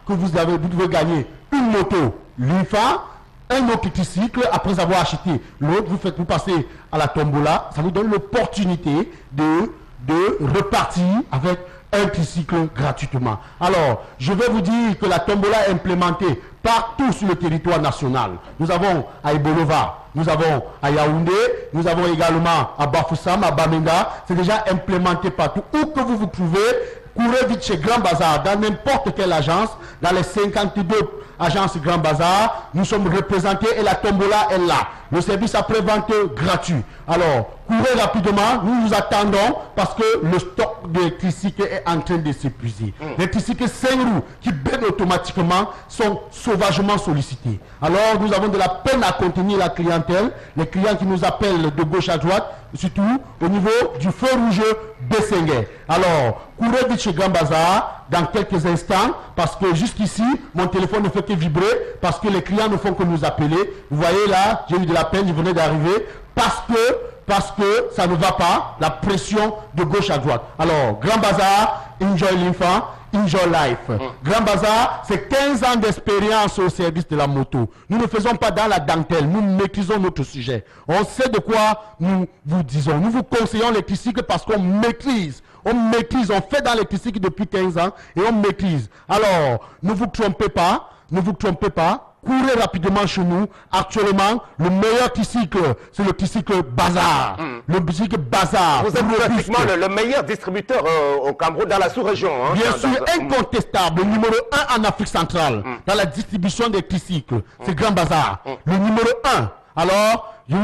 que vous devez gagner une moto Lifan, un autre tricycle. Après avoir acheté l'autre, vous passez à la tombola. Ça vous donne l'opportunité de repartir avec un tricycle gratuitement. Alors, je vais vous dire que la tombola est implémentée partout sur le territoire national. Nous avons à Ibolova, nous avons à Yaoundé, nous avons également à Bafoussam, à Bamenga. C'est déjà implémenté partout. Où que vous vous trouvez, courez vite chez Grand Bazar, dans n'importe quelle agence, dans les 52 agences Grand Bazar, nous sommes représentés et la tombola est là. Le service après-vente gratuit. Alors, courez rapidement, nous vous attendons parce que le stock de tricycles est en train de s'épuiser. Les tricycles 5 roues qui baignent automatiquement sont sauvagement sollicités. Alors, nous avons de la peine à contenir la clientèle, les clients qui nous appellent de gauche à droite, surtout au niveau du feu rouge Bessengue. Alors, courez vite chez Grand Bazar dans quelques instants parce que jusqu'ici, mon téléphone ne fait que vibrer parce que les clients ne font que nous appeler. Vous voyez là, j'ai eu de la peine, je venais d'arriver parce parce que ça ne va pas, la pression de gauche à droite. Alors, Grand Bazar, enjoy l'enfant, enjoy life. Grand Bazar, c'est 15 ans d'expérience au service de la moto. Nous ne faisons pas dans la dentelle, nous maîtrisons notre sujet. On sait de quoi nous vous disons. Nous vous conseillons les tricycles parce qu'on maîtrise. On maîtrise, on fait dans les tricycles depuis 15 ans et on maîtrise. Alors, ne vous trompez pas, ne vous trompez pas. Courez rapidement chez nous. Actuellement, le meilleur tricycle, c'est le tricycle Bazar. Le tricycle Bazar. Vous êtes pratiquement le meilleur distributeur au Cameroun, dans la sous-région. Hein, bien sûr, incontestable. Le numéro 1 en Afrique centrale, dans la distribution des tricycles. C'est Grand Bazar. Le numéro 1. Alors, je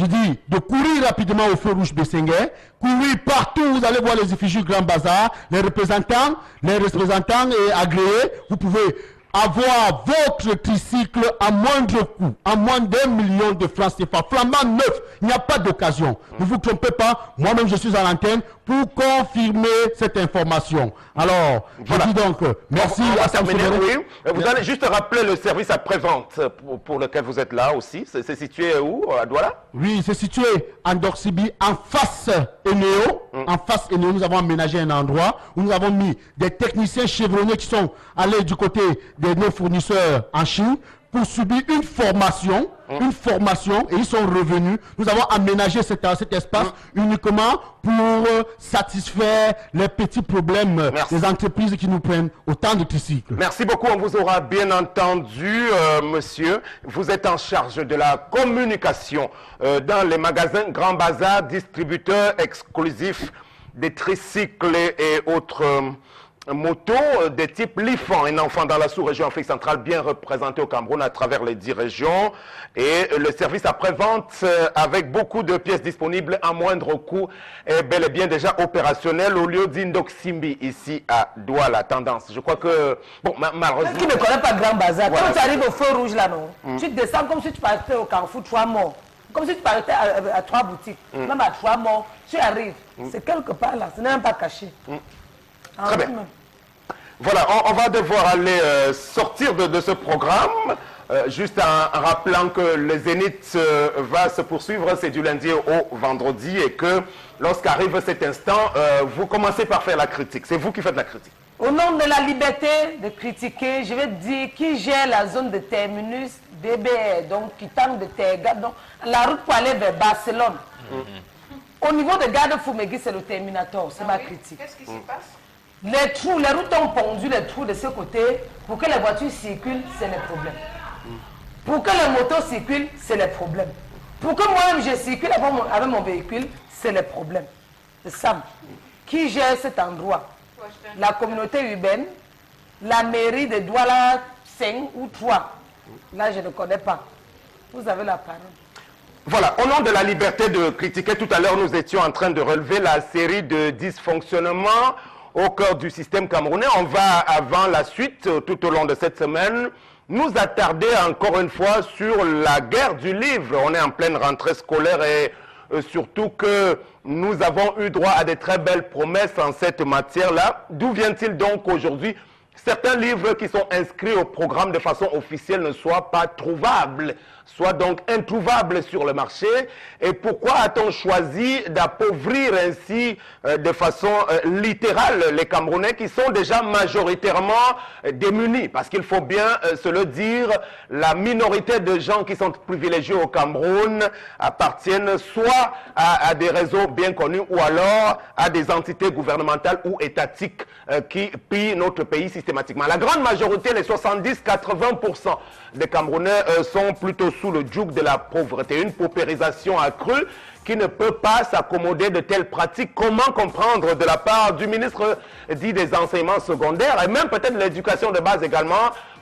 dis de courir rapidement au feu rouge Bessenguer, courir partout, vous allez voir les effigies Grand Bazar, les représentants et agréés, vous pouvez avoir votre tricycle à moindre coût, à moins d'1 million de francs CFA, flambant neuf, il n'y a pas d'occasion. Ne vous trompez pas, moi-même je suis à l'antenne pour confirmer cette information. Alors, je dis donc, merci à terminer, oui. Vous allez juste rappeler le service après-vente pour lequel vous êtes là aussi. C'est situé où, à Douala? Oui, c'est situé en Dorsibi, en face Eneo. En face Eneo, nous avons aménagé un endroit où nous avons mis des techniciens chevronnés qui sont allés du côté de nos fournisseurs en Chine pour subir une formation, et ils sont revenus. Nous avons aménagé cet espace uniquement pour satisfaire les petits problèmes des entreprises qui nous prennent autant de tricycles. Merci beaucoup, on vous aura bien entendu, monsieur. Vous êtes en charge de la communication dans les magasins Grand Bazar, distributeur exclusif des tricycles et autres motos de type Lifan, un enfant dans la sous-région Afrique centrale bien représenté au Cameroun à travers les 10 régions, et le service après-vente avec beaucoup de pièces disponibles à moindre coût est bel et bien déjà opérationnel au lieu d'Indoksimbi ici à Douala. Tendance, je crois que bon, malheureusement... Qui ne connaît pas Grand Bazar, voilà. Quand tu arrives au feu rouge là, non, tu te descends comme si tu partais au Carrefour 3 morts, comme si tu partais à 3 boutiques, même à 3 morts, tu arrives, c'est quelque part là, ce n'est même pas caché. Très bien. Voilà, on va devoir aller sortir de ce programme, juste en rappelant que le Zénith va se poursuivre, c'est du lundi au vendredi, et que lorsqu'arrive cet instant, vous commencez par faire la critique. C'est vous qui faites la critique. Au nom de la liberté de critiquer, je vais dire qui gère la zone de terminus DBR, donc qui tente de Terga, donc la route pour aller vers Barcelone. Au niveau de Garde Foumegui, c'est le terminator, c'est ma critique. Qu'est-ce qui se passe? Les trous, les routes ont pondu les trous de ce côté. Pour que les voitures circulent, c'est le problème. Pour que les motos circulent, c'est le problème. Pour que moi-même je circule avec mon véhicule, c'est le problème. C'est ça. Qui gère cet endroit? La communauté urbaine, la mairie de Douala 5 ou 3. Là, je ne connais pas. Vous avez la parole. Voilà, au nom de la liberté de critiquer, tout à l'heure, nous étions en train de relever la série de dysfonctionnements au cœur du système camerounais. On va, avant la suite, tout au long de cette semaine, nous attarder encore une fois sur la guerre du livre. On est en pleine rentrée scolaire et surtout que nous avons eu droit à de très belles promesses en cette matière-là. D'où vient-il donc aujourd'hui certains livres qui sont inscrits au programme de façon officielle ne soient pas trouvables, soient donc introuvables sur le marché? Et pourquoi a-t-on choisi d'appauvrir ainsi de façon littérale les Camerounais qui sont déjà majoritairement démunis? Parce qu'il faut bien se le dire, la minorité de gens qui sont privilégiés au Cameroun appartiennent soit à des réseaux bien connus ou alors à des entités gouvernementales ou étatiques qui pillent notre pays systématiquement. La grande majorité, les 70-80% des Camerounais sont plutôt sous le joug de la pauvreté, une paupérisation accrue qui ne peut pas s'accommoder de telles pratiques. Comment comprendre de la part du ministre dit des enseignements secondaires et même peut-être l'éducation de base également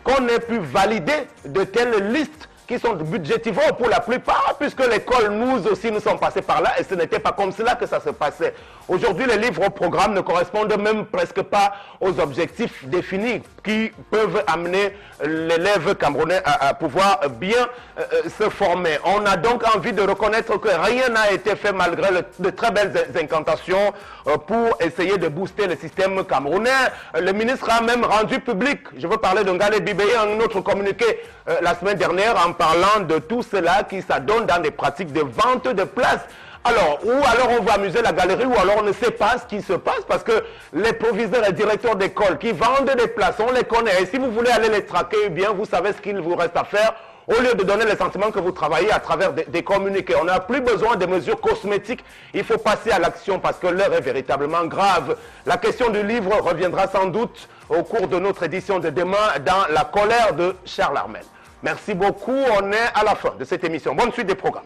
qu'on ait pu valider de telles listes qui sont budgétivores pour la plupart, puisque l'école, nous aussi, nous sommes passés par là, et ce n'était pas comme cela que ça se passait. Aujourd'hui, les livres au programme ne correspondent même presque pas aux objectifs définis qui peuvent amener l'élève camerounais à pouvoir bien se former. On a donc envie de reconnaître que rien n'a été fait malgré de très belles incantations pour essayer de booster le système camerounais. Le ministre a même rendu public, je veux parler de Ngale Bibeye, un autre communiqué la semaine dernière en parlant de tout cela qui s'adonne dans des pratiques de vente de places Alors, ou alors on va amuser la galerie, ou alors on ne sait pas ce qui se passe, parce que les proviseurs et directeurs d'école qui vendent des places, on les connaît. Et si vous voulez aller les traquer, eh bien, vous savez ce qu'il vous reste à faire. Au lieu de donner le sentiment que vous travaillez à travers des communiqués, on n'a plus besoin de mesures cosmétiques. Il faut passer à l'action parce que l'heure est véritablement grave. La question du livre reviendra sans doute au cours de notre édition de demain dans La colère de Charles Armel. Merci beaucoup. On est à la fin de cette émission. Bonne suite des programmes.